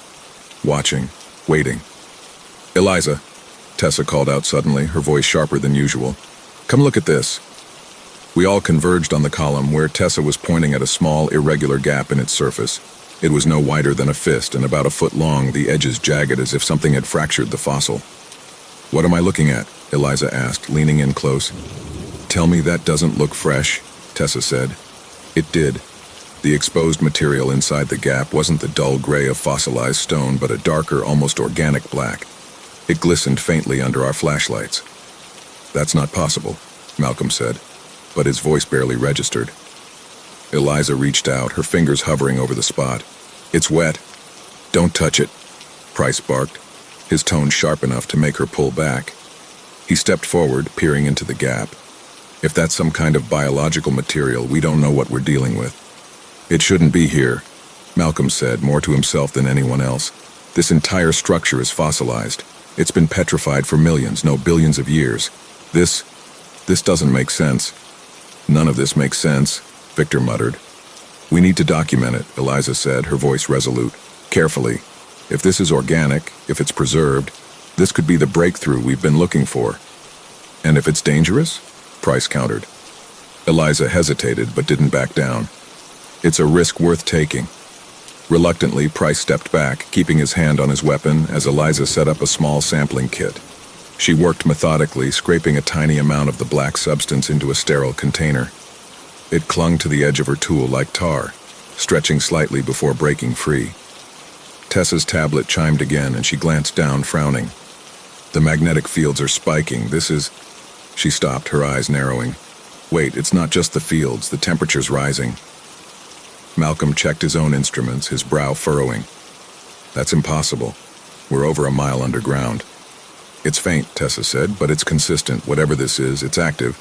Watching. Waiting. "Eliza," Tessa called out suddenly, her voice sharper than usual. "Come look at this." We all converged on the column, where Tessa was pointing at a small, irregular gap in its surface. It was no wider than a fist and about a foot long, the edges jagged as if something had fractured the fossil. "What am I looking at?" Eliza asked, leaning in close. "Tell me that doesn't look fresh," Tessa said. It did. The exposed material inside the gap wasn't the dull gray of fossilized stone, but a darker, almost organic black. It glistened faintly under our flashlights. "That's not possible," Malcolm said, but his voice barely registered. Eliza reached out, her fingers hovering over the spot. "It's wet." "Don't touch it," Price barked, his tone sharp enough to make her pull back. He stepped forward, peering into the gap. "If that's some kind of biological material, we don't know what we're dealing with." "It shouldn't be here," Malcolm said, more to himself than anyone else. "This entire structure is fossilized. It's been petrified for millions, no billions of years. This doesn't make sense." "None of this makes sense," Victor muttered. "We need to document it," Eliza said, her voice resolute. "Carefully. If this is organic, if it's preserved, this could be the breakthrough we've been looking for." "And if it's dangerous?" Price countered. Eliza hesitated but didn't back down. "It's a risk worth taking." Reluctantly, Price stepped back, keeping his hand on his weapon as Eliza set up a small sampling kit. She worked methodically, scraping a tiny amount of the black substance into a sterile container. It clung to the edge of her tool like tar, stretching slightly before breaking free. Tessa's tablet chimed again, and she glanced down, frowning. The magnetic fields are spiking. This is... She stopped, her eyes narrowing. Wait, it's not just the fields, the temperature's rising. Malcolm checked his own instruments, his brow furrowing. That's impossible. We're over a mile underground. It's faint, Tessa said, but it's consistent. Whatever this is, it's active.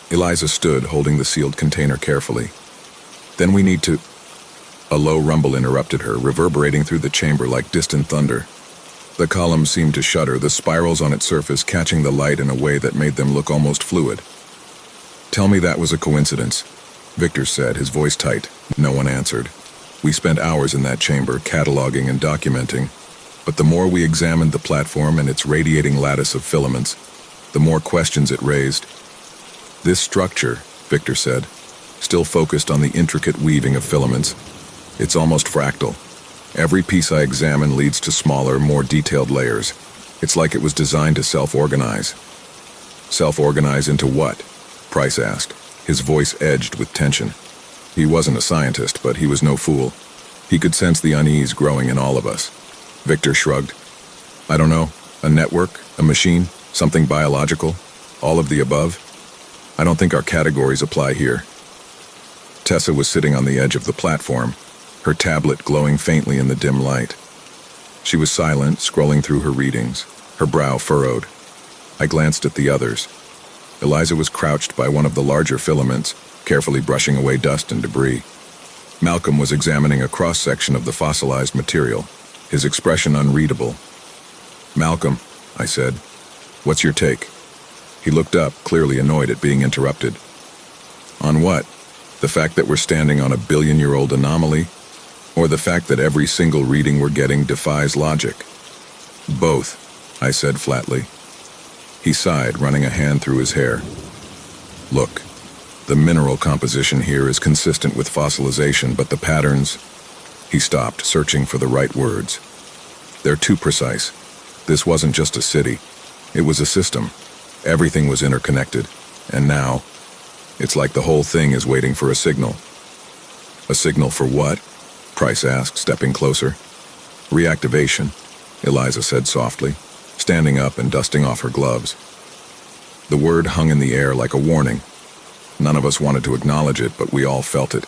Eliza stood, holding the sealed container carefully. Then we need to... A low rumble interrupted her, reverberating through the chamber like distant thunder. The column seemed to shudder, the spirals on its surface catching the light in a way that made them look almost fluid. Tell me that was a coincidence, Victor said, his voice tight. No one answered. We spent hours in that chamber, cataloging and documenting, but the more we examined the platform and its radiating lattice of filaments, the more questions it raised. This structure, Victor said, still focused on the intricate weaving of filaments. It's almost fractal. Every piece I examine leads to smaller, more detailed layers. It's like it was designed to self-organize. Self-organize into what? Price asked, his voice edged with tension. He wasn't a scientist, but he was no fool. He could sense the unease growing in all of us. Victor shrugged. I don't know. A network? A machine? Something biological? All of the above? I don't think our categories apply here. Tessa was sitting on the edge of the platform, her tablet glowing faintly in the dim light. She was silent, scrolling through her readings, her brow furrowed. I glanced at the others. Eliza was crouched by one of the larger filaments, carefully brushing away dust and debris. Malcolm was examining a cross-section of the fossilized material, his expression unreadable. Malcolm, I said, what's your take? He looked up, clearly annoyed at being interrupted. On what? The fact that we're standing on a billion-year-old anomaly? Or the fact that every single reading we're getting defies logic? Both, I said flatly. He sighed, running a hand through his hair. Look, the mineral composition here is consistent with fossilization, but the patterns... He stopped, searching for the right words. They're too precise. This wasn't just a city. It was a system. Everything was interconnected. And now, it's like the whole thing is waiting for a signal. A signal for what? Price asked, stepping closer. Reactivation, Eliza said softly, standing up and dusting off her gloves. The word hung in the air like a warning. None of us wanted to acknowledge it, but we all felt it.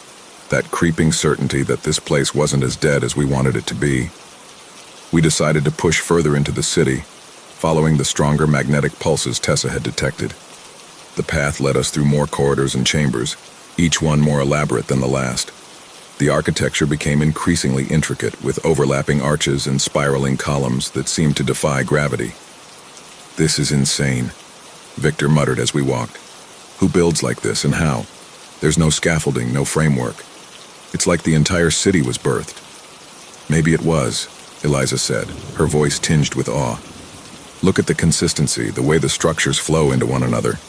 That creeping certainty that this place wasn't as dead as we wanted it to be. We decided to push further into the city, following the stronger magnetic pulses Tessa had detected. The path led us through more corridors and chambers, each one more elaborate than the last. The architecture became increasingly intricate, with overlapping arches and spiraling columns that seemed to defy gravity. This is insane, Victor muttered as we walked. Who builds like this and how? There's no scaffolding, no framework. It's like the entire city was birthed. Maybe it was, Eliza said, her voice tinged with awe. Look at the consistency, the way the structures flow into one another.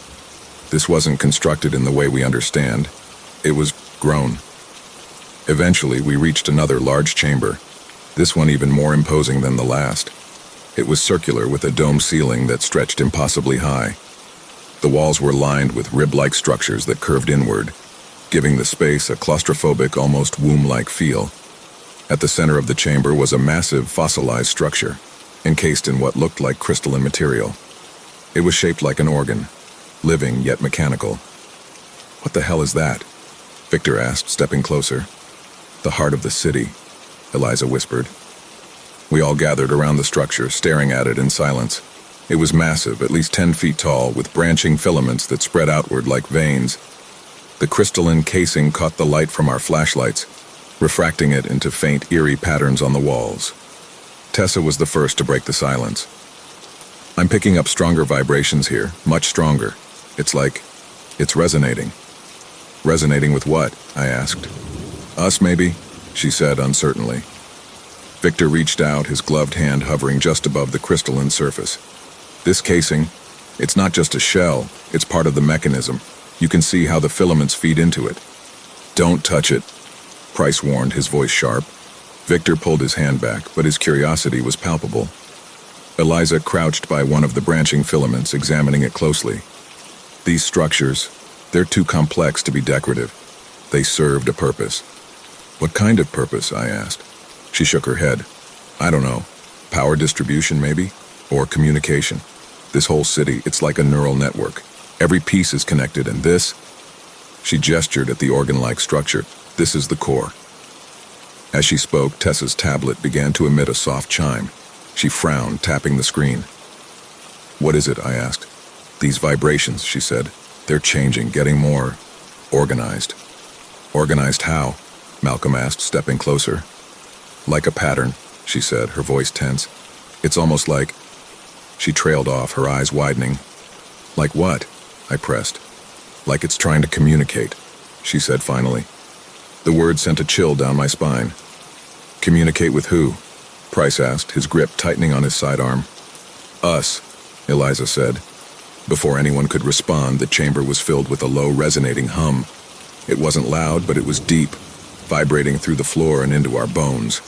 This wasn't constructed in the way we understand. It was grown. Eventually, we reached another large chamber, this one even more imposing than the last. It was circular with a dome ceiling that stretched impossibly high. The walls were lined with rib-like structures that curved inward, giving the space a claustrophobic, almost womb-like feel. At the center of the chamber was a massive fossilized structure, encased in what looked like crystalline material. It was shaped like an organ, living yet mechanical. What the hell is that? Victor asked, stepping closer. The heart of the city, Eliza whispered. We all gathered around the structure, staring at it in silence. It was massive, at least 10 feet tall, with branching filaments that spread outward like veins. The crystalline casing caught the light from our flashlights, refracting it into faint, eerie patterns on the walls. Tessa was the first to break the silence. I'm picking up stronger vibrations here, much stronger. It's resonating. Resonating with what? I asked. Us, maybe, she said uncertainly. Victor reached out, his gloved hand hovering just above the crystalline surface. This casing, it's not just a shell, it's part of the mechanism. You can see how the filaments feed into it. Don't touch it, Price warned, his voice sharp. Victor pulled his hand back, but his curiosity was palpable. Eliza crouched by one of the branching filaments, examining it closely. These structures, they're too complex to be decorative. They served a purpose. What kind of purpose? I asked. She shook her head. I don't know. Power distribution, maybe? Or communication. This whole city, it's like a neural network. Every piece is connected, and this... She gestured at the organ-like structure. This is the core. As she spoke, Tessa's tablet began to emit a soft chime. She frowned, tapping the screen. What is it? I asked. These vibrations, she said. They're changing, getting more organized. Organized how? Malcolm asked, stepping closer. Like a pattern, she said, her voice tense. It's almost like... She trailed off, her eyes widening. Like what? I pressed. Like it's trying to communicate, she said finally. The word sent a chill down my spine. Communicate with who? Price asked, his grip tightening on his sidearm. Us, Eliza said. Before anyone could respond, the chamber was filled with a low, resonating hum. It wasn't loud, but it was deep, vibrating through the floor and into our bones.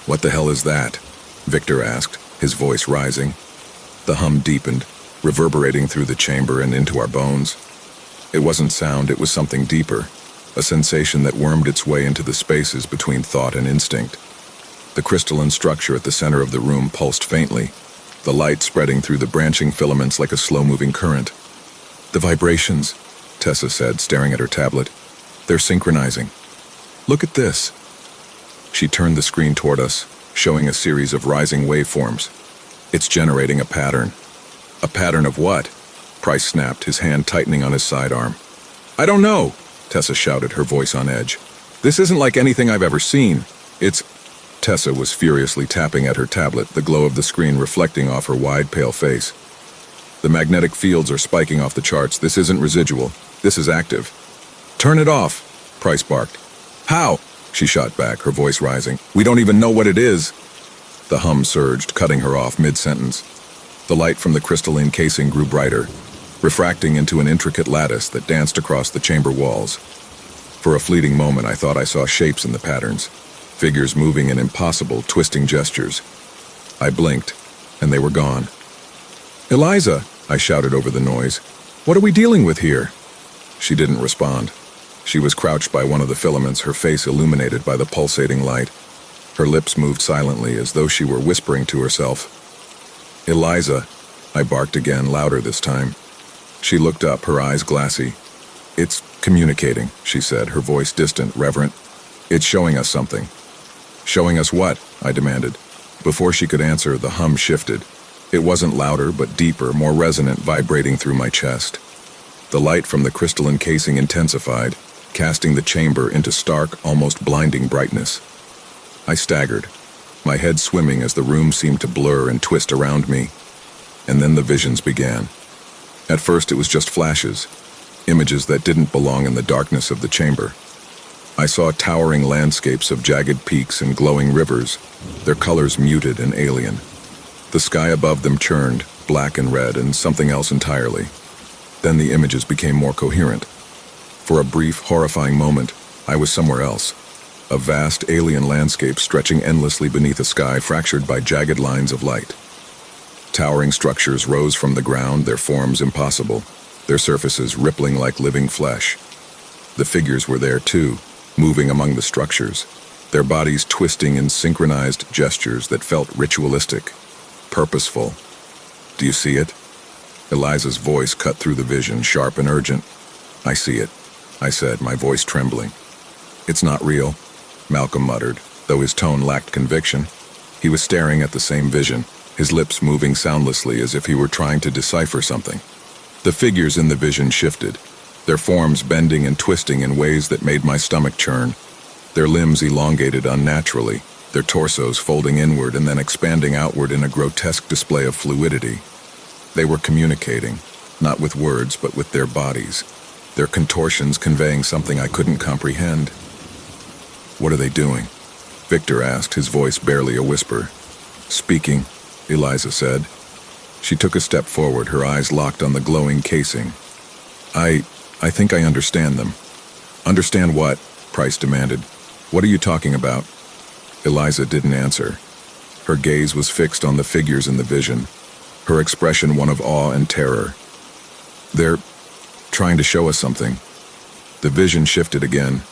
What the hell is that? Victor asked, his voice rising. The hum deepened, reverberating through the chamber and into our bones. It wasn't sound, it was something deeper, a sensation that wormed its way into the spaces between thought and instinct. The crystalline structure at the center of the room pulsed faintly, the light spreading through the branching filaments like a slow-moving current. The vibrations, Tessa said, staring at her tablet. They're synchronizing. Look at this. She turned the screen toward us, showing a series of rising waveforms. It's generating a pattern. A pattern of what? Price snapped, his hand tightening on his sidearm. I don't know, Tessa shouted, her voice on edge. This isn't like anything I've ever seen. It's... Tessa was furiously tapping at her tablet, the glow of the screen reflecting off her wide, pale face. The magnetic fields are spiking off the charts. This isn't residual. This is active. Turn it off, Price barked. How? She shot back, her voice rising. We don't even know what it is. The hum surged, cutting her off mid-sentence. The light from the crystalline casing grew brighter, refracting into an intricate lattice that danced across the chamber walls. For a fleeting moment, I thought I saw shapes in the patterns, figures moving in impossible, twisting gestures. I blinked, and they were gone. Eliza, I shouted over the noise. What are we dealing with here? She didn't respond. She was crouched by one of the filaments, her face illuminated by the pulsating light. Her lips moved silently, as though she were whispering to herself. Eliza, I barked again, louder this time. She looked up, her eyes glassy. It's communicating, she said, her voice distant, reverent. It's showing us something. Showing us what? I demanded. Before she could answer, the hum shifted. It wasn't louder, but deeper, more resonant, vibrating through my chest. The light from the crystalline casing intensified, casting the chamber into stark, almost blinding brightness. I staggered, my head swimming as the room seemed to blur and twist around me. And then the visions began. At first it was just flashes, images that didn't belong in the darkness of the chamber. I saw towering landscapes of jagged peaks and glowing rivers, their colors muted and alien. The sky above them churned, black and red, and something else entirely. Then the images became more coherent. For a brief, horrifying moment, I was somewhere else. A vast alien landscape stretching endlessly beneath a sky fractured by jagged lines of light. Towering structures rose from the ground, their forms impossible, their surfaces rippling like living flesh. The figures were there too, moving among the structures, their bodies twisting in synchronized gestures that felt ritualistic, purposeful. Do you see it? Eliza's voice cut through the vision, sharp and urgent. I see it, I said, my voice trembling. It's not real, Malcolm muttered, though his tone lacked conviction. He was staring at the same vision, his lips moving soundlessly as if he were trying to decipher something. The figures in the vision shifted, their forms bending and twisting in ways that made my stomach churn, their limbs elongated unnaturally, their torsos folding inward and then expanding outward in a grotesque display of fluidity. They were communicating, not with words but with their bodies, their contortions conveying something I couldn't comprehend. What are they doing? Victor asked, his voice barely a whisper. Speaking, Eliza said. She took a step forward, her eyes locked on the glowing casing. I think I understand them. Understand what? Price demanded. What are you talking about? Eliza didn't answer. Her gaze was fixed on the figures in the vision, her expression one of awe and terror. "They're trying to show us something." The vision shifted again,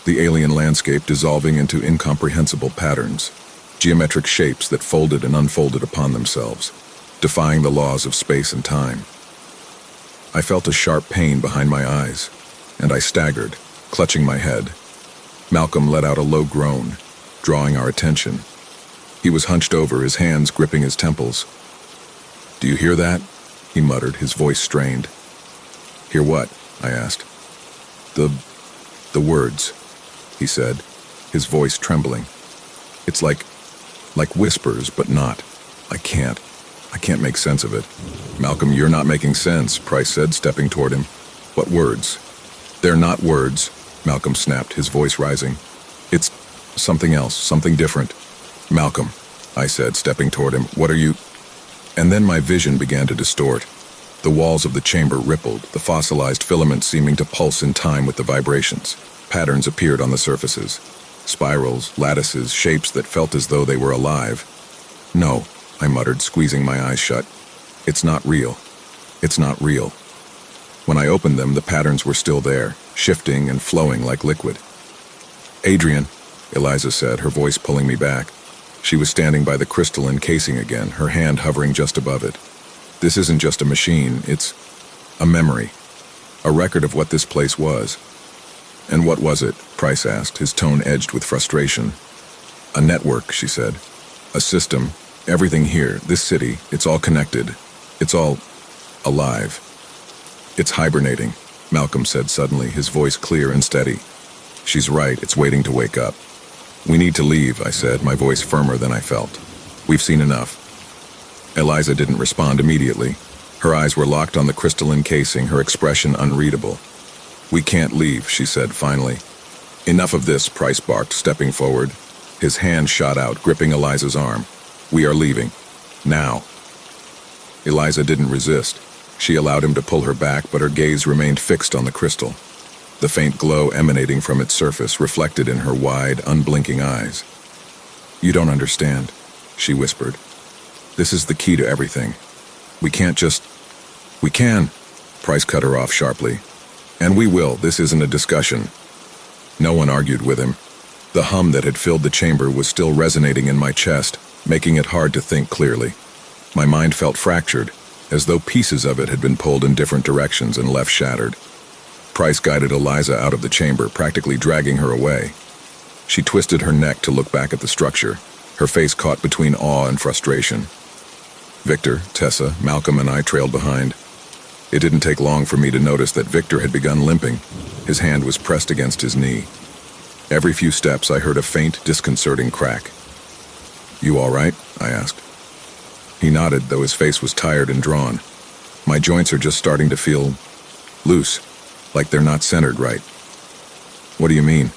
the alien landscape dissolving into incomprehensible patterns, geometric shapes that folded and unfolded upon themselves, defying the laws of space and time. I felt a sharp pain behind my eyes, and I staggered, clutching my head. Malcolm let out a low groan, drawing our attention. He was hunched over, his hands gripping his temples. "Do you hear that?" he muttered, his voice strained. "Hear what?" I asked. The words," he said, his voice trembling. "It's like whispers, but not. I can't make sense of it." "Malcolm, you're not making sense," Price said, stepping toward him. "What words?" "They're not words," Malcolm snapped, his voice rising. "It's something else, something different." "Malcolm," I said, stepping toward him, "what are you—" And then my vision began to distort. The walls of the chamber rippled, the fossilized filaments seeming to pulse in time with the vibrations. Patterns appeared on the surfaces. Spirals, lattices, shapes that felt as though they were alive. "No," I muttered, squeezing my eyes shut. "It's not real. It's not real." When I opened them, the patterns were still there, shifting and flowing like liquid. "Adrian," Eliza said, her voice pulling me back. She was standing by the crystalline casing again, her hand hovering just above it. "This isn't just a machine, it's a memory, a record of what this place was." "And what was it?" Price asked, his tone edged with frustration. "A network," she said. "A system. Everything here, this city, it's all connected. It's all alive." "It's hibernating," Malcolm said suddenly, his voice clear and steady. "She's right, it's waiting to wake up." "We need to leave," I said, my voice firmer than I felt. "We've seen enough." Eliza didn't respond immediately. Her eyes were locked on the crystalline casing, her expression unreadable. "We can't leave," she said finally. "Enough of this," Price barked, stepping forward. His hand shot out, gripping Eliza's arm. "We are leaving. Now." Eliza didn't resist. She allowed him to pull her back, but her gaze remained fixed on the crystal. The faint glow emanating from its surface reflected in her wide, unblinking eyes. "You don't understand," she whispered. "This is the key to everything. We can't just—" "We can," Price cut her off sharply. "And we will. This isn't a discussion." No one argued with him. The hum that had filled the chamber was still resonating in my chest, making it hard to think clearly. My mind felt fractured, as though pieces of it had been pulled in different directions and left shattered. Price guided Eliza out of the chamber, practically dragging her away. She twisted her neck to look back at the structure, her face caught between awe and frustration. Victor, Tessa, Malcolm, and I trailed behind. It didn't take long for me to notice that Victor had begun limping. His hand was pressed against his knee. Every few steps I heard a faint, disconcerting crack. "You all right?" I asked. He nodded, though his face was tired and drawn. "My joints are just starting to feel loose, like they're not centered right." "What do you mean?"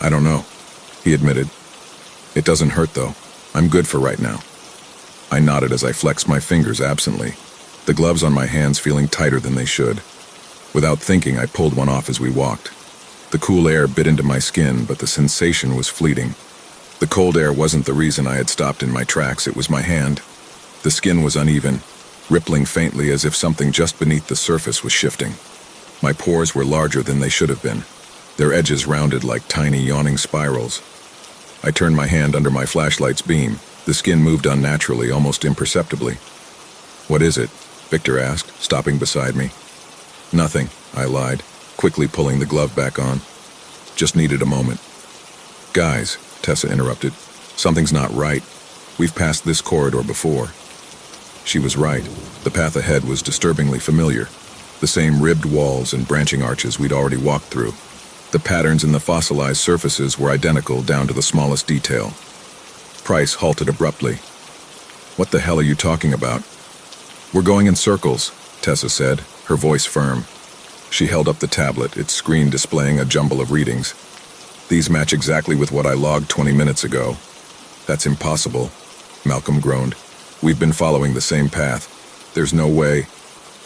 "I don't know," he admitted. "It doesn't hurt, though. I'm good for right now." I nodded as I flexed my fingers absently, the gloves on my hands feeling tighter than they should. Without thinking, I pulled one off as we walked. The cool air bit into my skin, but the sensation was fleeting. The cold air wasn't the reason I had stopped in my tracks, it was my hand. The skin was uneven, rippling faintly as if something just beneath the surface was shifting. My pores were larger than they should have been, their edges rounded like tiny yawning spirals. I turned my hand under my flashlight's beam. The skin moved unnaturally, almost imperceptibly. "What is it?" Victor asked, stopping beside me. "Nothing," I lied, quickly pulling the glove back on. "Just needed a moment." "Guys," Tessa interrupted, "something's not right. We've passed this corridor before." She was right. The path ahead was disturbingly familiar. The same ribbed walls and branching arches we'd already walked through. The patterns in the fossilized surfaces were identical down to the smallest detail. Price halted abruptly. "What the hell are you talking about?" "We're going in circles," Tessa said, her voice firm. She held up the tablet, its screen displaying a jumble of readings. "These match exactly with what I logged 20 minutes ago." "That's impossible," Malcolm groaned. "We've been following the same path. There's no way."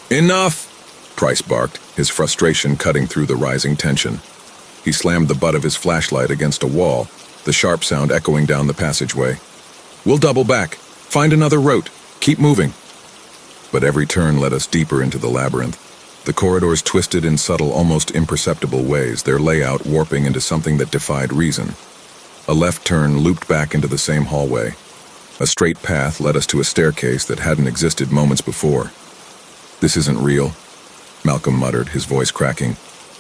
"Enough!" Price barked, his frustration cutting through the rising tension. He slammed the butt of his flashlight against a wall, the sharp sound echoing down the passageway. "We'll double back. Find another route. Keep moving." But every turn led us deeper into the labyrinth. The corridors twisted in subtle, almost imperceptible ways, their layout warping into something that defied reason. A left turn looped back into the same hallway. A straight path led us to a staircase that hadn't existed moments before. "This isn't real," Malcolm muttered, his voice cracking.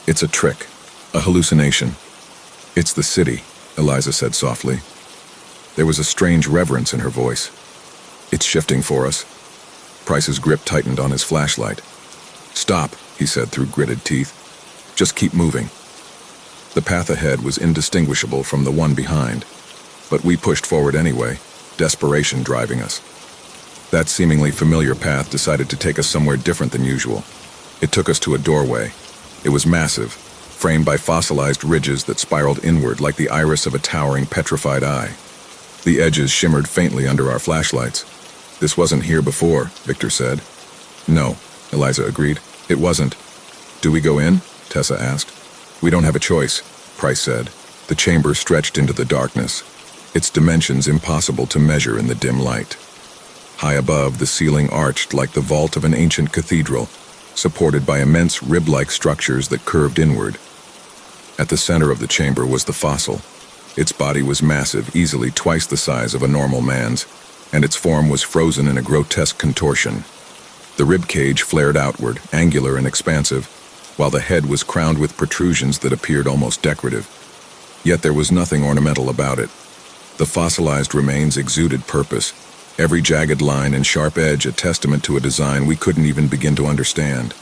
"It's a trick, a hallucination." "It's the city," Eliza said softly. There was a strange reverence in her voice. "It's shifting for us." Price's grip tightened on his flashlight. "Stop," he said through gritted teeth. "Just keep moving." The path ahead was indistinguishable from the one behind, but we pushed forward anyway, desperation driving us. That seemingly familiar path decided to take us somewhere different than usual. It took us to a doorway. It was massive, framed by fossilized ridges that spiraled inward like the iris of a towering, petrified eye. The edges shimmered faintly under our flashlights. "This wasn't here before," Victor said. "No," Eliza agreed. "It wasn't." "Do we go in?" Tessa asked. "We don't have a choice," Price said. The chamber stretched into the darkness, its dimensions impossible to measure in the dim light. High above, the ceiling arched like the vault of an ancient cathedral, supported by immense rib-like structures that curved inward. At the center of the chamber was the fossil. Its body was massive, easily twice the size of a normal man's, and its form was frozen in a grotesque contortion. The rib cage flared outward, angular and expansive, while the head was crowned with protrusions that appeared almost decorative. Yet there was nothing ornamental about it. The fossilized remains exuded purpose, every jagged line and sharp edge a testament to a design we couldn't even begin to understand.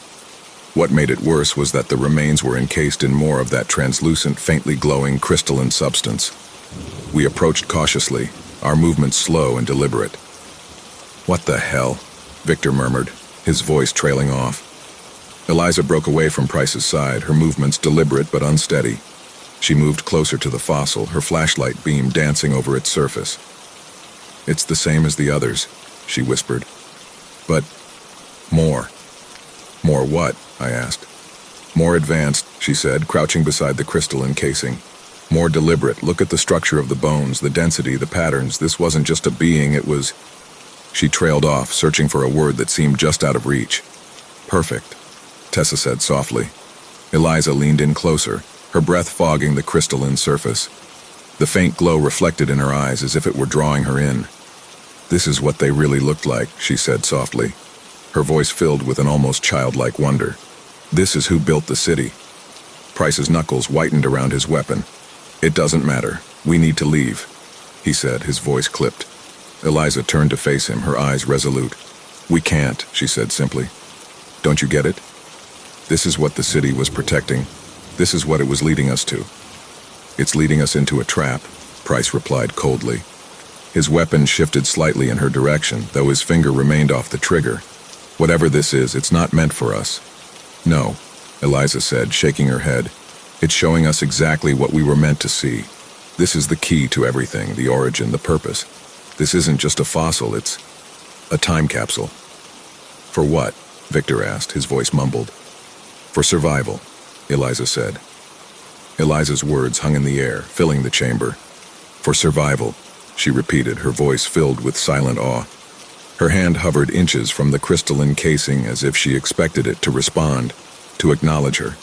What made it worse was that the remains were encased in more of that translucent, faintly glowing crystalline substance. We approached cautiously, our movements slow and deliberate. "What the hell?" Victor murmured, his voice trailing off. Eliza broke away from Price's side, her movements deliberate but unsteady. She moved closer to the fossil, her flashlight beam dancing over its surface. "It's the same as the others," she whispered. "But more." "More what?" I asked. "More advanced," she said, crouching beside the crystalline casing. "More deliberate. Look at the structure of the bones, the density, the patterns. This wasn't just a being, it was—" She trailed off, searching for a word that seemed just out of reach. "Perfect," Tessa said softly. Eliza leaned in closer, her breath fogging the crystalline surface. The faint glow reflected in her eyes as if it were drawing her in. "This is what they really looked like," she said softly, her voice filled with an almost childlike wonder. "This is who built the city." Price's knuckles whitened around his weapon. "It doesn't matter. We need to leave," he said, his voice clipped. Eliza turned to face him, her eyes resolute. "We can't," she said simply. "Don't you get it? This is what the city was protecting. This is what it was leading us to." "It's leading us into a trap," Price replied coldly. His weapon shifted slightly in her direction, though his finger remained off the trigger. "Whatever this is, it's not meant for us." "No," Eliza said, shaking her head. "It's showing us exactly what we were meant to see. This is the key to everything, the origin, the purpose. This isn't just a fossil, it's a time capsule." "For what?" Victor asked, his voice mumbled. "For survival," Eliza said. Eliza's words hung in the air, filling the chamber. "For survival," she repeated, her voice filled with silent awe. Her hand hovered inches from the crystalline casing as if she expected it to respond, to acknowledge her.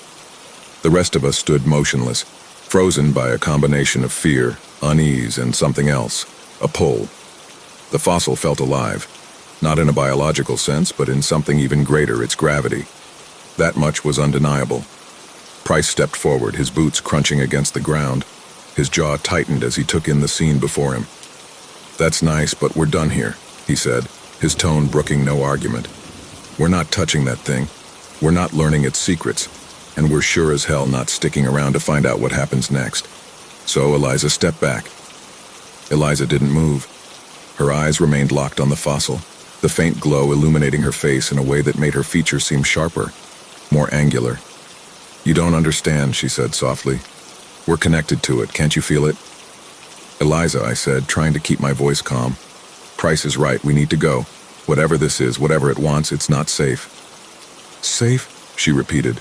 The rest of us stood motionless, frozen by a combination of fear, unease, and something else, a pull. The fossil felt alive, not in a biological sense, but in something even greater, its gravity. That much was undeniable. Price stepped forward, his boots crunching against the ground. His jaw tightened as he took in the scene before him. "That's nice, but we're done here," he said, his tone brooking no argument. "We're not touching that thing. We're not learning its secrets, and we're sure as hell not sticking around to find out what happens next." So Eliza stepped back. Eliza didn't move. Her eyes remained locked on the fossil, the faint glow illuminating her face in a way that made her features seem sharper, more angular. "You don't understand," she said softly. "We're connected to it, can't you feel it?" "Eliza," I said, trying to keep my voice calm. "Price is right, we need to go. Whatever this is, whatever it wants, it's not safe." "Safe?" she repeated,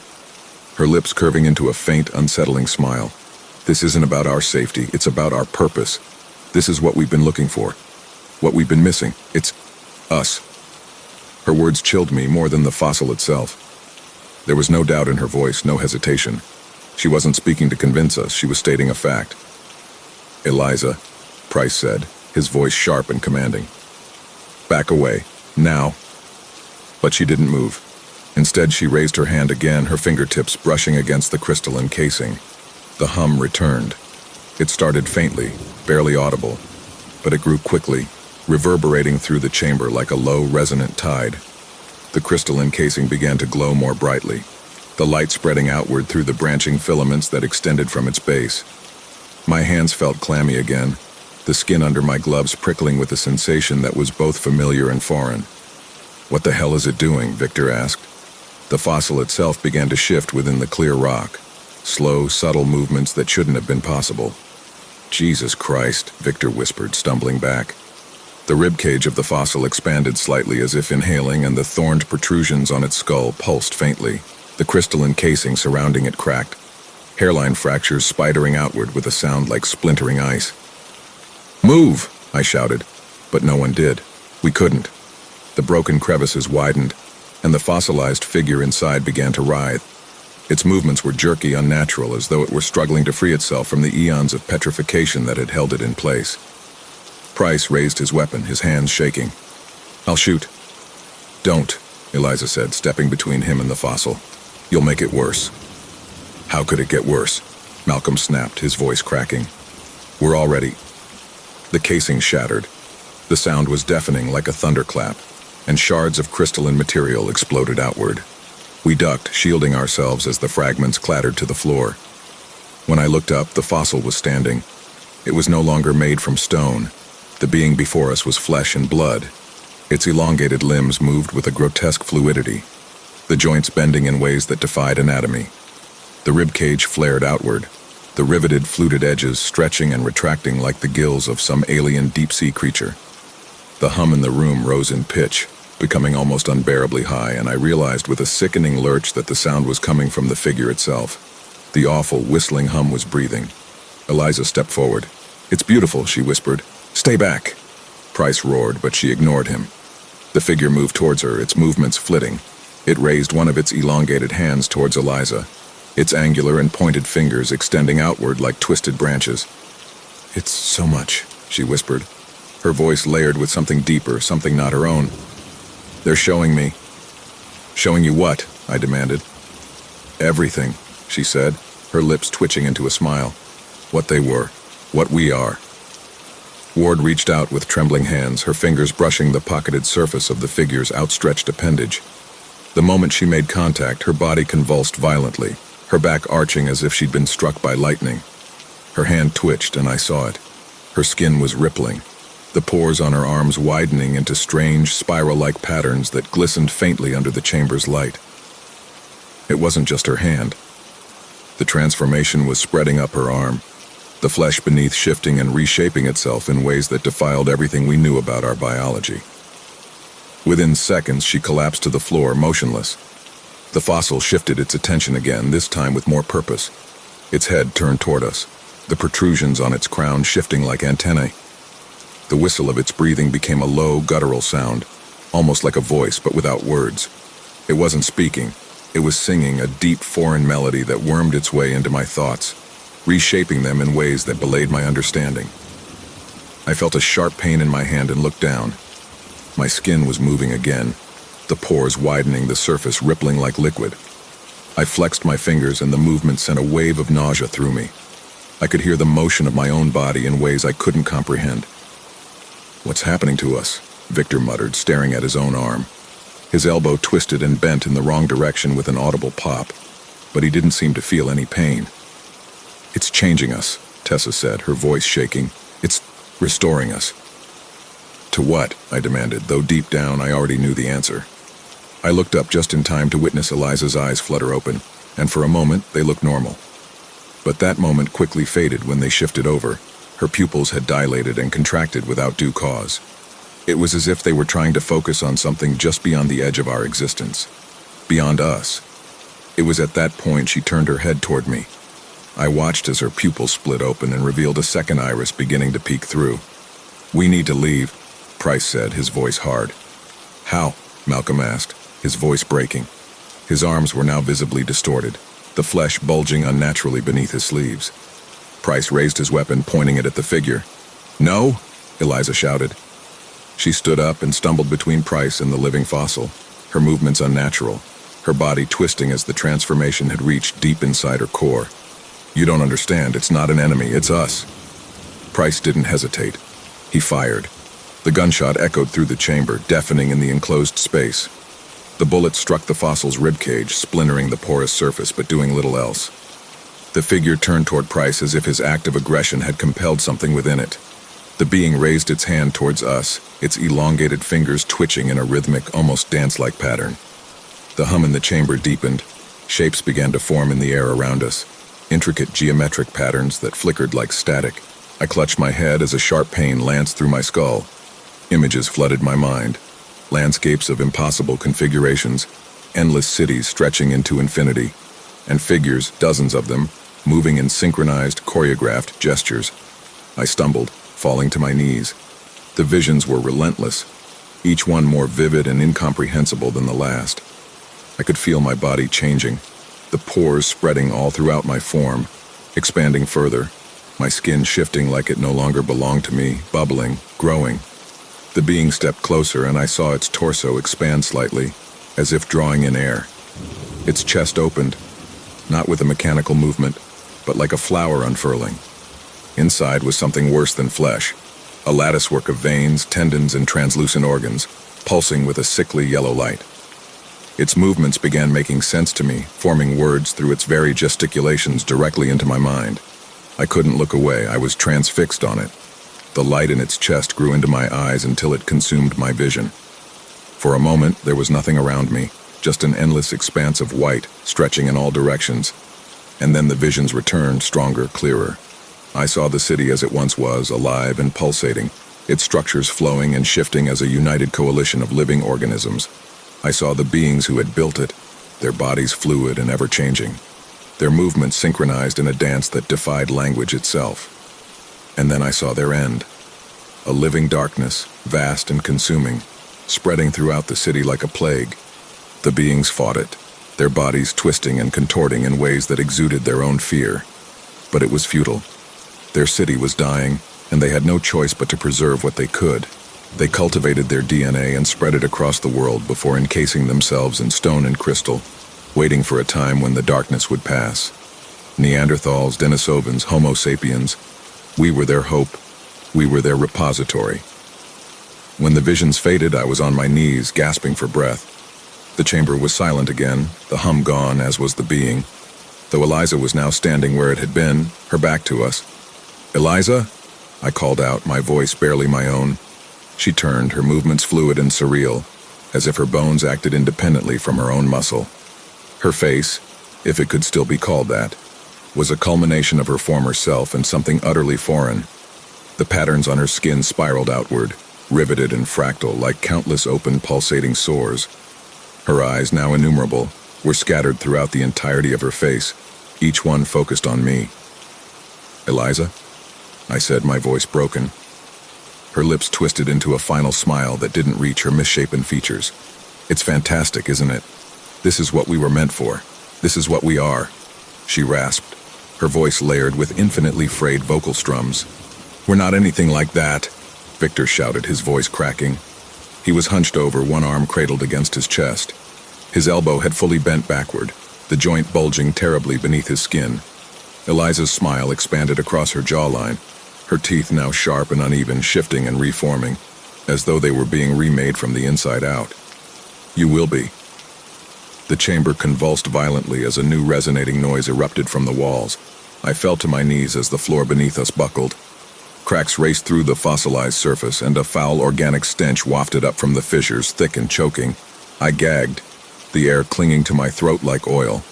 her lips curving into a faint, unsettling smile. This isn't about our safety, it's about our purpose. This is what we've been looking for. What we've been missing. It's us. Her words chilled me more than the fossil itself. There was no doubt in her voice, no hesitation. She wasn't speaking to convince us, she was stating a fact. Eliza, Price said, his voice sharp and commanding. Back away, now. But she didn't move. Instead, she raised her hand again, her fingertips brushing against the crystalline casing. The hum returned. It started faintly, barely audible, but it grew quickly, reverberating through the chamber like a low, resonant tide. The crystalline casing began to glow more brightly, the light spreading outward through the branching filaments that extended from its base. My hands felt clammy again, the skin under my gloves prickling with a sensation that was both familiar and foreign. "What the hell is it doing?" Victor asked. The fossil itself began to shift within the clear rock, slow, subtle movements that shouldn't have been possible. "Jesus Christ," Victor whispered, stumbling back. The ribcage of the fossil expanded slightly as if inhaling, and the thorned protrusions on its skull pulsed faintly. The crystalline casing surrounding it cracked, hairline fractures spidering outward with a sound like splintering ice. "Move!" I shouted, but no one did. We couldn't. The broken crevices widened, and the fossilized figure inside began to writhe. Its movements were jerky, unnatural, as though it were struggling to free itself from the eons of petrification that had held it in place. Price raised his weapon, his hands shaking. "I'll shoot." "Don't," Eliza said, stepping between him and the fossil. "You'll make it worse." "How could it get worse?" Malcolm snapped, his voice cracking. "We're already—" The casing shattered. The sound was deafening like a thunderclap, and shards of crystalline material exploded outward. We ducked, shielding ourselves as the fragments clattered to the floor. When I looked up, the fossil was standing. It was no longer made from stone. The being before us was flesh and blood. Its elongated limbs moved with a grotesque fluidity, the joints bending in ways that defied anatomy. The ribcage flared outward, the riveted, fluted edges stretching and retracting like the gills of some alien deep-sea creature. The hum in the room rose in pitch, becoming almost unbearably high, and I realized with a sickening lurch that the sound was coming from the figure itself. The awful, whistling hum was breathing. Eliza stepped forward. "It's beautiful," she whispered. "Stay back." Price roared, but she ignored him. The figure moved towards her, its movements flitting. It raised one of its elongated hands towards Eliza, its angular and pointed fingers extending outward like twisted branches. "It's so much," she whispered, her voice layered with something deeper, something not her own. "They're showing me." "Showing you what?" I demanded. "Everything," she said, her lips twitching into a smile. "What they were, what we are." Ward reached out with trembling hands, her fingers brushing the pocketed surface of the figure's outstretched appendage. The moment she made contact, her body convulsed violently, her back arching as if she'd been struck by lightning. Her hand twitched, and I saw it. Her skin was rippling, the pores on her arms widening into strange, spiral-like patterns that glistened faintly under the chamber's light. It wasn't just her hand. The transformation was spreading up her arm, the flesh beneath shifting and reshaping itself in ways that defiled everything we knew about our biology. Within seconds, she collapsed to the floor, motionless. The fossil shifted its attention again, this time with more purpose. Its head turned toward us, the protrusions on its crown shifting like antennae. The whistle of its breathing became a low, guttural sound, almost like a voice, but without words. It wasn't speaking. It was singing a deep, foreign melody that wormed its way into my thoughts, reshaping them in ways that belied my understanding. I felt a sharp pain in my hand and looked down. My skin was moving again, the pores widening, the surface rippling like liquid. I flexed my fingers, and the movement sent a wave of nausea through me. I could hear the motion of my own body in ways I couldn't comprehend. "What's happening to us?" Victor muttered, staring at his own arm. His elbow twisted and bent in the wrong direction with an audible pop, but he didn't seem to feel any pain. "It's changing us," Tessa said, her voice shaking. "It's restoring us." "To what?" I demanded, though deep down I already knew the answer. I looked up just in time to witness Eliza's eyes flutter open, and for a moment they looked normal. But that moment quickly faded when they shifted over. Her pupils had dilated and contracted without due cause. It was as if they were trying to focus on something just beyond the edge of our existence, beyond us. It was at that point she turned her head toward me. I watched as her pupils split open and revealed a second iris beginning to peek through. "We need to leave," Price said, his voice hard. "How?" Malcolm asked, his voice breaking. His arms were now visibly distorted, the flesh bulging unnaturally beneath his sleeves. Price raised his weapon, pointing it at the figure. "No!" Eliza shouted. She stood up and stumbled between Price and the living fossil, her movements unnatural, her body twisting as the transformation had reached deep inside her core. "You don't understand. It's not an enemy. It's us." Price didn't hesitate. He fired. The gunshot echoed through the chamber, deafening in the enclosed space. The bullet struck the fossil's ribcage, splintering the porous surface but doing little else. The figure turned toward Price as if his act of aggression had compelled something within it. The being raised its hand towards us, its elongated fingers twitching in a rhythmic, almost dance-like pattern. The hum in the chamber deepened. Shapes began to form in the air around us, intricate geometric patterns that flickered like static. I clutched my head as a sharp pain lanced through my skull. Images flooded my mind. Landscapes of impossible configurations, endless cities stretching into infinity, and figures, dozens of them, moving in synchronized, choreographed gestures. I stumbled, falling to my knees. The visions were relentless, each one more vivid and incomprehensible than the last. I could feel my body changing, the pores spreading all throughout my form, expanding further, my skin shifting like it no longer belonged to me, bubbling, growing. The being stepped closer and I saw its torso expand slightly, as if drawing in air. Its chest opened, not with a mechanical movement, but like a flower unfurling. Inside was something worse than flesh, a latticework of veins, tendons, and translucent organs, pulsing with a sickly yellow light. Its movements began making sense to me, forming words through its very gesticulations directly into my mind. I couldn't look away, I was transfixed on it. The light in its chest grew into my eyes until it consumed my vision. For a moment, there was nothing around me, just an endless expanse of white, stretching in all directions. And then the visions returned, stronger, clearer. I saw the city as it once was, alive and pulsating, its structures flowing and shifting as a united coalition of living organisms. I saw the beings who had built it, their bodies fluid and ever-changing, their movements synchronized in a dance that defied language itself. And then I saw their end, a living darkness, vast and consuming, spreading throughout the city like a plague. The beings fought it, their bodies twisting and contorting in ways that exuded their own fear. But it was futile. Their city was dying, and they had no choice but to preserve what they could. They cultivated their DNA and spread it across the world before encasing themselves in stone and crystal, waiting for a time when the darkness would pass. Neanderthals, Denisovans, Homo sapiens, we were their hope, we were their repository. When the visions faded, I was on my knees, gasping for breath. The chamber was silent again, the hum gone, as was the being, though Eliza was now standing where it had been, her back to us. "Eliza?" I called out, my voice barely my own. She turned, her movements fluid and surreal, as if her bones acted independently from her own muscle. Her face, if it could still be called that, was a culmination of her former self and something utterly foreign. The patterns on her skin spiraled outward, riveted and fractal like countless open pulsating sores. Her eyes, now innumerable, were scattered throughout the entirety of her face, each one focused on me. "Eliza?" I said, my voice broken. Her lips twisted into a final smile that didn't reach her misshapen features. "It's fantastic, isn't it? This is what we were meant for. This is what we are," she rasped, her voice layered with infinitely frayed vocal strums. "We're not anything like that," Victor shouted, his voice cracking. He was hunched over, one arm cradled against his chest. His elbow had fully bent backward, the joint bulging terribly beneath his skin. Eliza's smile expanded across her jawline, her teeth now sharp and uneven, shifting and reforming, as though they were being remade from the inside out. "You will be." The chamber convulsed violently as a new resonating noise erupted from the walls. I fell to my knees as the floor beneath us buckled. Cracks raced through the fossilized surface, and a foul organic stench wafted up from the fissures, thick and choking. I gagged, the air clinging to my throat like oil.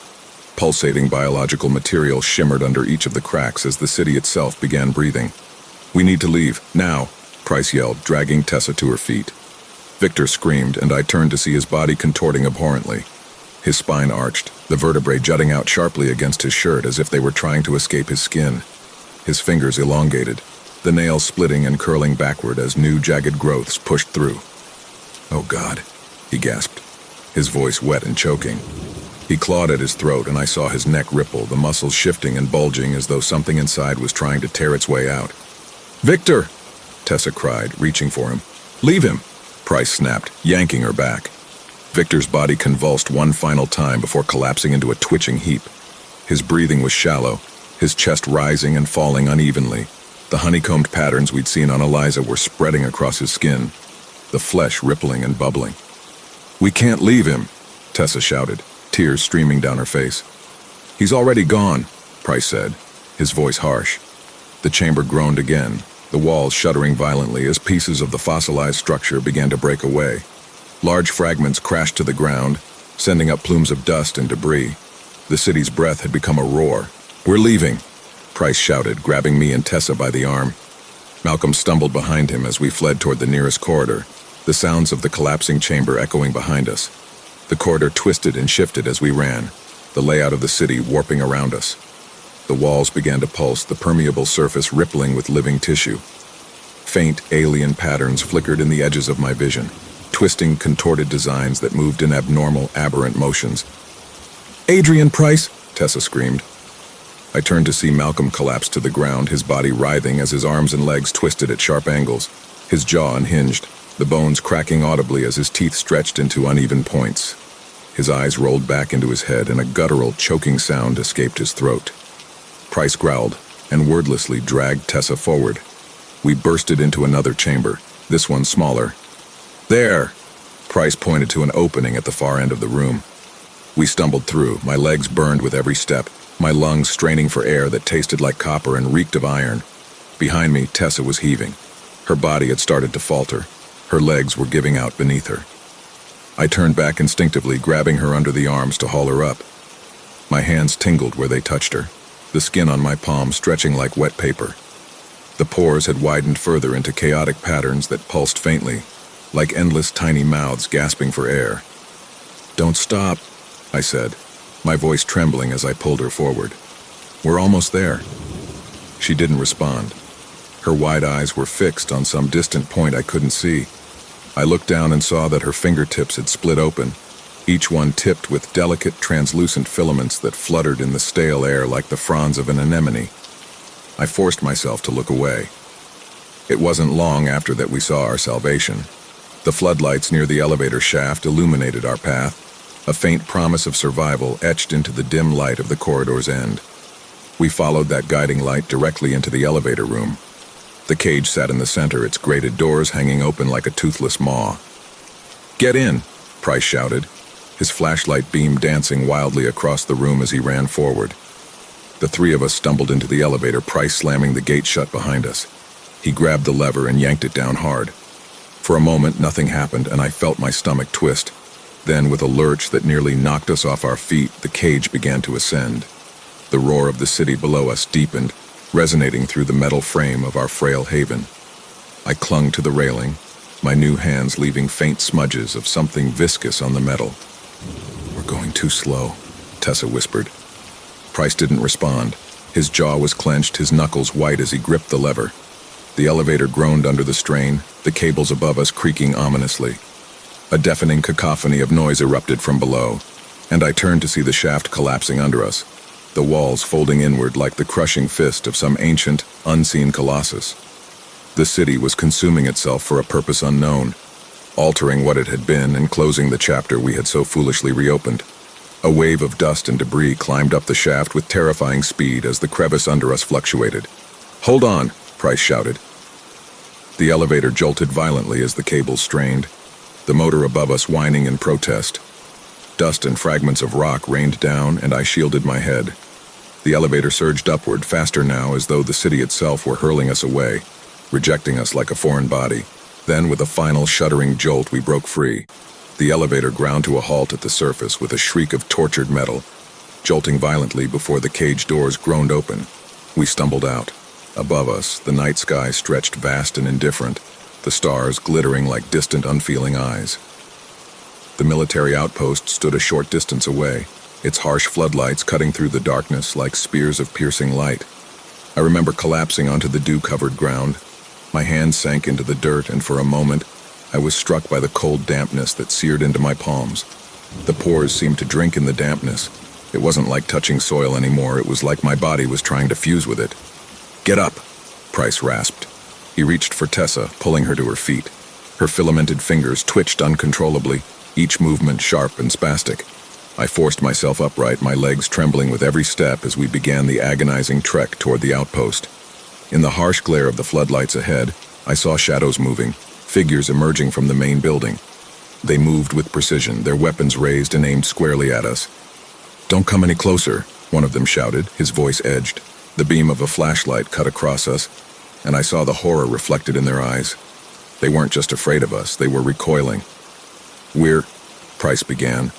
Pulsating biological material shimmered under each of the cracks as the city itself began breathing. "We need to leave, now," Price yelled, dragging Tessa to her feet. Victor screamed, and I turned to see his body contorting abhorrently. His spine arched, the vertebrae jutting out sharply against his shirt as if they were trying to escape his skin. His fingers elongated, the nails splitting and curling backward as new jagged growths pushed through. "Oh God," he gasped, his voice wet and choking. He clawed at his throat and I saw his neck ripple, the muscles shifting and bulging as though something inside was trying to tear its way out. "Victor!" Tessa cried, reaching for him. "Leave him!" Price snapped, yanking her back. Victor's body convulsed one final time before collapsing into a twitching heap. His breathing was shallow, his chest rising and falling unevenly. The honeycombed patterns we'd seen on Eliza were spreading across his skin, the flesh rippling and bubbling. "We can't leave him," Tessa shouted, tears streaming down her face. "He's already gone," Price said, his voice harsh. The chamber groaned again, the walls shuddering violently as pieces of the fossilized structure began to break away. Large fragments crashed to the ground, sending up plumes of dust and debris. The city's breath had become a roar. "We're leaving," Price shouted, grabbing me and Tessa by the arm. Malcolm stumbled behind him as we fled toward the nearest corridor, the sounds of the collapsing chamber echoing behind us. The corridor twisted and shifted as we ran, the layout of the city warping around us. The walls began to pulse, the permeable surface rippling with living tissue. Faint, alien patterns flickered in the edges of my vision, twisting, contorted designs that moved in abnormal, aberrant motions. "Adrian Price!" Tessa screamed. I turned to see Malcolm collapse to the ground, his body writhing as his arms and legs twisted at sharp angles, his jaw unhinged, the bones cracking audibly as his teeth stretched into uneven points. His eyes rolled back into his head and a guttural, choking sound escaped his throat. Price growled and wordlessly dragged Tessa forward. We bursted into another chamber, this one smaller. "There!" Price pointed to an opening at the far end of the room. We stumbled through, my legs burned with every step, my lungs straining for air that tasted like copper and reeked of iron. Behind me, Tessa was heaving. Her body had started to falter. Her legs were giving out beneath her. I turned back instinctively, grabbing her under the arms to haul her up. My hands tingled where they touched her, the skin on my palm stretching like wet paper. The pores had widened further into chaotic patterns that pulsed faintly, like endless tiny mouths gasping for air. "Don't stop," I said, my voice trembling as I pulled her forward. "We're almost there." She didn't respond. Her wide eyes were fixed on some distant point I couldn't see. I looked down and saw that her fingertips had split open, each one tipped with delicate, translucent filaments that fluttered in the stale air like the fronds of an anemone. I forced myself to look away. It wasn't long after that we saw our salvation. The floodlights near the elevator shaft illuminated our path, a faint promise of survival etched into the dim light of the corridor's end. We followed that guiding light directly into the elevator room. The cage sat in the center, its grated doors hanging open like a toothless maw. "Get in!" Price shouted, his flashlight beam dancing wildly across the room as he ran forward. The three of us stumbled into the elevator, Price slamming the gate shut behind us. He grabbed the lever and yanked it down hard. For a moment, nothing happened, and I felt my stomach twist. Then, with a lurch that nearly knocked us off our feet, the cage began to ascend. The roar of the city below us deepened, resonating through the metal frame of our frail haven. I clung to the railing, my new hands leaving faint smudges of something viscous on the metal. "We're going too slow," Tessa whispered. Price didn't respond. His jaw was clenched, his knuckles white as he gripped the lever. The elevator groaned under the strain, the cables above us creaking ominously. A deafening cacophony of noise erupted from below, and I turned to see the shaft collapsing under us, the walls folding inward like the crushing fist of some ancient, unseen colossus. The city was consuming itself for a purpose unknown, altering what it had been and closing the chapter we had so foolishly reopened. A wave of dust and debris climbed up the shaft with terrifying speed as the crevice under us fluctuated. "Hold on," Price shouted. The elevator jolted violently as the cables strained, the motor above us whining in protest. Dust and fragments of rock rained down, and I shielded my head. The elevator surged upward, faster now, as though the city itself were hurling us away, rejecting us like a foreign body. Then, with a final shuddering jolt, we broke free. The elevator ground to a halt at the surface with a shriek of tortured metal, jolting violently before the cage doors groaned open. We stumbled out. Above us, the night sky stretched vast and indifferent, the stars glittering like distant, unfeeling eyes. The military outpost stood a short distance away, its harsh floodlights cutting through the darkness like spears of piercing light. I remember collapsing onto the dew-covered ground. My hands sank into the dirt, and for a moment, I was struck by the cold dampness that seared into my palms. The pores seemed to drink in the dampness. It wasn't like touching soil anymore. It was like my body was trying to fuse with it. "Get up," Price rasped. He reached for Tessa, pulling her to her feet. Her filamented fingers twitched uncontrollably, each movement sharp and spastic. I forced myself upright, my legs trembling with every step as we began the agonizing trek toward the outpost. In the harsh glare of the floodlights ahead, I saw shadows moving, figures emerging from the main building. They moved with precision, their weapons raised and aimed squarely at us. "Don't come any closer," one of them shouted, his voice edged. The beam of a flashlight cut across us, and I saw the horror reflected in their eyes. They weren't just afraid of us, they were recoiling. Price began,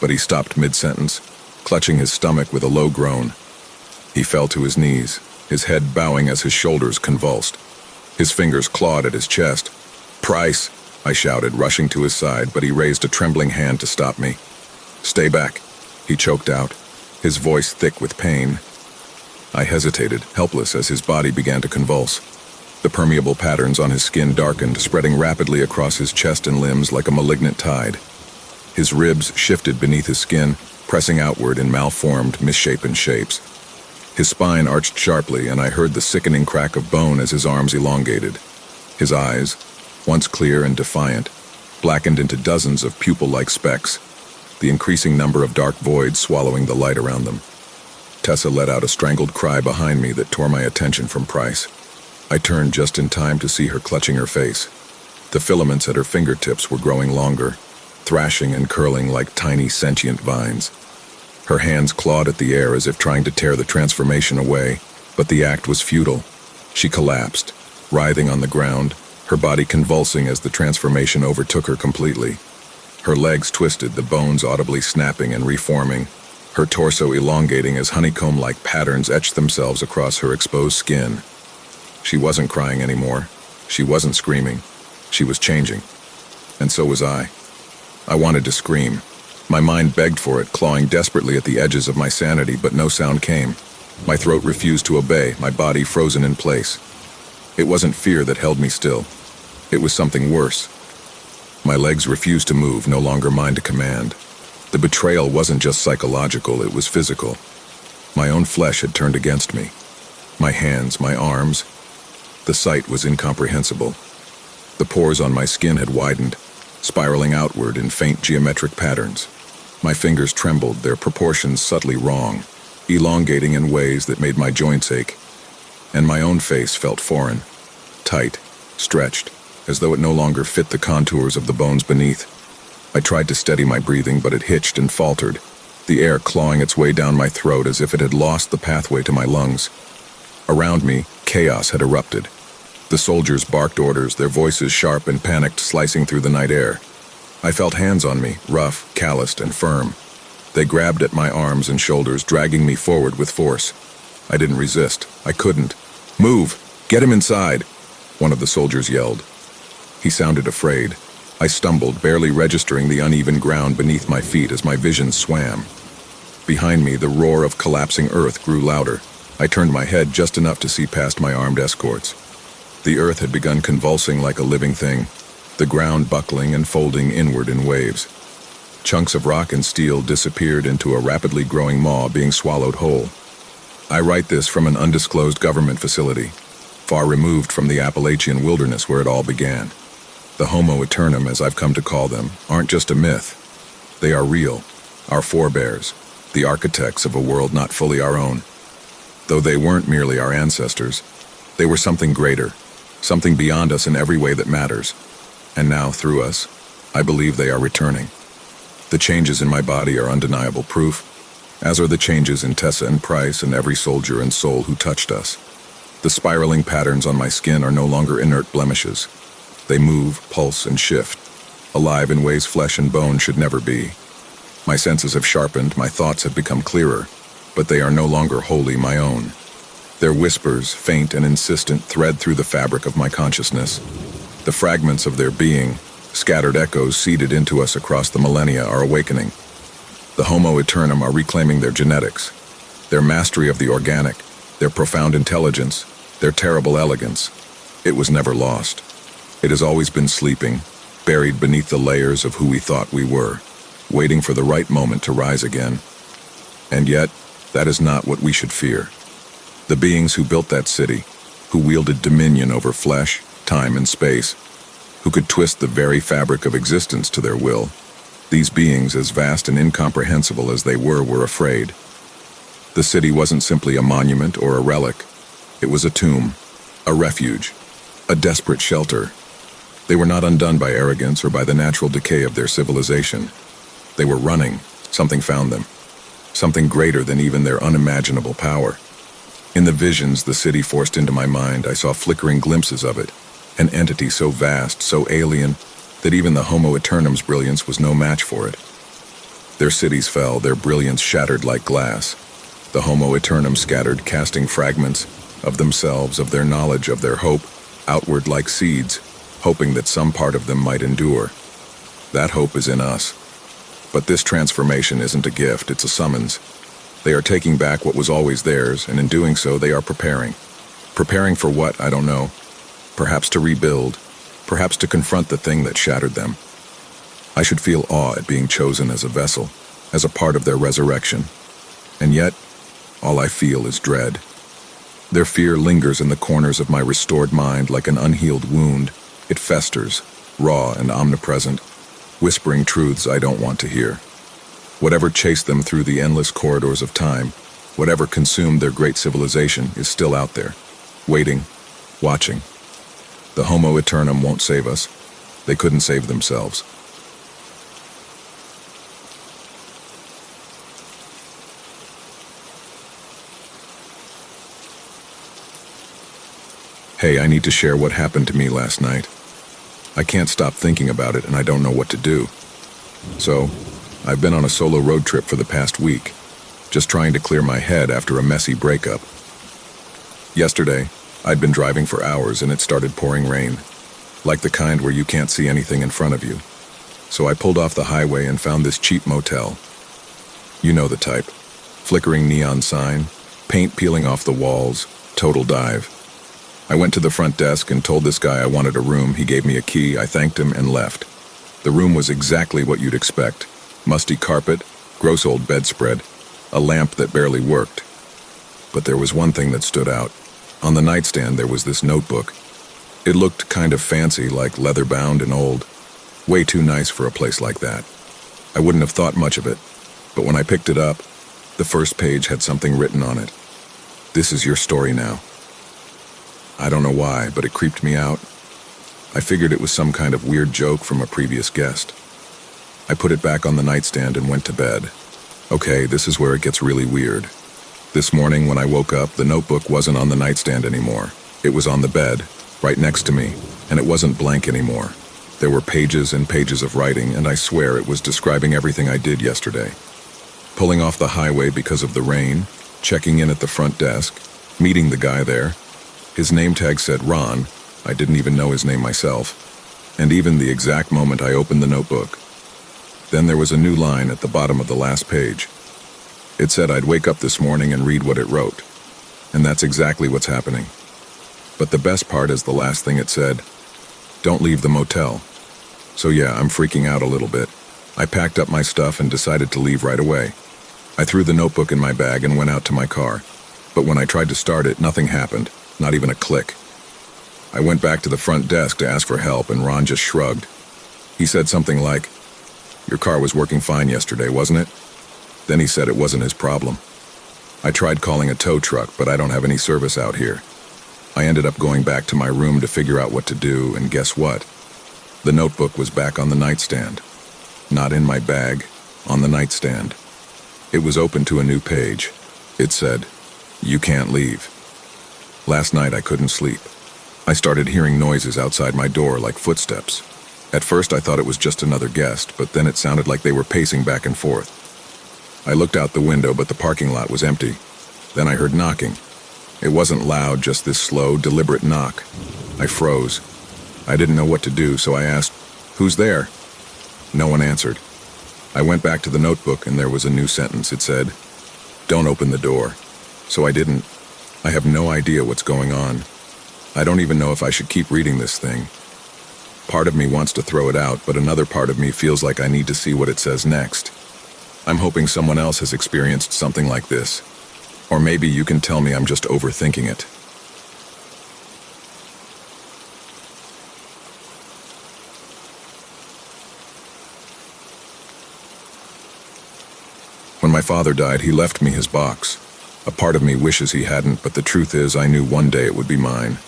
but he stopped mid-sentence, clutching his stomach with a low groan. He fell to his knees, his head bowing as his shoulders convulsed. His fingers clawed at his chest. "Price!" I shouted, rushing to his side, but he raised a trembling hand to stop me. "Stay back," he choked out, his voice thick with pain. I hesitated, helpless as his body began to convulse. The permeable patterns on his skin darkened, spreading rapidly across his chest and limbs like a malignant tide. His ribs shifted beneath his skin, pressing outward in malformed, misshapen shapes. His spine arched sharply, and I heard the sickening crack of bone as his arms elongated. His eyes, once clear and defiant, blackened into dozens of pupil-like specks, the increasing number of dark voids swallowing the light around them. Tessa let out a strangled cry behind me that tore my attention from Price. I turned just in time to see her clutching her face. The filaments at her fingertips were growing longer, thrashing and curling like tiny sentient vines. Her hands clawed at the air as if trying to tear the transformation away, but the act was futile. She collapsed, writhing on the ground, her body convulsing as the transformation overtook her completely. Her legs twisted, the bones audibly snapping and reforming, her torso elongating as honeycomb-like patterns etched themselves across her exposed skin. She wasn't crying anymore. She wasn't screaming. She was changing. And so was I. I wanted to scream. My mind begged for it, clawing desperately at the edges of my sanity, but no sound came. My throat refused to obey, my body frozen in place. It wasn't fear that held me still. It was something worse. My legs refused to move, no longer mine to command. The betrayal wasn't just psychological, it was physical. My own flesh had turned against me. My hands, my arms. The sight was incomprehensible. The pores on my skin had widened, spiraling outward in faint geometric patterns. My fingers trembled, their proportions subtly wrong, elongating in ways that made my joints ache. And my own face felt foreign, tight, stretched, as though it no longer fit the contours of the bones beneath. I tried to steady my breathing, but it hitched and faltered, the air clawing its way down my throat as if it had lost the pathway to my lungs. Around me, chaos had erupted. The soldiers barked orders, their voices sharp and panicked, slicing through the night air. I felt hands on me, rough, calloused, and firm. They grabbed at my arms and shoulders, dragging me forward with force. I didn't resist. I couldn't. "Move! Get him inside!" one of the soldiers yelled. He sounded afraid. I stumbled, barely registering the uneven ground beneath my feet as my vision swam. Behind me, the roar of collapsing earth grew louder. I turned my head just enough to see past my armed escorts. The earth had begun convulsing like a living thing, the ground buckling and folding inward in waves. Chunks of rock and steel disappeared into a rapidly growing maw being swallowed whole. I write this from an undisclosed government facility, far removed from the Appalachian wilderness where it all began. The Homo Eternum, as I've come to call them, aren't just a myth. They are real, our forebears, the architects of a world not fully our own. Though they weren't merely our ancestors, they were something greater, something beyond us in every way that matters. And now, through us, I believe they are returning. The changes in my body are undeniable proof, as are the changes in Tessa and Price and every soldier and soul who touched us. The spiraling patterns on my skin are no longer inert blemishes. They move, pulse, and shift, alive in ways flesh and bone should never be. My senses have sharpened, my thoughts have become clearer, but they are no longer wholly my own. Their whispers, faint and insistent, thread through the fabric of my consciousness. The fragments of their being, Scattered echoes seeded into us across the millennia are awakening. The Homo eternum are reclaiming their genetics, their mastery of the organic, their profound intelligence, their terrible elegance. It was never lost. It has always been sleeping, buried beneath the layers of who we thought we were, waiting for the right moment to rise again. And yet, that is not what we should fear. The beings who built that city, who wielded dominion over flesh, time, and space, who could twist the very fabric of existence to their will, these beings, as vast and incomprehensible as they were afraid. The city wasn't simply a monument or a relic. It was a tomb, a refuge, a desperate shelter. They were not undone by arrogance or by the natural decay of their civilization. They were running. Something found them. Something greater than even their unimaginable power. In the visions the city forced into my mind, I saw flickering glimpses of it, an entity so vast, so alien, that even the Homo eternum's brilliance was no match for it. Their cities fell, their brilliance shattered like glass. The Homo eternum scattered, casting fragments of themselves, of their knowledge, of their hope, outward like seeds, hoping that some part of them might endure. That hope is in us. But this transformation isn't a gift, it's a summons. They are taking back what was always theirs, and in doing so they are preparing. Preparing for what, I don't know. Perhaps to rebuild, perhaps to confront the thing that shattered them. I should feel awe at being chosen as a vessel, as a part of their resurrection. And yet, all I feel is dread. Their fear lingers in the corners of my restored mind like an unhealed wound. It festers, raw and omnipresent, whispering truths I don't want to hear. Whatever chased them through the endless corridors of time, whatever consumed their great civilization, is still out there, waiting, watching. The Homo eternum won't save us. They couldn't save themselves. Hey, I need to share what happened to me last night. I can't stop thinking about it and I don't know what to do. So, I've been on a solo road trip for the past week, just trying to clear my head after a messy breakup. Yesterday, I'd been driving for hours and it started pouring rain, like the kind where you can't see anything in front of you. So I pulled off the highway and found this cheap motel. You know the type. Flickering neon sign, paint peeling off the walls, total dive. I went to the front desk and told this guy I wanted a room. He gave me a key, I thanked him, and left. The room was exactly what you'd expect. Musty carpet, gross old bedspread, a lamp that barely worked. But there was one thing that stood out. On the nightstand there was this notebook. It looked kind of fancy, like leather-bound and old. Way too nice for a place like that. I wouldn't have thought much of it, but when I picked it up, the first page had something written on it. This is your story now. I don't know why, but it creeped me out. I figured it was some kind of weird joke from a previous guest. I put it back on the nightstand and went to bed. Okay, this is where it gets really weird. This morning when I woke up, the notebook wasn't on the nightstand anymore. It was on the bed, right next to me, and it wasn't blank anymore. There were pages and pages of writing, and I swear it was describing everything I did yesterday. Pulling off the highway because of the rain, checking in at the front desk, meeting the guy there. His name tag said Ron. I didn't even know his name myself. And even the exact moment I opened the notebook. Then there was a new line at the bottom of the last page. It said I'd wake up this morning and read what it wrote. And that's exactly what's happening. But the best part is the last thing it said. Don't leave the motel. So yeah, I'm freaking out a little bit. I packed up my stuff and decided to leave right away. I threw the notebook in my bag and went out to my car. But when I tried to start it, nothing happened. Not even a click. I went back to the front desk to ask for help, and Ron just shrugged. He said something like, "Your car was working fine yesterday, wasn't it?" Then he said it wasn't his problem. I tried calling a tow truck, but I don't have any service out here. I ended up going back to my room to figure out what to do, and guess what? The notebook was back on the nightstand. Not in my bag, on the nightstand. It was open to a new page. It said, "You can't leave." Last night I couldn't sleep. I started hearing noises outside my door like footsteps. At first I thought it was just another guest, but then it sounded like they were pacing back and forth. I looked out the window, but the parking lot was empty. Then I heard knocking. It wasn't loud, just this slow, deliberate knock. I froze. I didn't know what to do, so I asked, "Who's there?" No one answered. I went back to the notebook and there was a new sentence. It said, "Don't open the door." So I didn't. I have no idea what's going on. I don't even know if I should keep reading this thing. Part of me wants to throw it out, but another part of me feels like I need to see what it says next. I'm hoping someone else has experienced something like this. Or maybe you can tell me I'm just overthinking it. When my father died, he left me his box. A part of me wishes he hadn't, but the truth is I knew one day it would be mine.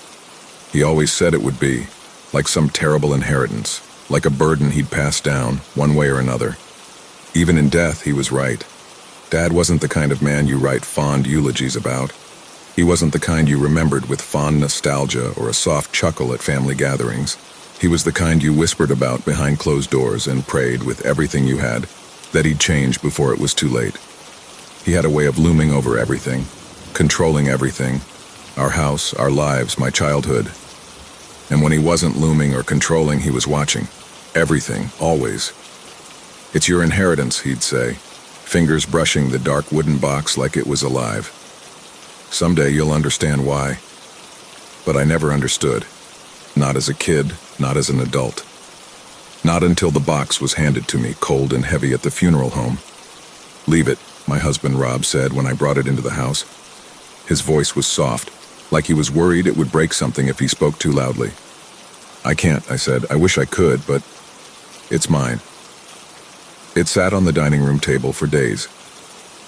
He always said it would be, like some terrible inheritance, like a burden he'd pass down, one way or another. Even in death, he was right. Dad wasn't the kind of man you write fond eulogies about. He wasn't the kind you remembered with fond nostalgia or a soft chuckle at family gatherings. He was the kind you whispered about behind closed doors and prayed with everything you had that he'd change before it was too late. He had a way of looming over everything, controlling everything, our house, our lives, my childhood. And when he wasn't looming or controlling, he was watching. Everything, always. "It's your inheritance," he'd say, fingers brushing the dark wooden box like it was alive. "Someday you'll understand why." But I never understood. Not as a kid, not as an adult. Not until the box was handed to me, cold and heavy at the funeral home. "Leave it," my husband Rob said when I brought it into the house. His voice was soft, like he was worried it would break something if he spoke too loudly. "I can't," I said. "I wish I could, but it's mine." It sat on the dining room table for days.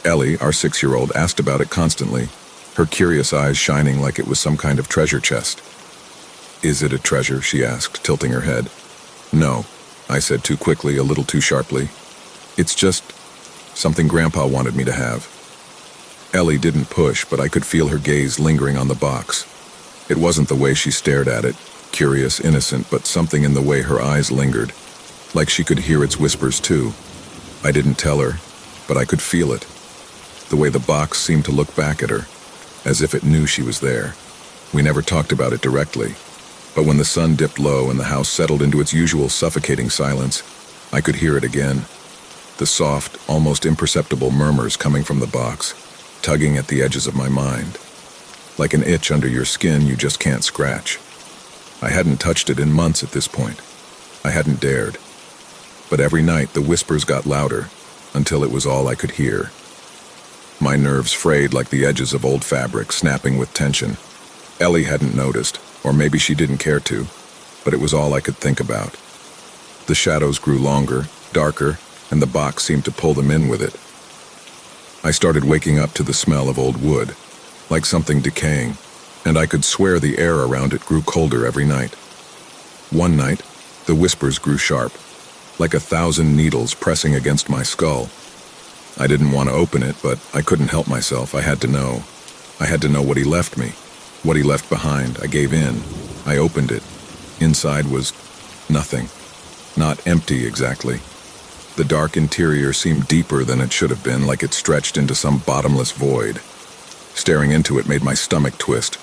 Ellie, our 6-year-old, asked about it constantly, her curious eyes shining like it was some kind of treasure chest. "Is it a treasure?" she asked, tilting her head. "No," I said too quickly, a little too sharply. "It's just something Grandpa wanted me to have." Ellie didn't push, but I could feel her gaze lingering on the box. It wasn't the way she stared at it, curious, innocent, but something in the way her eyes lingered, like she could hear its whispers too. I didn't tell her, but I could feel it. The way the box seemed to look back at her, as if it knew she was there. We never talked about it directly, but when the sun dipped low and the house settled into its usual suffocating silence, I could hear it again. The soft, almost imperceptible murmurs coming from the box, tugging at the edges of my mind. Like an itch under your skin you just can't scratch. I hadn't touched it in months at this point. I hadn't dared. But every night the whispers got louder, until it was all I could hear. My nerves frayed like the edges of old fabric, snapping with tension. Ellie hadn't noticed, or maybe she didn't care to, but it was all I could think about. The shadows grew longer, darker, and the box seemed to pull them in with it. I started waking up to the smell of old wood, like something decaying, and I could swear the air around it grew colder every night. One night, the whispers grew sharp, like 1,000 needles pressing against my skull. I didn't want to open it, but I couldn't help myself. I had to know. I had to know what he left me, what he left behind. I gave in. I opened it. Inside was nothing. Not empty exactly. The dark interior seemed deeper than it should have been, like it stretched into some bottomless void. Staring into it made my stomach twist,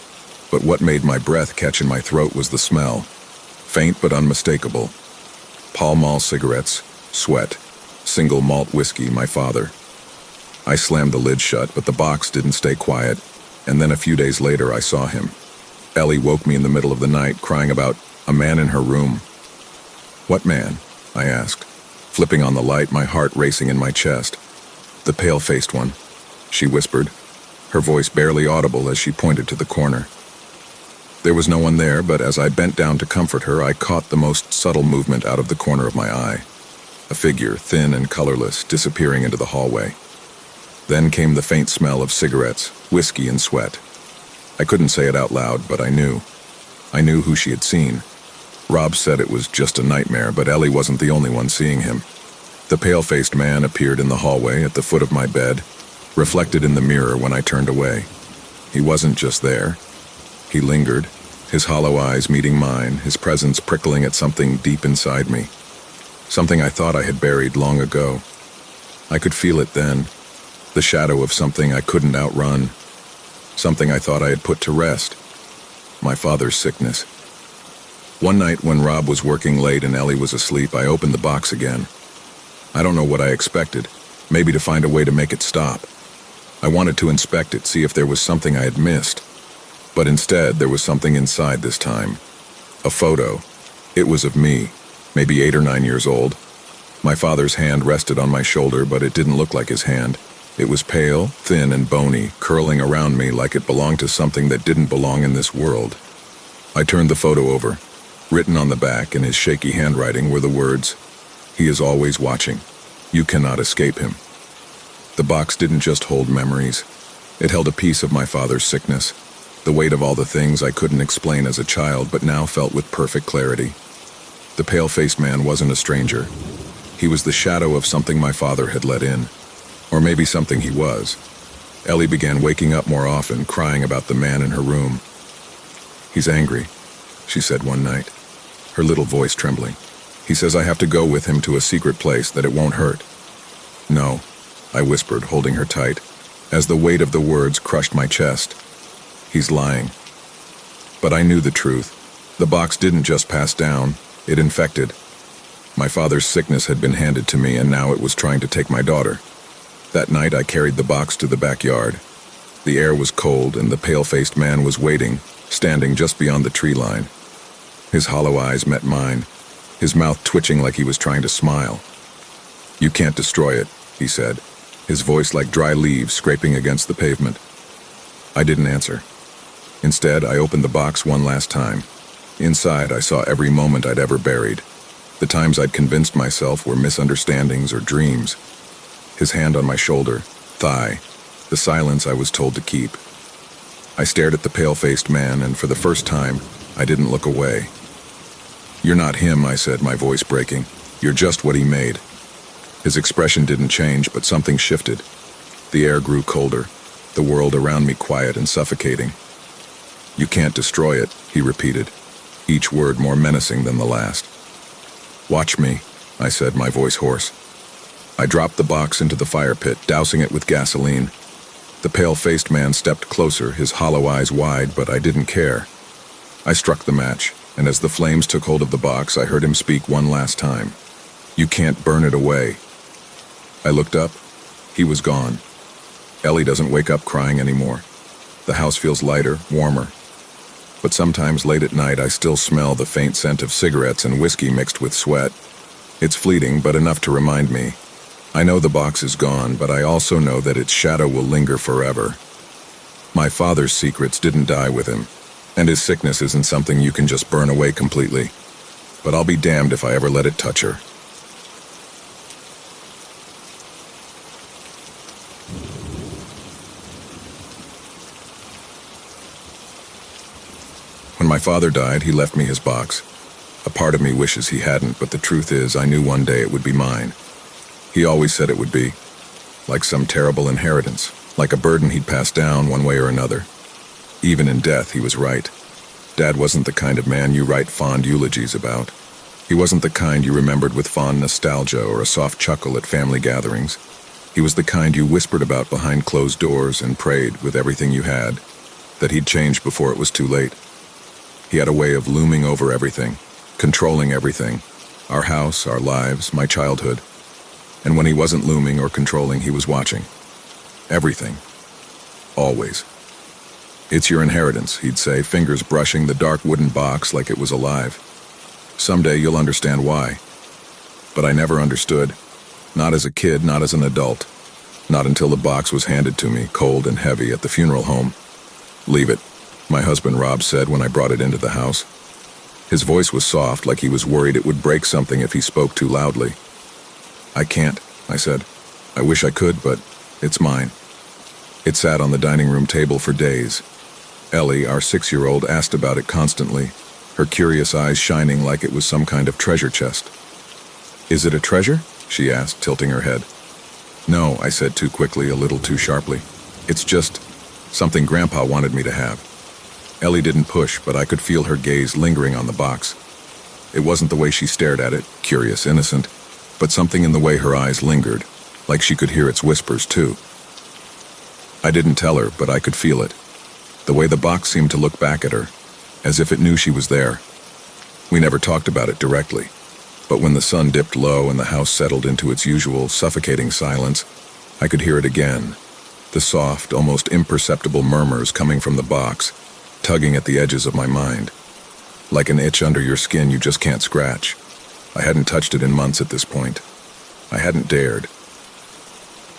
but what made my breath catch in my throat was the smell. Faint but unmistakable. Pall Mall cigarettes, sweat, single malt whiskey, my father. I slammed the lid shut, but the box didn't stay quiet, and then a few days later I saw him. Ellie woke me in the middle of the night, crying about a man in her room. "What man?" I asked, flipping on the light, my heart racing in my chest. "The pale-faced one," she whispered, her voice barely audible as she pointed to the corner. There was no one there, but as I bent down to comfort her, I caught the most subtle movement out of the corner of my eye. A figure, thin and colorless, disappearing into the hallway. Then came the faint smell of cigarettes, whiskey, and sweat. I couldn't say it out loud, but I knew. I knew who she had seen. Rob said it was just a nightmare, but Ellie wasn't the only one seeing him. The pale-faced man appeared in the hallway at the foot of my bed, reflected in the mirror when I turned away. He wasn't just there. He lingered, his hollow eyes meeting mine, his presence prickling at something deep inside me. Something I thought I had buried long ago. I could feel it then, the shadow of something I couldn't outrun, something I thought I had put to rest, my father's sickness. One night when Rob was working late and Ellie was asleep, I opened the box again. I don't know what I expected, maybe to find a way to make it stop. I wanted to inspect it, see if there was something I had missed. But instead, there was something inside this time. A photo. It was of me, maybe 8 or 9 years old. My father's hand rested on my shoulder, but it didn't look like his hand. It was pale, thin, and bony, curling around me like it belonged to something that didn't belong in this world. I turned the photo over. Written on the back in his shaky handwriting were the words, "He is always watching. You cannot escape him." The box didn't just hold memories. It held a piece of my father's sickness, the weight of all the things I couldn't explain as a child but now felt with perfect clarity. The pale-faced man wasn't a stranger. He was the shadow of something my father had let in. Or maybe something he was. Ellie began waking up more often, crying about the man in her room. "He's angry," she said one night, her little voice trembling. "He says I have to go with him to a secret place, that it won't hurt." "No," I whispered, holding her tight, as the weight of the words crushed my chest. "He's lying." But I knew the truth. The box didn't just pass down, it infected. My father's sickness had been handed to me, and now it was trying to take my daughter. That night I carried the box to the backyard. The air was cold, and the pale-faced man was waiting, standing just beyond the tree line. His hollow eyes met mine, his mouth twitching like he was trying to smile. "You can't destroy it," he said, his voice like dry leaves scraping against the pavement. I didn't answer. Instead, I opened the box one last time. Inside, I saw every moment I'd ever buried. The times I'd convinced myself were misunderstandings or dreams. His hand on my shoulder, thigh, the silence I was told to keep. I stared at the pale-faced man, and for the first time, I didn't look away. "You're not him," I said, my voice breaking. "You're just what he made." His expression didn't change, but something shifted. The air grew colder, the world around me quiet and suffocating. "You can't destroy it," he repeated, each word more menacing than the last. "Watch me," I said, my voice hoarse. I dropped the box into the fire pit, dousing it with gasoline. The pale-faced man stepped closer, his hollow eyes wide, but I didn't care. I struck the match, and as the flames took hold of the box, I heard him speak one last time. "You can't burn it away." I looked up. He was gone. Ellie doesn't wake up crying anymore. The house feels lighter, warmer. But sometimes late at night, I still smell the faint scent of cigarettes and whiskey mixed with sweat. It's fleeting, but enough to remind me. I know the box is gone, but I also know that its shadow will linger forever. My father's secrets didn't die with him, and his sickness isn't something you can just burn away completely. But I'll be damned if I ever let it touch her. When my father died, he left me his box. A part of me wishes he hadn't, but the truth is, I knew one day it would be mine. He always said it would be. Like some terrible inheritance, like a burden he'd pass down one way or another. Even in death, he was right. Dad wasn't the kind of man you write fond eulogies about. He wasn't the kind you remembered with fond nostalgia or a soft chuckle at family gatherings. He was the kind you whispered about behind closed doors and prayed with everything you had, that he'd change before it was too late. He had a way of looming over everything, controlling everything, our house, our lives, my childhood. And when he wasn't looming or controlling, he was watching. Everything. Always. "It's your inheritance," he'd say, fingers brushing the dark wooden box like it was alive. "Someday you'll understand why." But I never understood. Not as a kid, not as an adult. Not until the box was handed to me, cold and heavy, at the funeral home. "Leave it," my husband Rob said when I brought it into the house. His voice was soft, like he was worried it would break something if he spoke too loudly. "I can't," I said. "I wish I could, but it's mine." It sat on the dining room table for days. Ellie, our 6-year-old, asked about it constantly, her curious eyes shining like it was some kind of treasure chest. "Is it a treasure?" she asked, tilting her head. "No," I said too quickly, a little too sharply. "It's just something Grandpa wanted me to have." Ellie didn't push, but I could feel her gaze lingering on the box. It wasn't the way she stared at it, curious, innocent, but something in the way her eyes lingered, like she could hear its whispers too. I didn't tell her, but I could feel it. The way the box seemed to look back at her, as if it knew she was there. We never talked about it directly, but when the sun dipped low and the house settled into its usual suffocating silence, I could hear it again, the soft, almost imperceptible murmurs coming from the box, tugging at the edges of my mind. Like an itch under your skin you just can't scratch. I hadn't touched it in months at this point. I hadn't dared.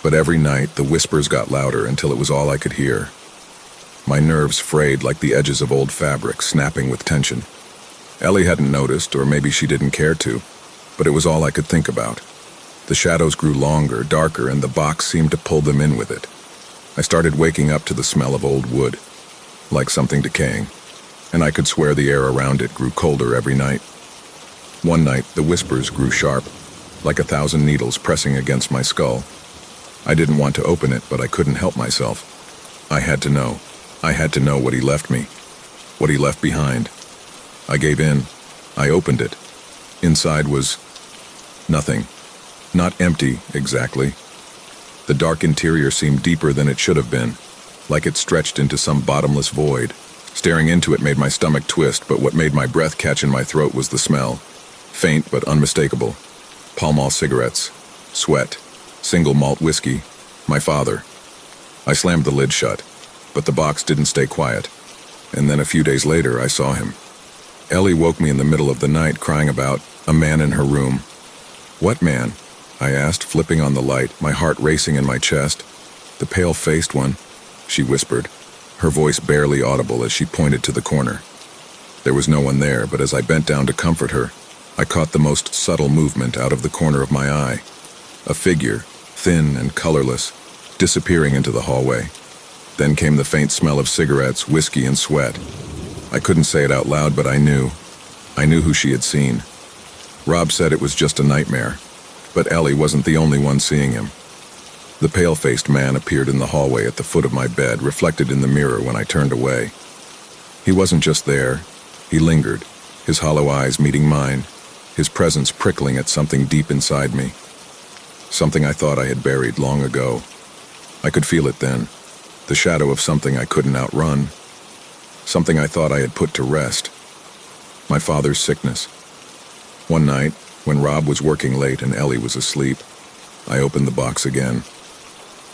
But every night the whispers got louder until it was all I could hear. My nerves frayed like the edges of old fabric, snapping with tension. Ellie hadn't noticed, or maybe she didn't care to, but it was all I could think about. The shadows grew longer, darker, and the box seemed to pull them in with it. I started waking up to the smell of old wood, like something decaying, and I could swear the air around it grew colder every night. One night, the whispers grew sharp, like 1,000 needles pressing against my skull. I didn't want to open it, but I couldn't help myself. I had to know. I had to know what he left me, what he left behind. I gave in. I opened it. Inside was nothing. Not empty, exactly. The dark interior seemed deeper than it should have been, like it stretched into some bottomless void. Staring into it made my stomach twist, but what made my breath catch in my throat was the smell. Faint but unmistakable. Pall Mall cigarettes, sweat, single malt whiskey, my father. I slammed the lid shut, but the box didn't stay quiet. And then a few days later, I saw him. Ellie woke me in the middle of the night crying about a man in her room. What man? I asked, flipping on the light, my heart racing in my chest. The pale-faced one, she whispered, her voice barely audible as she pointed to the corner. There was no one there, but as I bent down to comfort her, I caught the most subtle movement out of the corner of my eye. A figure, thin and colorless, disappearing into the hallway. Then came the faint smell of cigarettes, whiskey, and sweat. I couldn't say it out loud, but I knew. I knew who she had seen. Rob said it was just a nightmare, but Ellie wasn't the only one seeing him. The pale-faced man appeared in the hallway at the foot of my bed, reflected in the mirror when I turned away. He wasn't just there. He lingered, his hollow eyes meeting mine, his presence prickling at something deep inside me. Something I thought I had buried long ago. I could feel it then, the shadow of something I couldn't outrun, something I thought I had put to rest. My father's sickness. One night, when Rob was working late and Ellie was asleep, I opened the box again.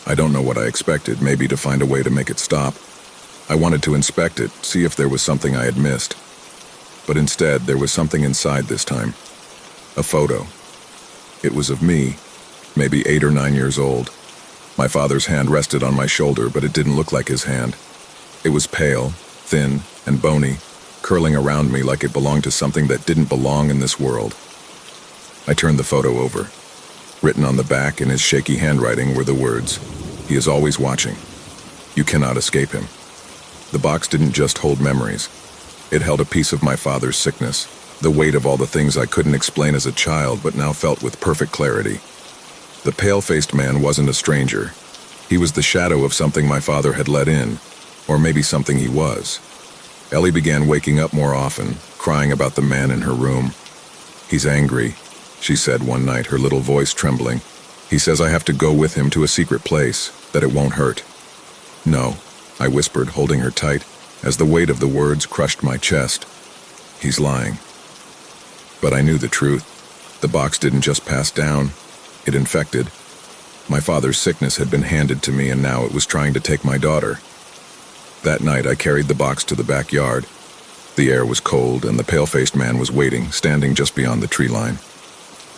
I don't know what I expected, maybe to find a way to make it stop. I wanted to inspect it, see if there was something I had missed. But instead, there was something inside this time. A photo. It was of me, maybe 8 or 9 years old. My father's hand rested on my shoulder, but it didn't look like his hand. It was pale, thin, and bony, curling around me like it belonged to something that didn't belong in this world. I turned the photo over. Written on the back in his shaky handwriting were the words, "He is always watching. You cannot escape him." The box didn't just hold memories. It held a piece of my father's sickness, the weight of all the things I couldn't explain as a child but now felt with perfect clarity. The pale-faced man wasn't a stranger. He was the shadow of something my father had let in, or maybe something he was. Ellie began waking up more often, crying about the man in her room. "He's angry," she said one night, her little voice trembling. "He says I have to go with him to a secret place, that it won't hurt." "No," I whispered, holding her tight, as the weight of the words crushed my chest. "He's lying." But I knew the truth. The box didn't just pass down. It infected. My father's sickness had been handed to me, and now it was trying to take my daughter. That night I carried the box to the backyard. The air was cold, and the pale-faced man was waiting, standing just beyond the tree line.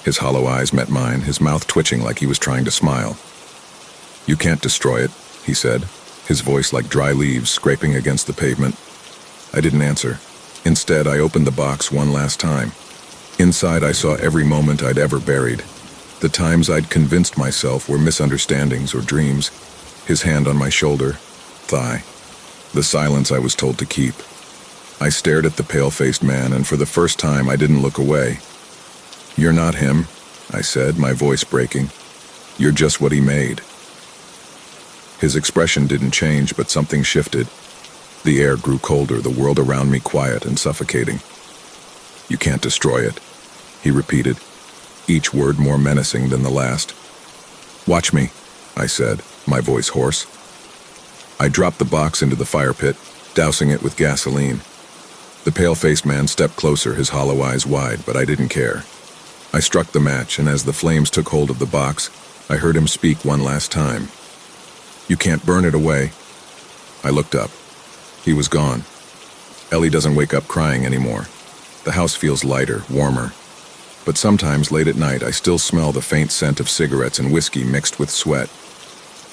His hollow eyes met mine, his mouth twitching like he was trying to smile. "You can't destroy it," he said, his voice like dry leaves scraping against the pavement. I didn't answer. Instead, I opened the box one last time. Inside, I saw every moment I'd ever buried. The times I'd convinced myself were misunderstandings or dreams. His hand on my shoulder, thigh. The silence I was told to keep. I stared at the pale-faced man, and for the first time I didn't look away. "You're not him," I said, my voice breaking. "You're just what he made." His expression didn't change, but something shifted. The air grew colder, the world around me quiet and suffocating. "You can't destroy it," he repeated, each word more menacing than the last. "Watch me," I said, my voice hoarse. I dropped the box into the fire pit, dousing it with gasoline. The pale-faced man stepped closer, his hollow eyes wide, but I didn't care. I struck the match, and as the flames took hold of the box, I heard him speak one last time. "You can't burn it away." I looked up. He was gone. Ellie doesn't wake up crying anymore. The house feels lighter, warmer. But sometimes, late at night, I still smell the faint scent of cigarettes and whiskey mixed with sweat.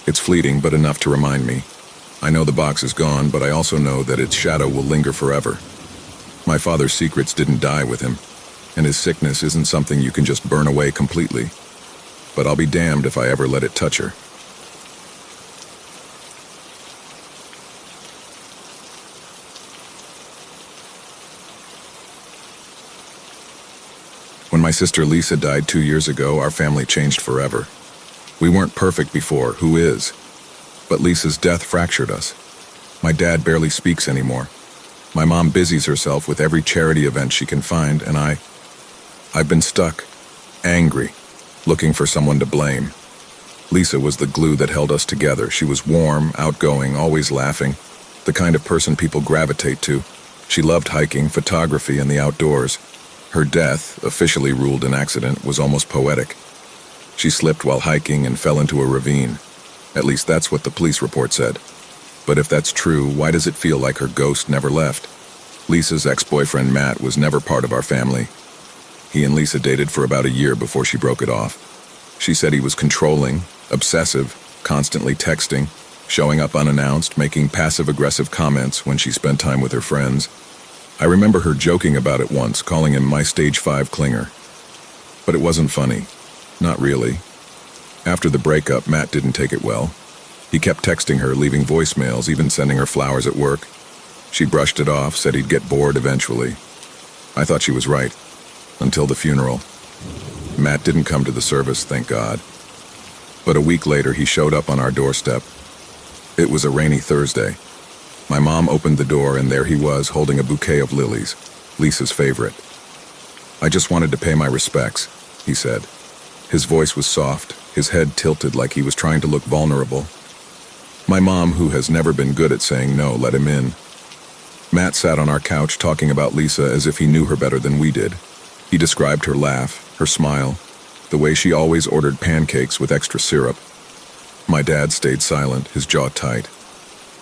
It's fleeting, but enough to remind me. I know the box is gone, but I also know that its shadow will linger forever. My father's secrets didn't die with him, and his sickness isn't something you can just burn away completely. But I'll be damned if I ever let it touch her. When my sister Lisa died 2 years ago, our family changed forever. We weren't perfect before, who is? But Lisa's death fractured us. My dad barely speaks anymore. My mom busies herself with every charity event she can find, and I've been stuck, angry, looking for someone to blame. Lisa was the glue that held us together. She was warm, outgoing, always laughing, the kind of person people gravitate to. She loved hiking, photography, and the outdoors. Her death, officially ruled an accident, was almost poetic. She slipped while hiking and fell into a ravine. At least that's what the police report said. But if that's true, why does it feel like her ghost never left? Lisa's ex-boyfriend Matt was never part of our family. He and Lisa dated for about a year before she broke it off. She said he was controlling, obsessive, constantly texting, showing up unannounced, making passive-aggressive comments when she spent time with her friends. I remember her joking about it once, calling him my stage 5 clinger. But it wasn't funny. Not really. After the breakup, Matt didn't take it well. He kept texting her, leaving voicemails, even sending her flowers at work. She brushed it off, said he'd get bored eventually. I thought she was right. Until the funeral. Matt didn't come to the service, thank God. But a week later, he showed up on our doorstep. It was a rainy Thursday. My mom opened the door, and there he was, holding a bouquet of lilies, Lisa's favorite. "I just wanted to pay my respects," he said. His voice was soft, his head tilted like he was trying to look vulnerable. My mom, who has never been good at saying no, let him in. Matt sat on our couch talking about Lisa as if he knew her better than we did. He described her laugh, her smile, the way she always ordered pancakes with extra syrup. My dad stayed silent, his jaw tight.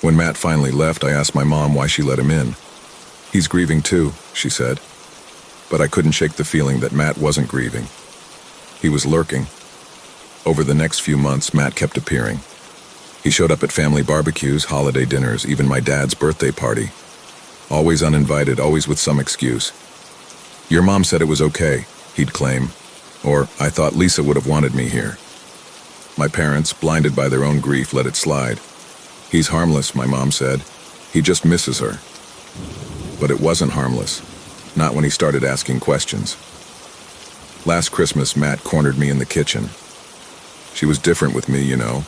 When Matt finally left, I asked my mom why she let him in. "He's grieving too," she said. But I couldn't shake the feeling that Matt wasn't grieving. He was lurking. Over the next few months, Matt kept appearing. He showed up at family barbecues, holiday dinners, even my dad's birthday party. Always uninvited, always with some excuse. "Your mom said it was okay," he'd claim. Or, "I thought Lisa would have wanted me here." My parents, blinded by their own grief, let it slide. "He's harmless," my mom said. "He just misses her." But it wasn't harmless. Not when he started asking questions. Last Christmas, Matt cornered me in the kitchen. "She was different with me, you know,"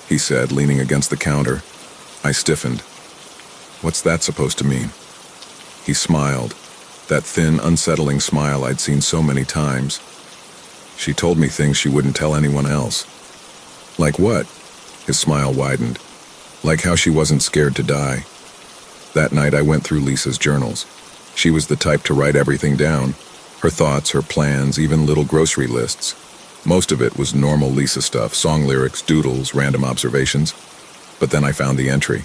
he said, leaning against the counter. I stiffened. What's that supposed to mean? He smiled, that thin, unsettling smile I'd seen so many times. "She told me things she wouldn't tell anyone else." "Like what?" His smile widened. "Like how she wasn't scared to die." That night I went through Lisa's journals. She was the type to write everything down. Her thoughts, her plans, even little grocery lists. Most of it was normal Lisa stuff, song lyrics, doodles, random observations. But then I found the entry.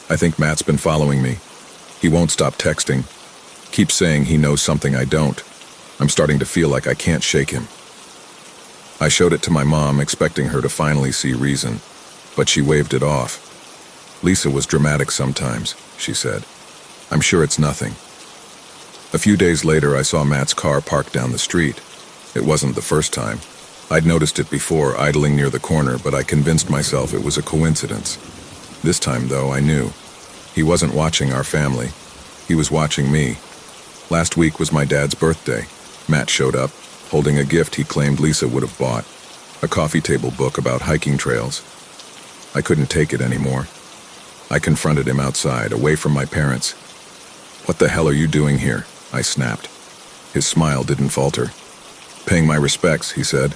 "I think Matt's been following me. He won't stop texting. Keeps saying he knows something I don't. I'm starting to feel like I can't shake him." I showed it to my mom, expecting her to finally see reason. But she waved it off. "Lisa was dramatic sometimes," she said. "I'm sure it's nothing." A few days later, I saw Matt's car parked down the street. It wasn't the first time. I'd noticed it before, idling near the corner, but I convinced myself it was a coincidence. This time, though, I knew. He wasn't watching our family. He was watching me. Last week was my dad's birthday. Matt showed up, holding a gift he claimed Lisa would have bought. A coffee table book about hiking trails. I couldn't take it anymore. I confronted him outside, away from my parents. "What the hell are you doing here?" I snapped. His smile didn't falter. "Paying my respects," he said.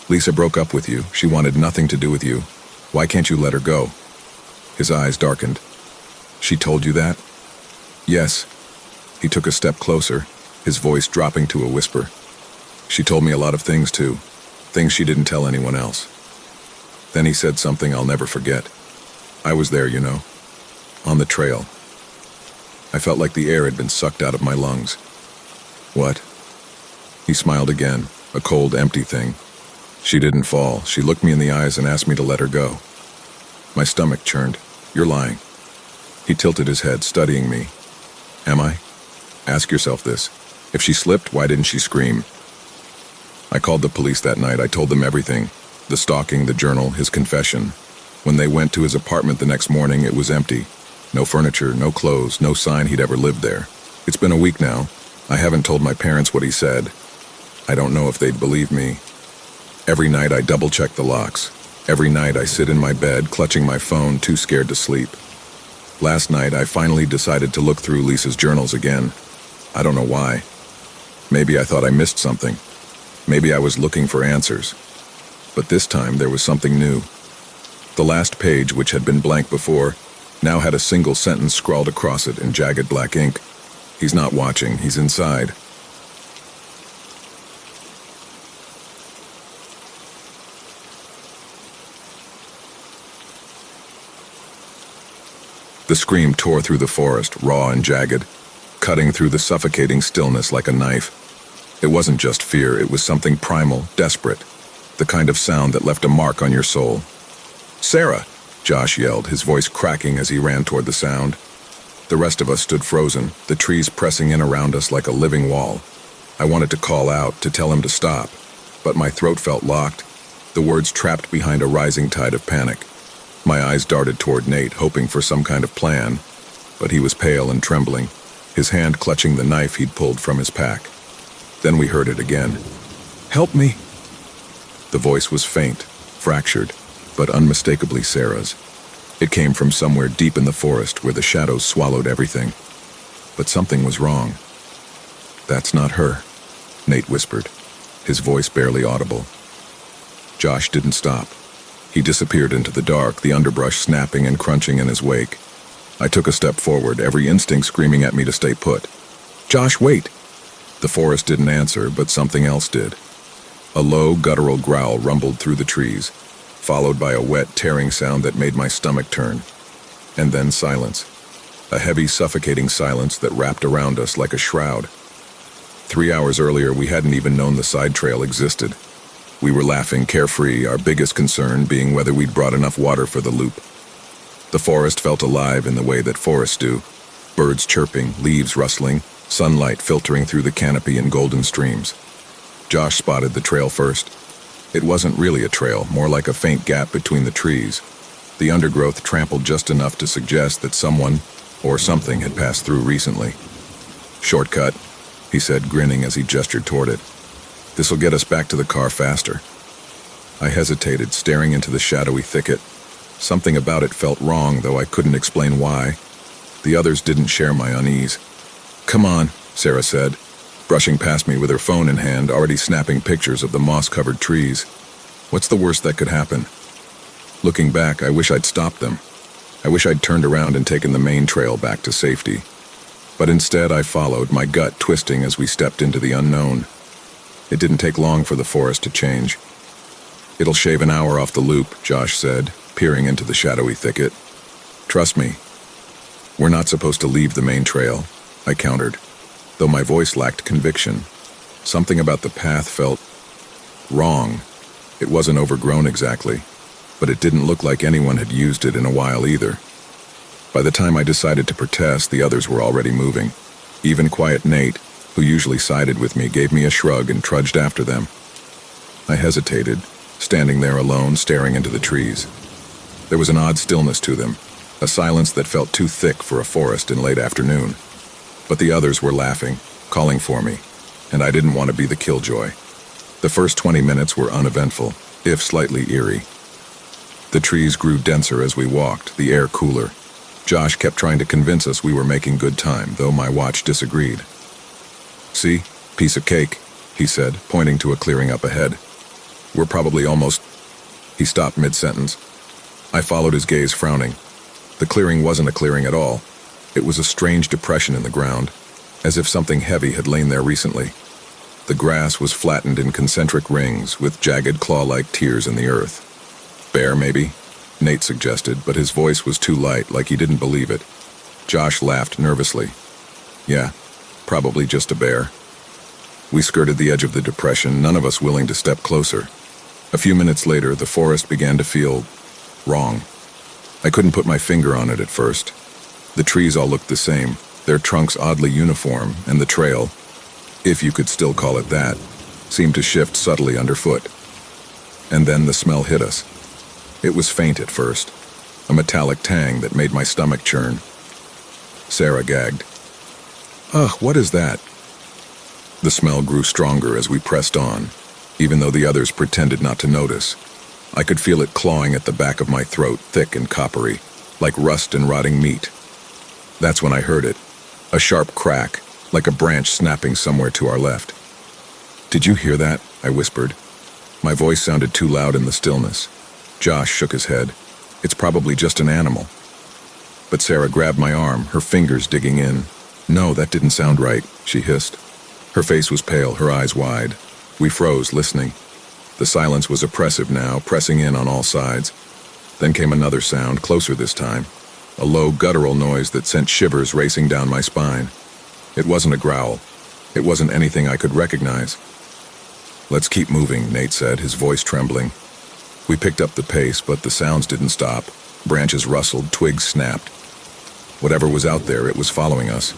"Lisa broke up with you. She wanted nothing to do with you. Why can't you let her go?" His eyes darkened. "She told you that?" "Yes. He took a step closer, his voice dropping to a whisper. She told me a lot of things too, things she didn't tell anyone else. Then he said something I'll never forget. I was there, on the trail. I felt like the air had been sucked out of my lungs. What? He smiled again, a cold, empty thing. She didn't fall. She looked me in the eyes and asked me to let her go. My stomach churned. You're lying. He tilted his head, studying me. Am I? Ask yourself this. If she slipped, why didn't she scream? I called the police that night. I told them everything. The stalking, the journal, his confession. When they went to his apartment the next morning, it was empty. No furniture, no clothes, no sign he'd ever lived there. It's been a week now. I haven't told my parents what he said. I don't know if they'd believe me. Every night I double-check the locks. Every night I sit in my bed, clutching my phone, too scared to sleep. Last night I finally decided to look through Lisa's journals again. I don't know why. Maybe I thought I missed something. Maybe I was looking for answers. But this time there was something new. The last page, which had been blank before, now had a single sentence scrawled across it in jagged black ink. He's not watching, he's inside. The scream tore through the forest, raw and jagged, cutting through the suffocating stillness like a knife. It wasn't just fear, it was something primal, desperate, the kind of sound that left a mark on your soul. "Sarah!" Josh yelled, his voice cracking as he ran toward the sound. The rest of us stood frozen, the trees pressing in around us like a living wall. I wanted to call out, to tell him to stop, but my throat felt locked, the words trapped behind a rising tide of panic. My eyes darted toward Nate, hoping for some kind of plan, but he was pale and trembling, his hand clutching the knife he'd pulled from his pack. Then we heard it again. "Help me!" The voice was faint, fractured, but unmistakably Sarah's. It came from somewhere deep in the forest where the shadows swallowed everything. But something was wrong. "That's not her," Nate whispered, his voice barely audible. Josh didn't stop. He disappeared into the dark, the underbrush snapping and crunching in his wake. I took a step forward, every instinct screaming at me to stay put. "Josh, wait!" The forest didn't answer, but something else did. A low, guttural growl rumbled through the trees, followed by a wet, tearing sound that made my stomach turn. And then silence. A heavy, suffocating silence that wrapped around us like a shroud. 3 hours earlier, we hadn't even known the side trail existed. We were laughing, carefree, our biggest concern being whether we'd brought enough water for the loop. The forest felt alive in the way that forests do. Birds chirping, leaves rustling, sunlight filtering through the canopy in golden streams. Josh spotted the trail first. It wasn't really a trail, more like a faint gap between the trees. The undergrowth trampled just enough to suggest that someone or something had passed through recently. "Shortcut," he said, grinning as he gestured toward it. "This'll get us back to the car faster." I hesitated, staring into the shadowy thicket. Something about it felt wrong, though I couldn't explain why. The others didn't share my unease. "Come on," Sarah said, brushing past me with her phone in hand, already snapping pictures of the moss-covered trees. What's the worst that could happen? Looking back, I wish I'd stopped them. I wish I'd turned around and taken the main trail back to safety. But instead I followed, my gut twisting as we stepped into the unknown. It didn't take long for the forest to change. "It'll shave an hour off the loop," Josh said, peering into the shadowy thicket. "Trust me. We're not supposed to leave the main trail," I countered, though my voice lacked conviction. Something about the path felt wrong. It wasn't overgrown exactly, but it didn't look like anyone had used it in a while either. By the time I decided to protest, the others were already moving. Even quiet Nate, who usually sided with me, gave me a shrug and trudged after them. I hesitated, standing there alone, staring into the trees. There was an odd stillness to them, a silence that felt too thick for a forest in late afternoon. But the others were laughing, calling for me, and I didn't want to be the killjoy. The first 20 minutes were uneventful, if slightly eerie. The trees grew denser as we walked, the air cooler. Josh kept trying to convince us we were making good time, though my watch disagreed. "See? Piece of cake," he said, pointing to a clearing up ahead. "We're probably almost—" He stopped mid-sentence. I followed his gaze, frowning. The clearing wasn't a clearing at all. It was a strange depression in the ground. as if something heavy had lain there recently. The grass was flattened in concentric rings with jagged claw-like tears in the earth. Bear, maybe? Nate suggested, but his voice was too light, like he didn't believe it. Josh laughed nervously. Yeah, probably just a bear. We skirted the edge of the depression, none of us willing to step closer. A few minutes later, the forest began to feel wrong. I couldn't put my finger on it at first. The trees all looked the same, their trunks oddly uniform, and the trail, if you could still call it that, seemed to shift subtly underfoot. And then the smell hit us. It was faint at first, a metallic tang that made my stomach churn. Sarah gagged. Ugh, what is that? The smell grew stronger as we pressed on, even though the others pretended not to notice. I could feel it clawing at the back of my throat, thick and coppery, like rust and rotting meat. That's when I heard it, a sharp crack, like a branch snapping somewhere to our left. Did you hear that? I whispered. My voice sounded too loud in the stillness. Josh shook his head. It's probably just an animal. But Sarah grabbed my arm, her fingers digging in. No, that didn't sound right, she hissed. Her face was pale, her eyes wide. We froze, listening. The silence was oppressive now, pressing in on all sides. Then came another sound, closer this time. A low, guttural noise that sent shivers racing down my spine. It wasn't a growl. It wasn't anything I could recognize. Let's keep moving, Nate said, his voice trembling. We picked up the pace, but the sounds didn't stop. Branches rustled, twigs snapped. Whatever was out there, it was following us.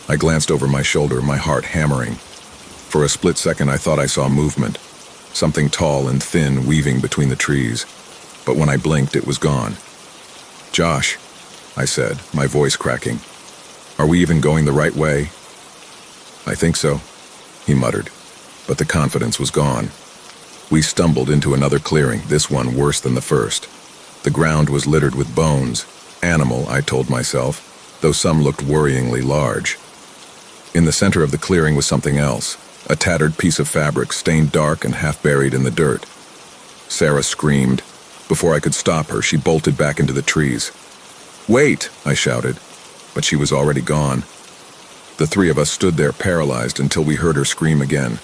I glanced over my shoulder, my heart hammering. For a split second, I thought I saw movement. Something tall and thin weaving between the trees. But when I blinked, it was gone. Josh, I said, my voice cracking. Are we even going the right way? I think so, he muttered, but the confidence was gone. We stumbled into another clearing, this one worse than the first. The ground was littered with bones. Animal, I told myself, though some looked worryingly large. In the center of the clearing was something else, a tattered piece of fabric stained dark and half buried in the dirt. Sarah screamed. Before I could stop her, she bolted back into the trees. Wait, I shouted, but she was already gone. The three of us stood there paralyzed until we heard her scream again,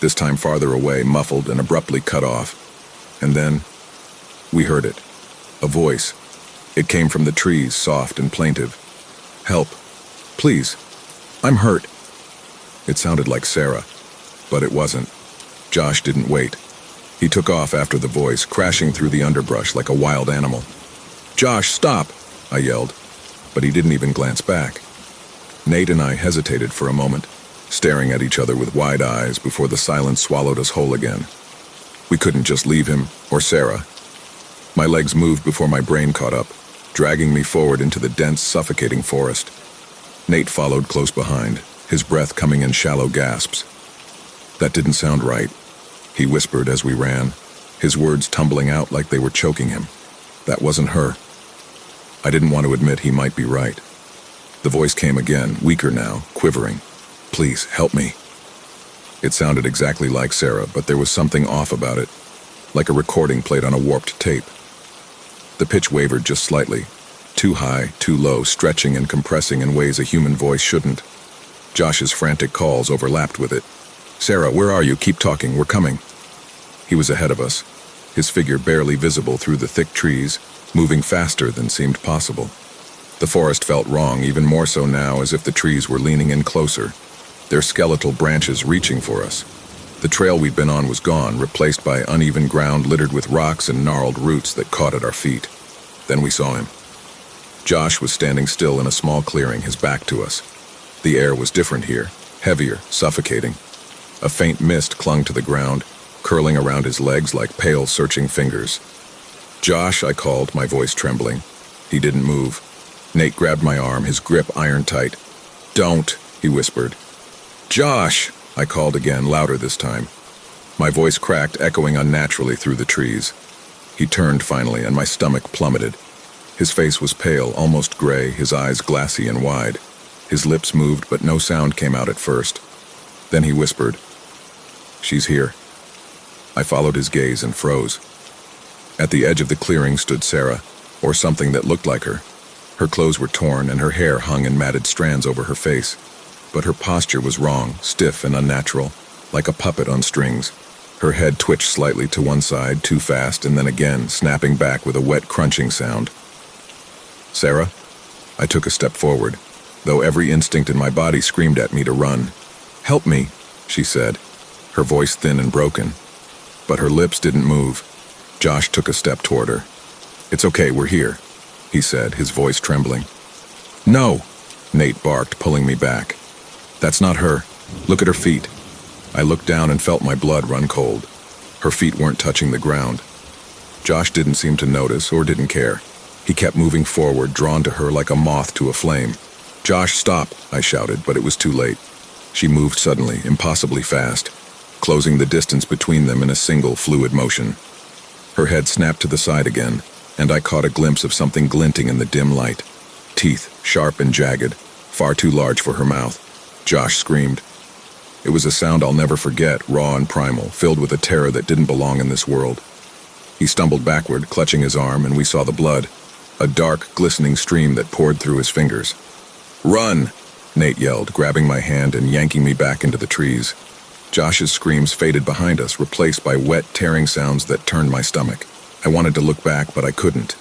this time farther away, muffled and abruptly cut off. And then, we heard it. A voice. It came from the trees, soft and plaintive. Help. Please. I'm hurt. It sounded like Sarah, but it wasn't. Josh didn't wait. He took off after the voice, crashing through the underbrush like a wild animal. Josh, stop, I yelled, but he didn't even glance back. Nate and I hesitated for a moment, staring at each other with wide eyes before the silence swallowed us whole again. We couldn't just leave him, or Sarah. My legs moved before my brain caught up, dragging me forward into the dense, suffocating forest. Nate followed close behind, his breath coming in shallow gasps. That didn't sound right, he whispered as we ran, his words tumbling out like they were choking him. That wasn't her. I didn't want to admit he might be right. The voice came again, weaker now, quivering. Please, help me. It sounded exactly like Sarah, but there was something off about it, like a recording played on a warped tape. The pitch wavered just slightly, too high, too low, stretching and compressing in ways a human voice shouldn't. Josh's frantic calls overlapped with it. Sarah, where are you? Keep talking, we're coming. He was ahead of us, his figure barely visible through the thick trees, moving faster than seemed possible. The forest felt wrong, even more so now, as if the trees were leaning in closer, their skeletal branches reaching for us. The trail we'd been on was gone, replaced by uneven ground littered with rocks and gnarled roots that caught at our feet. Then we saw him. Josh was standing still in a small clearing, his back to us. The air was different here, heavier, suffocating. A faint mist clung to the ground, curling around his legs like pale, searching fingers. Josh, I called, my voice trembling. He didn't move. Nate grabbed my arm, his grip iron tight. Don't, he whispered. Josh, I called again, louder this time. My voice cracked, echoing unnaturally through the trees. He turned finally, and my stomach plummeted. His face was pale, almost gray, his eyes glassy and wide. His lips moved, but no sound came out at first. Then he whispered, She's here. I followed his gaze and froze. At the edge of the clearing stood Sarah, or something that looked like her. Her clothes were torn, and her hair hung in matted strands over her face. but her posture was wrong, stiff and unnatural, like a puppet on strings. Her head twitched slightly to one side, too fast, and then again, snapping back with a wet crunching sound. "Sarah?" I took a step forward, though every instinct in my body screamed at me to run. "Help me," she said, her voice thin and broken. But her lips didn't move. Josh took a step toward her. "It's okay, we're here," he said, his voice trembling. "No!" Nate barked, pulling me back. "That's not her. Look at her feet." I looked down and felt my blood run cold. Her feet weren't touching the ground. Josh didn't seem to notice or didn't care. He kept moving forward, drawn to her like a moth to a flame. "Josh, stop!" I shouted, but it was too late. She moved suddenly, impossibly fast, closing the distance between them in a single fluid motion. Her head snapped to the side again, and I caught a glimpse of something glinting in the dim light. Teeth, sharp and jagged, far too large for her mouth. Josh screamed. It was a sound I'll never forget, raw and primal, filled with a terror that didn't belong in this world. He stumbled backward, clutching his arm, and we saw the blood, a dark, glistening stream that poured through his fingers. "Run!" Nate yelled, grabbing my hand and yanking me back into the trees. Josh's screams faded behind us, replaced by wet, tearing sounds that turned my stomach. I wanted to look back, but I couldn't.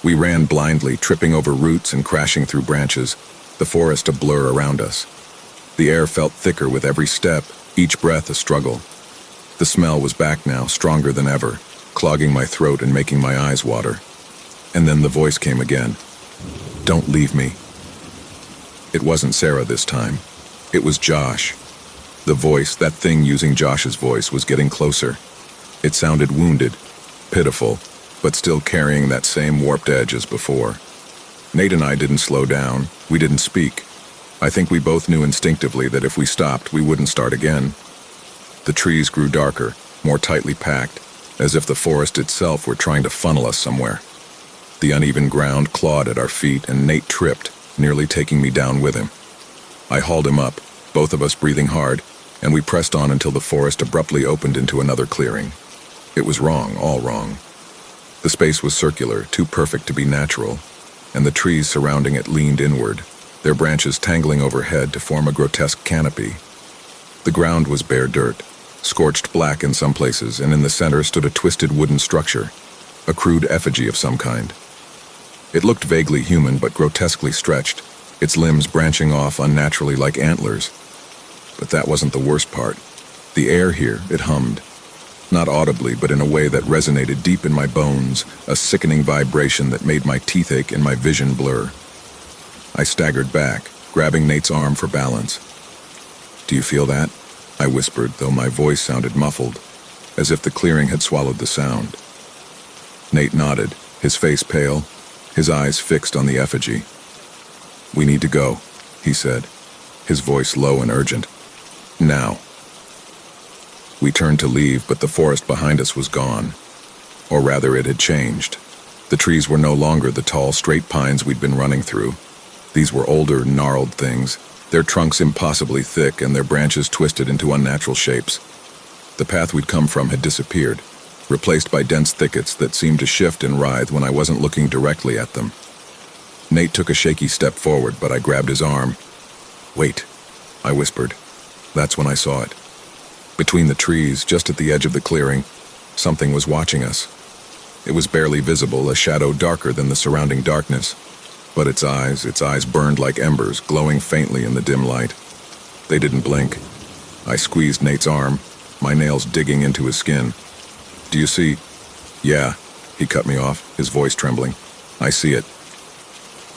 We ran blindly, tripping over roots and crashing through branches, the forest a blur around us. The air felt thicker with every step, each breath a struggle. The smell was back now, stronger than ever, clogging my throat and making my eyes water. And then the voice came again. "Don't leave me." It wasn't Sarah this time. It was Josh. The voice, that thing using Josh's voice, was getting closer. It sounded wounded, pitiful, but still carrying that same warped edge as before. Nate and I didn't slow down. We didn't speak. I think we both knew instinctively that if we stopped, we wouldn't start again. The trees grew darker, more tightly packed, as if the forest itself were trying to funnel us somewhere. The uneven ground clawed at our feet, and Nate tripped, nearly taking me down with him. I hauled him up, both of us breathing hard, and we pressed on until the forest abruptly opened into another clearing. It was wrong, all wrong. The space was circular, too perfect to be natural, and the trees surrounding it leaned inward, their branches tangling overhead to form a grotesque canopy. The ground was bare dirt, scorched black in some places, and in the center stood a twisted wooden structure, a crude effigy of some kind. It looked vaguely human but grotesquely stretched, its limbs branching off unnaturally like antlers. But that wasn't the worst part. The air here, it hummed. Not audibly, but in a way that resonated deep in my bones, a sickening vibration that made my teeth ache and my vision blur. I staggered back, grabbing Nate's arm for balance. "Do you feel that?" I whispered, though my voice sounded muffled, as if the clearing had swallowed the sound. Nate nodded, his face pale, his eyes fixed on the effigy. "We need to go," he said, his voice low and urgent. "Now." We turned to leave, but the forest behind us was gone. Or rather, it had changed. The trees were no longer the tall, straight pines we'd been running through. These were older, gnarled things, their trunks impossibly thick and their branches twisted into unnatural shapes. The path we'd come from had disappeared, replaced by dense thickets that seemed to shift and writhe when I wasn't looking directly at them. Nate took a shaky step forward, but I grabbed his arm. "Wait," I whispered. That's when I saw it. Between the trees, just at the edge of the clearing, something was watching us. It was barely visible, a shadow darker than the surrounding darkness, but its eyes burned like embers, glowing faintly in the dim light. They didn't blink. I squeezed Nate's arm, my nails digging into his skin. "Do you see?" "Yeah," he cut me off, his voice trembling. "I see it."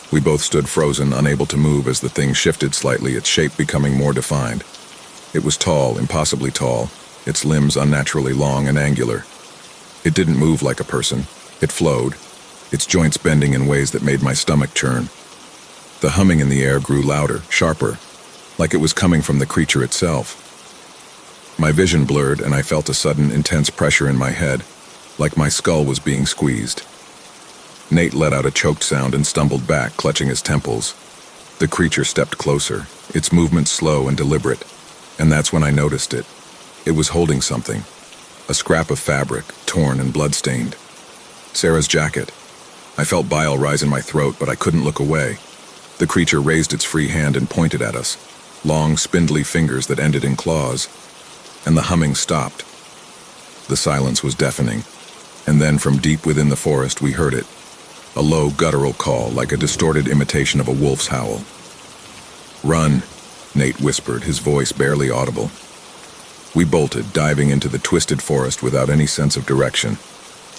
We both stood frozen, unable to move as the thing shifted slightly, its shape becoming more defined. It was tall, impossibly tall, its limbs unnaturally long and angular. It didn't move like a person. It flowed, its joints bending in ways that made my stomach churn. The humming in the air grew louder, sharper, like it was coming from the creature itself. My vision blurred, and I felt a sudden, intense pressure in my head, like my skull was being squeezed. Nate let out a choked sound and stumbled back, clutching his temples. The creature stepped closer, its movements slow and deliberate, and that's when I noticed it. It was holding something, a scrap of fabric, torn and blood-stained. Sarah's jacket. I felt bile rise in my throat, but I couldn't look away. The creature raised its free hand and pointed at us. long, spindly fingers that ended in claws, and the humming stopped. The silence was deafening, and then from deep within the forest we heard it, a low, guttural call like a distorted imitation of a wolf's howl. "Run," Nate whispered, his voice barely audible. We bolted, diving into the twisted forest without any sense of direction.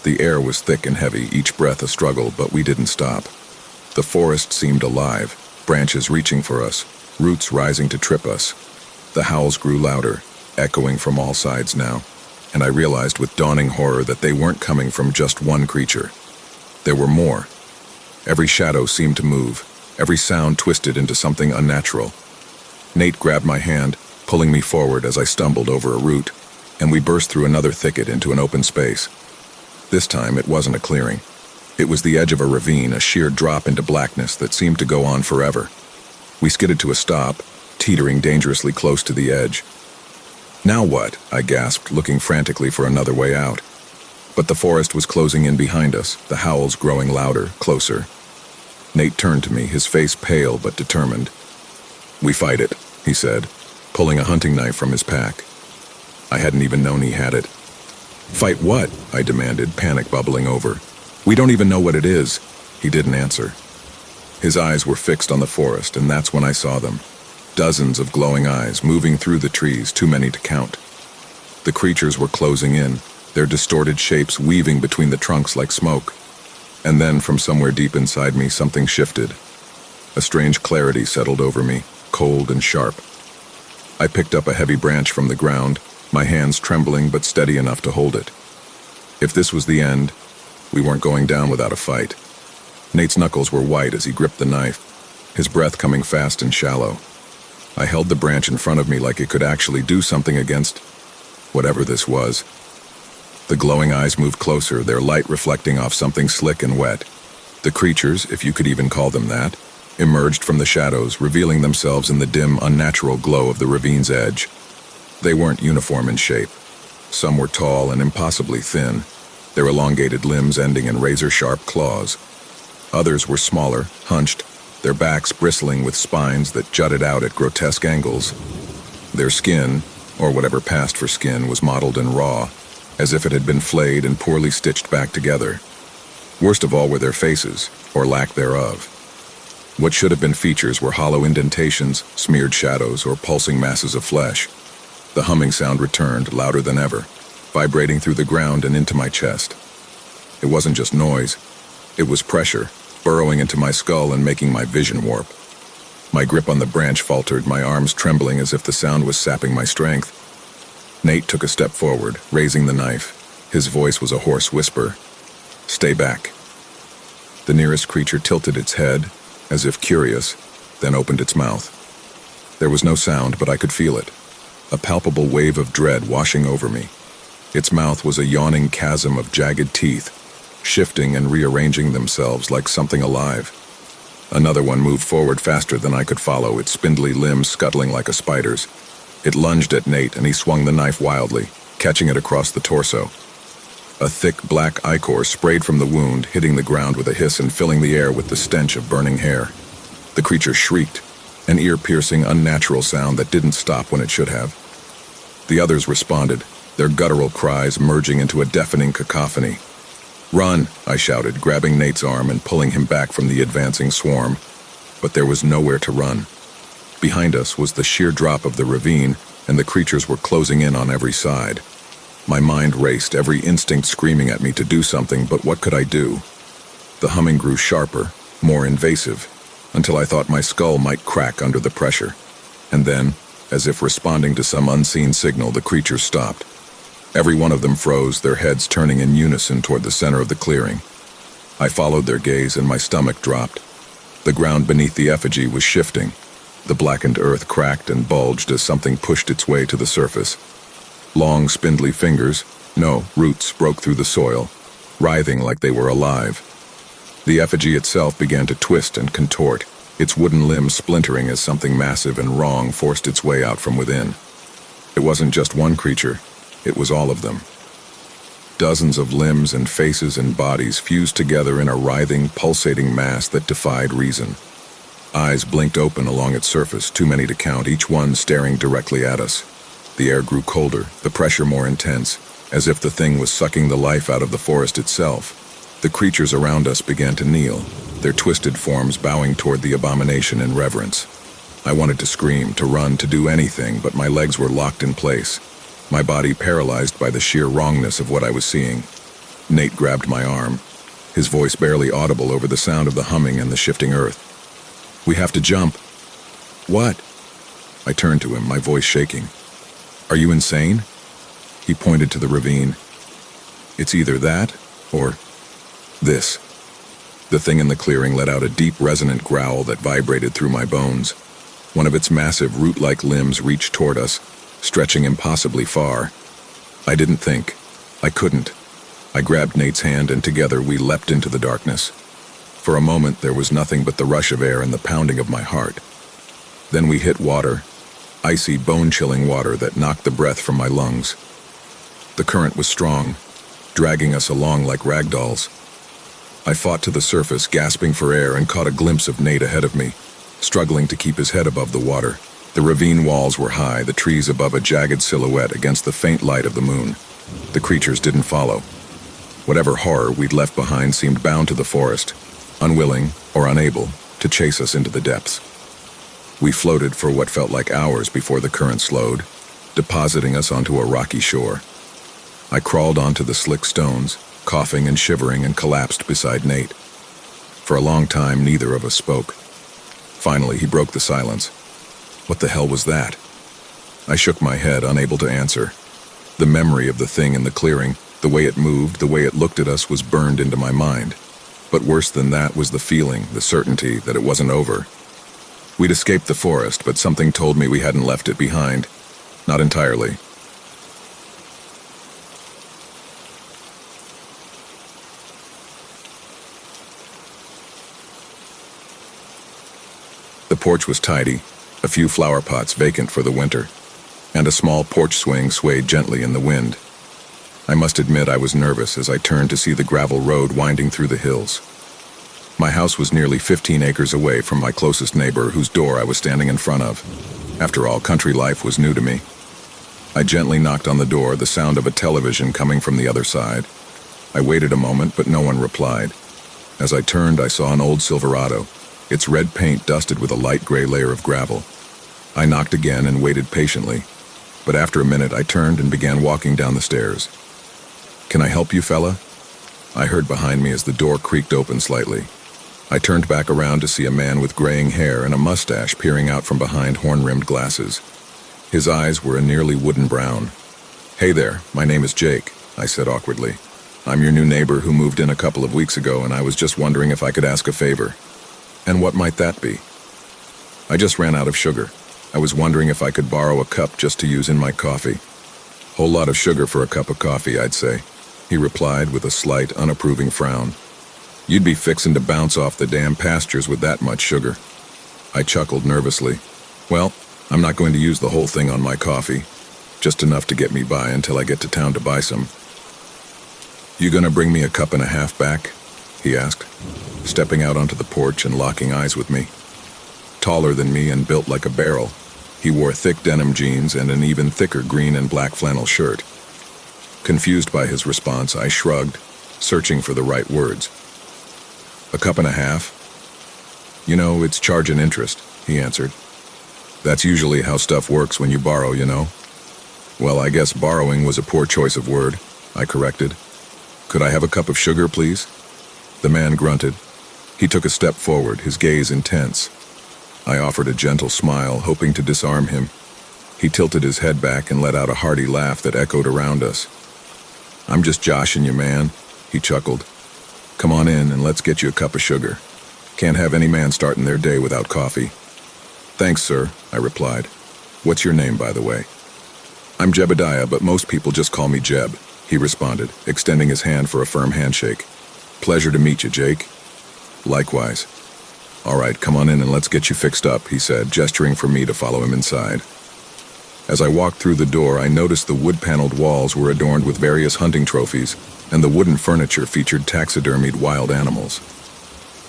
The air was thick and heavy, each breath a struggle, but we didn't stop. The forest seemed alive, branches reaching for us, roots rising to trip us. The howls grew louder, echoing from all sides now, and I realized with dawning horror that they weren't coming from just one creature. There were more. Every shadow seemed to move, every sound twisted into something unnatural. Nate grabbed my hand, pulling me forward as I stumbled over a root, and we burst through another thicket into an open space. This time it wasn't a clearing. It was the edge of a ravine, a sheer drop into blackness that seemed to go on forever. We skidded to a stop, teetering dangerously close to the edge. "Now what?" I gasped, looking frantically for another way out. But the forest was closing in behind us, the howls growing louder, closer. Nate turned to me, his face pale but determined. "We fight it," he said, pulling a hunting knife from his pack. I hadn't even known he had it. "Fight what?" I demanded, panic bubbling over. "We don't even know what it is." He didn't answer. His eyes were fixed on the forest, and that's when I saw them. Dozens of glowing eyes moving through the trees, too many to count. The creatures were closing in, their distorted shapes weaving between the trunks like smoke. And then, from somewhere deep inside me, something shifted. A strange clarity settled over me, cold and sharp. I picked up a heavy branch from the ground, my hands trembling but steady enough to hold it. If this was the end, we weren't going down without a fight. Nate's knuckles were white as he gripped the knife, his breath coming fast and shallow. I held the branch in front of me like it could actually do something against whatever this was. The glowing eyes moved closer, their light reflecting off something slick and wet. The creatures, if you could even call them that, emerged from the shadows, revealing themselves in the dim, unnatural glow of the ravine's edge. They weren't uniform in shape. Some were tall and impossibly thin, their elongated limbs ending in razor-sharp claws. Others were smaller, hunched, their backs bristling with spines that jutted out at grotesque angles. Their skin, or whatever passed for skin, was mottled and raw, as if it had been flayed and poorly stitched back together. Worst of all were their faces, or lack thereof. What should have been features were hollow indentations, smeared shadows, or pulsing masses of flesh. The humming sound returned, louder than ever, vibrating through the ground and into my chest. It wasn't just noise, it was pressure, burrowing into my skull and making my vision warp. My grip on the branch faltered, my arms trembling as if the sound was sapping my strength. Nate took a step forward, raising the knife. His voice was a hoarse whisper. "Stay back." The nearest creature tilted its head, as if curious, then opened its mouth. There was no sound, but I could feel it. A palpable wave of dread washing over me. Its mouth was a yawning chasm of jagged teeth, shifting and rearranging themselves like something alive. Another one moved forward faster than I could follow, its spindly limbs scuttling like a spider's. It lunged at Nate, and he swung the knife wildly, catching it across the torso. A thick black ichor sprayed from the wound, hitting the ground with a hiss and filling the air with the stench of burning hair. The creature shrieked, an ear-piercing, unnatural sound that didn't stop when it should have. The others responded, their guttural cries merging into a deafening cacophony. "Run!" I shouted, grabbing Nate's arm and pulling him back from the advancing swarm. But there was nowhere to run. Behind us was the sheer drop of the ravine, and the creatures were closing in on every side. My mind raced, every instinct screaming at me to do something, but what could I do? The humming grew sharper, more invasive, until I thought my skull might crack under the pressure. And then, as if responding to some unseen signal, the creatures stopped. Every one of them froze, their heads turning in unison toward the center of the clearing. I followed their gaze, and my stomach dropped. The ground beneath the effigy was shifting. The blackened earth cracked and bulged as something pushed its way to the surface. Long, spindly fingers, no, roots, broke through the soil, writhing like they were alive. The effigy itself began to twist and contort, its wooden limbs splintering as something massive and wrong forced its way out from within. It wasn't just one creature, it was all of them. Dozens of limbs and faces and bodies fused together in a writhing, pulsating mass that defied reason. Eyes blinked open along its surface, too many to count, each one staring directly at us. The air grew colder, the pressure more intense, as if the thing was sucking the life out of the forest itself. The creatures around us began to kneel, their twisted forms bowing toward the abomination in reverence. I wanted to scream, to run, to do anything, but my legs were locked in place, my body paralyzed by the sheer wrongness of what I was seeing. Nate grabbed my arm, his voice barely audible over the sound of the humming and the shifting earth. "We have to jump." "What?" I turned to him, my voice shaking. "Are you insane?" He pointed to the ravine. "It's either that, or this." The thing in the clearing let out a deep, resonant growl that vibrated through my bones. One of its massive, root-like limbs reached toward us, stretching impossibly far. I didn't think. I couldn't. I grabbed Nate's hand, and together we leapt into the darkness. For a moment, there was nothing but the rush of air and the pounding of my heart. Then we hit water, icy, bone-chilling water that knocked the breath from my lungs. The current was strong, dragging us along like rag dolls. I fought to the surface, gasping for air, and caught a glimpse of Nate ahead of me, struggling to keep his head above the water. The ravine walls were high, the trees above a jagged silhouette against the faint light of the moon. The creatures didn't follow. Whatever horror we'd left behind seemed bound to the forest, unwilling or unable to chase us into the depths. We floated for what felt like hours before the current slowed, depositing us onto a rocky shore. I crawled onto the slick stones, coughing and shivering, and collapsed beside Nate. For a long time, neither of us spoke. Finally, he broke the silence. What the hell was that? I shook my head, unable to answer. The memory of the thing in the clearing, the way it moved, the way it looked at us, was burned into my mind. But worse than that was the feeling, the certainty that it wasn't over. We'd escaped the forest, but something told me we hadn't left it behind. Not entirely. The porch was tidy, a few flower pots vacant for the winter, and a small porch swing swayed gently in the wind. I must admit I was nervous as I turned to see the gravel road winding through the hills. My house was nearly 15 acres away from my closest neighbor, whose door I was standing in front of. After all, country life was new to me. I gently knocked on the door, the sound of a television coming from the other side. I waited a moment, but no one replied. As I turned, I saw an old Silverado, its red paint dusted with a light gray layer of gravel. I knocked again and waited patiently, but after a minute I turned and began walking down the stairs. "Can I help you, fella?" I heard behind me as the door creaked open slightly. I turned back around to see a man with graying hair and a mustache peering out from behind horn-rimmed glasses. His eyes were a nearly wooden brown. "Hey there, my name is Jake," I said awkwardly. "I'm your new neighbor who moved in a couple of weeks ago, and I was just wondering if I could ask a favor." "And what might that be?" "I just ran out of sugar. I was wondering if I could borrow a cup just to use in my coffee." "Whole lot of sugar for a cup of coffee, I'd say," he replied with a slight, unapproving frown. "You'd be fixing to bounce off the damn pastures with that much sugar." I chuckled nervously. "Well, I'm not going to use the whole thing on my coffee. Just enough to get me by until I get to town to buy some." "You gonna bring me a cup and a half back?" he asked, stepping out onto the porch and locking eyes with me. Taller than me and built like a barrel, he wore thick denim jeans and an even thicker green and black flannel shirt. Confused by his response, I shrugged, searching for the right words. "A cup and a half? You know, it's charge and interest," he answered. "That's usually how stuff works when you borrow, you know." "Well, I guess borrowing was a poor choice of word," I corrected. "Could I have a cup of sugar, please?" The man grunted. He took a step forward, his gaze intense. I offered a gentle smile, hoping to disarm him. He tilted his head back and let out a hearty laugh that echoed around us. "I'm just joshing you, man," he chuckled. "Come on in and let's get you a cup of sugar. Can't have any man starting their day without coffee." "Thanks, sir," I replied. "What's your name, by the way?" "I'm Jebediah, but most people just call me Jeb," he responded, extending his hand for a firm handshake. "Pleasure to meet you, Jake." "Likewise." "All right, come on in and let's get you fixed up," he said, gesturing for me to follow him inside. As I walked through the door, I noticed the wood-paneled walls were adorned with various hunting trophies, and the wooden furniture featured taxidermied wild animals.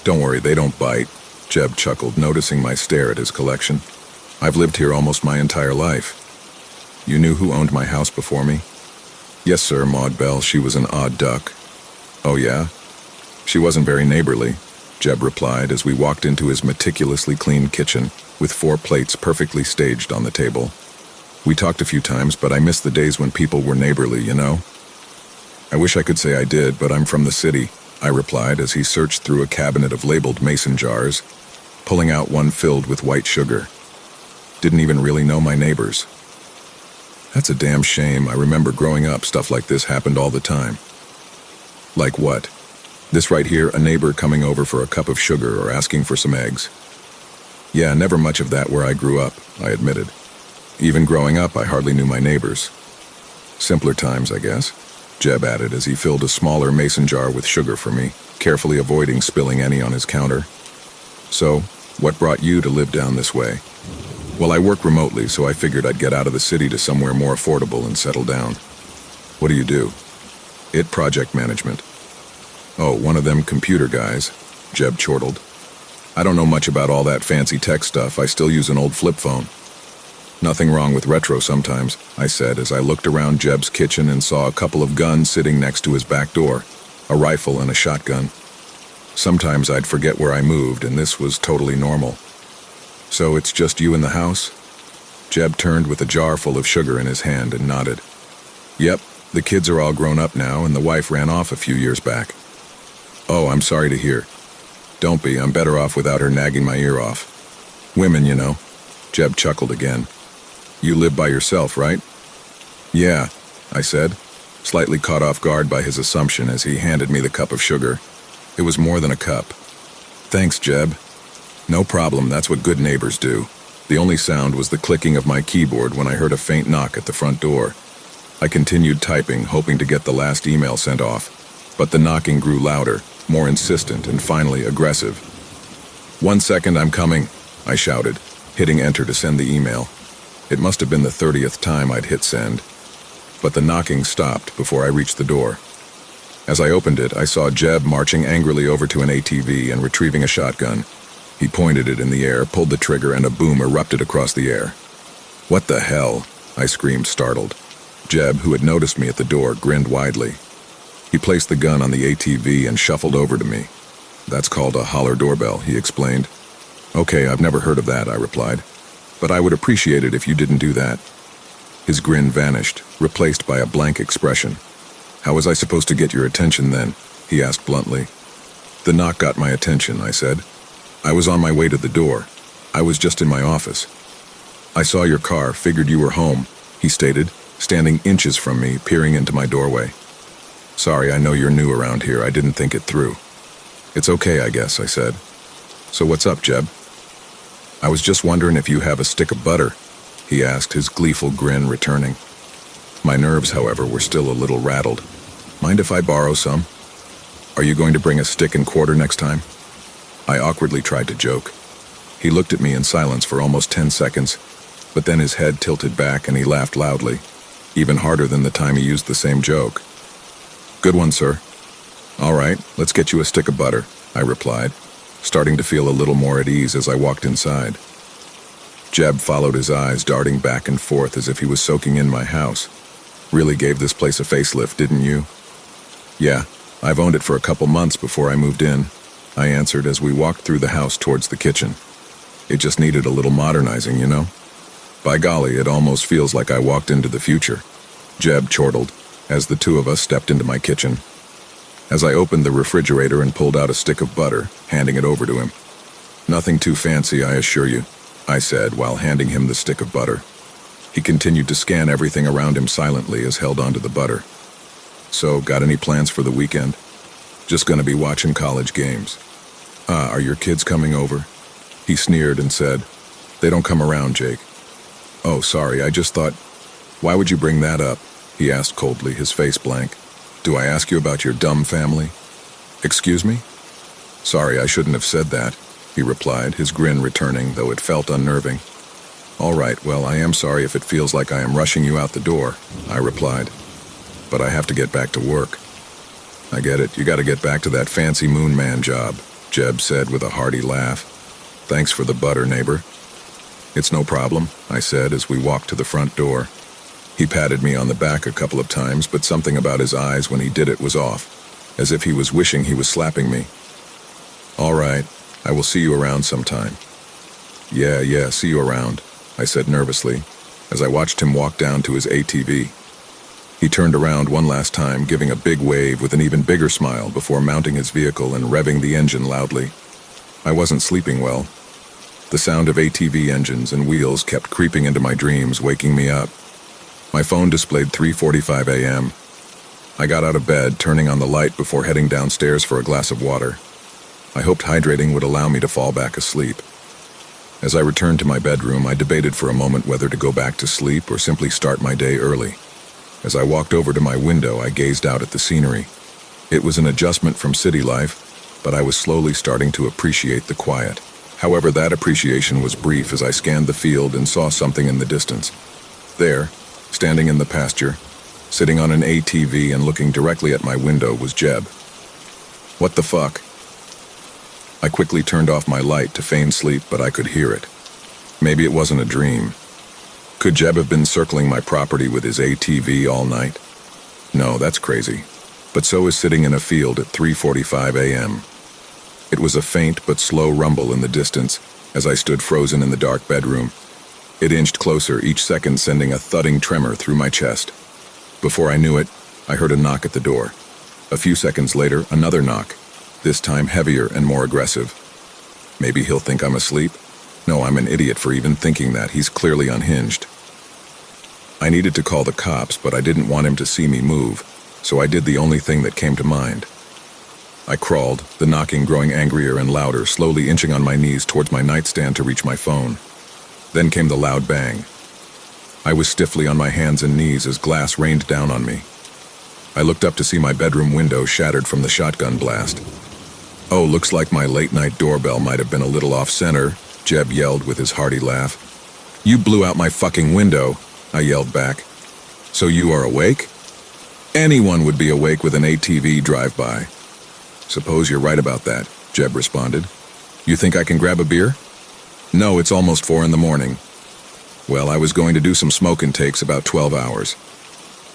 "Don't worry, they don't bite," Jeb chuckled, noticing my stare at his collection. "I've lived here almost my entire life." "You knew who owned my house before me?" "Yes, sir, Maud Bell. She was an odd duck." "Oh, yeah?" "She wasn't very neighborly," Jeb replied as we walked into his meticulously clean kitchen with 4 plates perfectly staged on the table. "We talked a few times, but I miss the days when people were neighborly, you know?" "I wish I could say I did, but I'm from the city," I replied as he searched through a cabinet of labeled mason jars, pulling out one filled with white sugar. "Didn't even really know my neighbors." "That's a damn shame. I remember growing up, stuff like this happened all the time." "Like what?" "This right here, a neighbor coming over for a cup of sugar or asking for some eggs." "Yeah, never much of that where I grew up," I admitted. "Even growing up, I hardly knew my neighbors." "Simpler times, I guess," Jeb added as he filled a smaller mason jar with sugar for me, carefully avoiding spilling any on his counter. "So, what brought you to live down this way?" "Well, I work remotely, so I figured I'd get out of the city to somewhere more affordable and settle down." "What do you do?" "It project management." "Oh, one of them computer guys," Jeb chortled. "I don't know much about all that fancy tech stuff. I still use an old flip phone." "Nothing wrong with retro sometimes," I said as I looked around Jeb's kitchen and saw a couple of guns sitting next to his back door, a rifle and a shotgun. Sometimes I'd forget where I moved, and this was totally normal. "So it's just you in the house?" Jeb turned with a jar full of sugar in his hand and nodded. "Yep, the kids are all grown up now, and the wife ran off a few years back." "Oh, I'm sorry to hear." "Don't be, I'm better off without her nagging my ear off. Women, you know." Jeb chuckled again. "You live by yourself, right?" "Yeah," I said, slightly caught off guard by his assumption as he handed me the cup of sugar. It was more than a cup. "Thanks, Jeb." "No problem, that's what good neighbors do." The only sound was the clicking of my keyboard when I heard a faint knock at the front door. I continued typing, hoping to get the last email sent off, but the knocking grew louder, more insistent, and finally aggressive. "1 second, I'm coming," I shouted, hitting enter to send the email. It must have been the 30th time I'd hit send, but the knocking stopped before I reached the door. As I opened it, I saw Jeb marching angrily over to an ATV and retrieving a shotgun. He pointed it in the air, pulled the trigger, and a boom erupted across the air. "What the hell?" I screamed, startled. Jeb, who had noticed me at the door, grinned widely. He placed the gun on the ATV and shuffled over to me. "That's called a holler doorbell," he explained. "Okay, I've never heard of that," I replied. "But I would appreciate it if you didn't do that." His grin vanished, replaced by a blank expression. "How was I supposed to get your attention then?" he asked bluntly. "The knock got my attention," I said. "I was on my way to the door. I was just in my office." "I saw your car, figured you were home," he stated, standing inches from me, peering into my doorway. "Sorry, I know you're new around here. I didn't think it through." "It's okay, I guess," I said. "So what's up, Jeb?" "I was just wondering if you have a stick of butter," he asked, his gleeful grin returning. My nerves, however, were still a little rattled. "Mind if I borrow some?" "Are you going to bring a stick and quarter next time?" I awkwardly tried to joke. He looked at me in silence for almost 10 seconds, but then his head tilted back and he laughed loudly, even harder than the time he used the same joke. "Good one, sir." "All right, let's get you a stick of butter," I replied, starting to feel a little more at ease as I walked inside. Jeb followed his eyes, darting back and forth as if he was soaking in my house. "Really gave this place a facelift, didn't you?" "Yeah, I've owned it for a couple months before I moved in," I answered as we walked through the house towards the kitchen. "It just needed a little modernizing, you know? By golly, it almost feels like I walked into the future," Jeb chortled, as the two of us stepped into my kitchen. As I opened the refrigerator and pulled out a stick of butter, handing it over to him. "Nothing too fancy, I assure you," I said while handing him the stick of butter. He continued to scan everything around him silently as held onto the butter. "So, got any plans for the weekend?" "Just gonna be watching college games." "Ah, are your kids coming over?" He sneered and said, "They don't come around, Jake." "Oh, sorry, I just thought..." "Why would you bring that up?" he asked coldly, his face blank. "Do I ask you about your dumb family?" "Excuse me?" "Sorry, I shouldn't have said that," he replied, his grin returning, though it felt unnerving. "All right, well, I am sorry if it feels like I am rushing you out the door," I replied. "But I have to get back to work." "I get it, you gotta get back to that fancy moon man job," Jeb said with a hearty laugh. Thanks for the butter, neighbor. It's no problem, I said as we walked to the front door. He patted me on the back a couple of times, but something about his eyes when he did it was off, as if he was wishing he was slapping me. All right, I will see you around sometime. Yeah, see you around, I said nervously, as I watched him walk down to his ATV. He turned around one last time, giving a big wave with an even bigger smile before mounting his vehicle and revving the engine loudly. I wasn't sleeping well. The sound of ATV engines and wheels kept creeping into my dreams, waking me up. My phone displayed 3:45 a.m. I got out of bed, turning on the light before heading downstairs for a glass of water. I hoped hydrating would allow me to fall back asleep. As I returned to my bedroom, I debated for a moment whether to go back to sleep or simply start my day early. As I walked over to my window, I gazed out at the scenery. It was an adjustment from city life, but I was slowly starting to appreciate the quiet. However, that appreciation was brief as I scanned the field and saw something in the distance. There, standing in the pasture, sitting on an ATV and looking directly at my window was Jeb. What the fuck? I quickly turned off my light to feign sleep, but I could hear it. Maybe it wasn't a dream. Could Jeb have been circling my property with his ATV all night? No, that's crazy. But so is sitting in a field at 3:45 a.m. It was a faint but slow rumble in the distance as I stood frozen in the dark bedroom. It inched closer, each second sending a thudding tremor through my chest. Before I knew it, I heard a knock at the door. A few seconds later, another knock, this time heavier and more aggressive. Maybe he'll think I'm asleep? No, I'm an idiot for even thinking that. He's clearly unhinged. I needed to call the cops, but I didn't want him to see me move, so I did the only thing that came to mind. I crawled, the knocking growing angrier and louder, slowly inching on my knees towards my nightstand to reach my phone. Then came the loud bang. I was stiffly on my hands and knees as glass rained down on me. I looked up to see my bedroom window shattered from the shotgun blast. Oh, looks like my late-night doorbell might have been a little off-center, Jeb yelled with his hearty laugh. You blew out my fucking window, I yelled back. So you are awake? Anyone would be awake with an ATV drive-by. Suppose you're right about that, Jeb responded. You think I can grab a beer? No, it's almost 4 in the morning. Well, I was going to do some smoke intakes about 12 hours.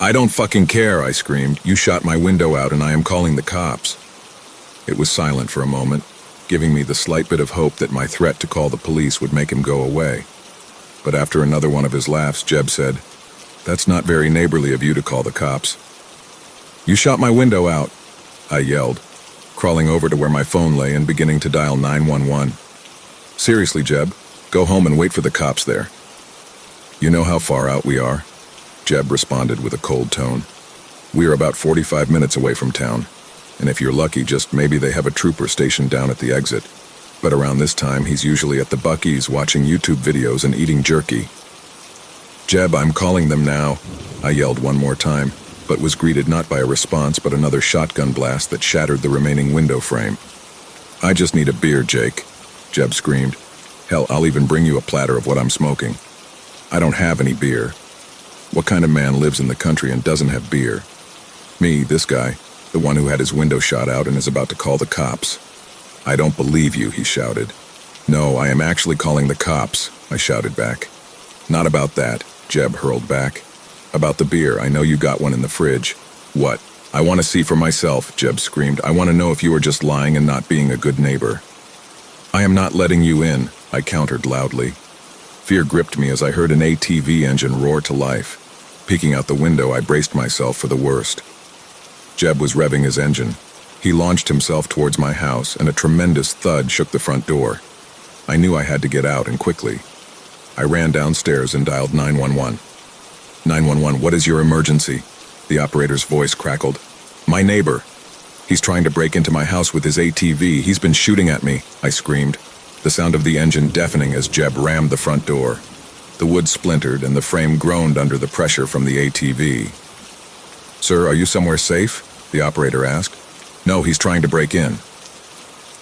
I don't fucking care, I screamed. You shot my window out and I am calling the cops. It was silent for a moment, giving me the slight bit of hope that my threat to call the police would make him go away. But after another one of his laughs, Jeb said, That's not very neighborly of you to call the cops. You shot my window out, I yelled, crawling over to where my phone lay and beginning to dial 911. Seriously, Jeb, go home and wait for the cops there. You know how far out we are? Jeb responded with a cold tone. We are about 45 minutes away from town, and if you're lucky, just maybe they have a trooper stationed down at the exit. But around this time, he's usually at the Buc-ee's watching YouTube videos and eating jerky. Jeb, I'm calling them now, I yelled one more time, but was greeted not by a response but another shotgun blast that shattered the remaining window frame. I just need a beer, Jake, Jeb screamed. Hell, I'll even bring you a platter of what I'm smoking. I don't have any beer. What kind of man lives in the country and doesn't have beer? Me, this guy, the one who had his window shot out and is about to call the cops. I don't believe you, he shouted. No, I am actually calling the cops, I shouted back. Not about that, Jeb hurled back. About the beer, I know you got one in the fridge. What? I want to see for myself, Jeb screamed. I want to know if you are just lying and not being a good neighbor. I am not letting you in, I countered loudly. Fear gripped me as I heard an ATV engine roar to life. Peeking out the window, I braced myself for the worst. Jeb was revving his engine. He launched himself towards my house, and a tremendous thud shook the front door. I knew I had to get out, and quickly. I ran downstairs and dialed 911. 911, what is your emergency? The operator's voice crackled. My neighbor. He's trying to break into my house with his ATV. He's been shooting at me, I screamed, the sound of the engine deafening as Jeb rammed the front door. The wood splintered, and the frame groaned under the pressure from the ATV. Sir, are you somewhere safe? The operator asked. No, he's trying to break in.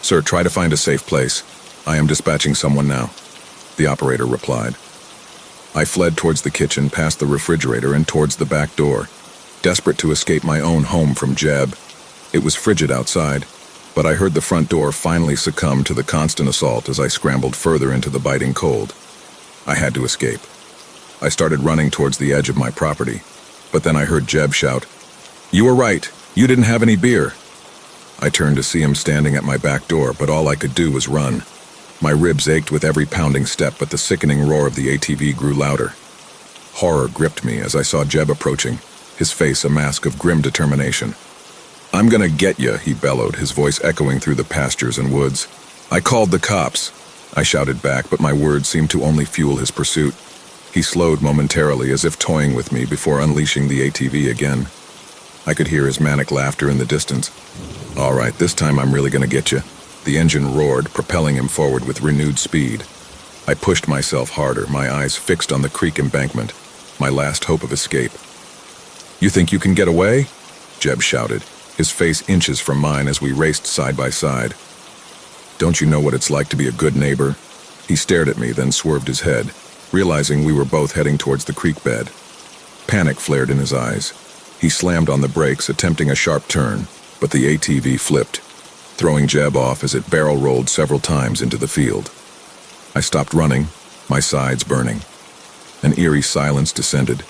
Sir, try to find a safe place. I am dispatching someone now, the operator replied. I fled towards the kitchen, past the refrigerator, and towards the back door, desperate to escape my own home from Jeb. It was frigid outside. But I heard the front door finally succumb to the constant assault as I scrambled further into the biting cold. I had to escape. I started running towards the edge of my property, but then I heard Jeb shout, "You were right. You didn't have any beer." I turned to see him standing at my back door, but all I could do was run. My ribs ached with every pounding step, but the sickening roar of the ATV grew louder. Horror gripped me as I saw Jeb approaching, his face a mask of grim determination. "I'm gonna get ya," he bellowed, his voice echoing through the pastures and woods. "I called the cops," I shouted back, but my words seemed to only fuel his pursuit. He slowed momentarily, as if toying with me, before unleashing the ATV again. I could hear his manic laughter in the distance. "All right, this time I'm really gonna get you." The engine roared, propelling him forward with renewed speed. I pushed myself harder, my eyes fixed on the creek embankment, my last hope of escape. "You think you can get away?" Jeb shouted, his face inches from mine as we raced side by side. "Don't you know what it's like to be a good neighbor?" He stared at me, then swerved his head, realizing we were both heading towards the creek bed. Panic flared in his eyes. He slammed on the brakes, attempting a sharp turn, but the ATV flipped, throwing Jeb off as it barrel rolled several times into the field. I stopped running, my sides burning. An eerie silence descended,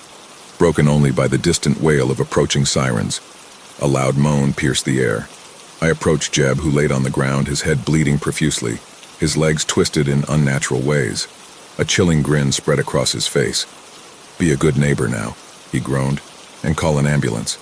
broken only by the distant wail of approaching sirens. A loud moan pierced the air. I approached Jeb, who laid on the ground, his head bleeding profusely, his legs twisted in unnatural ways. A chilling grin spread across his face. "Be a good neighbor now," he groaned, "and call an ambulance."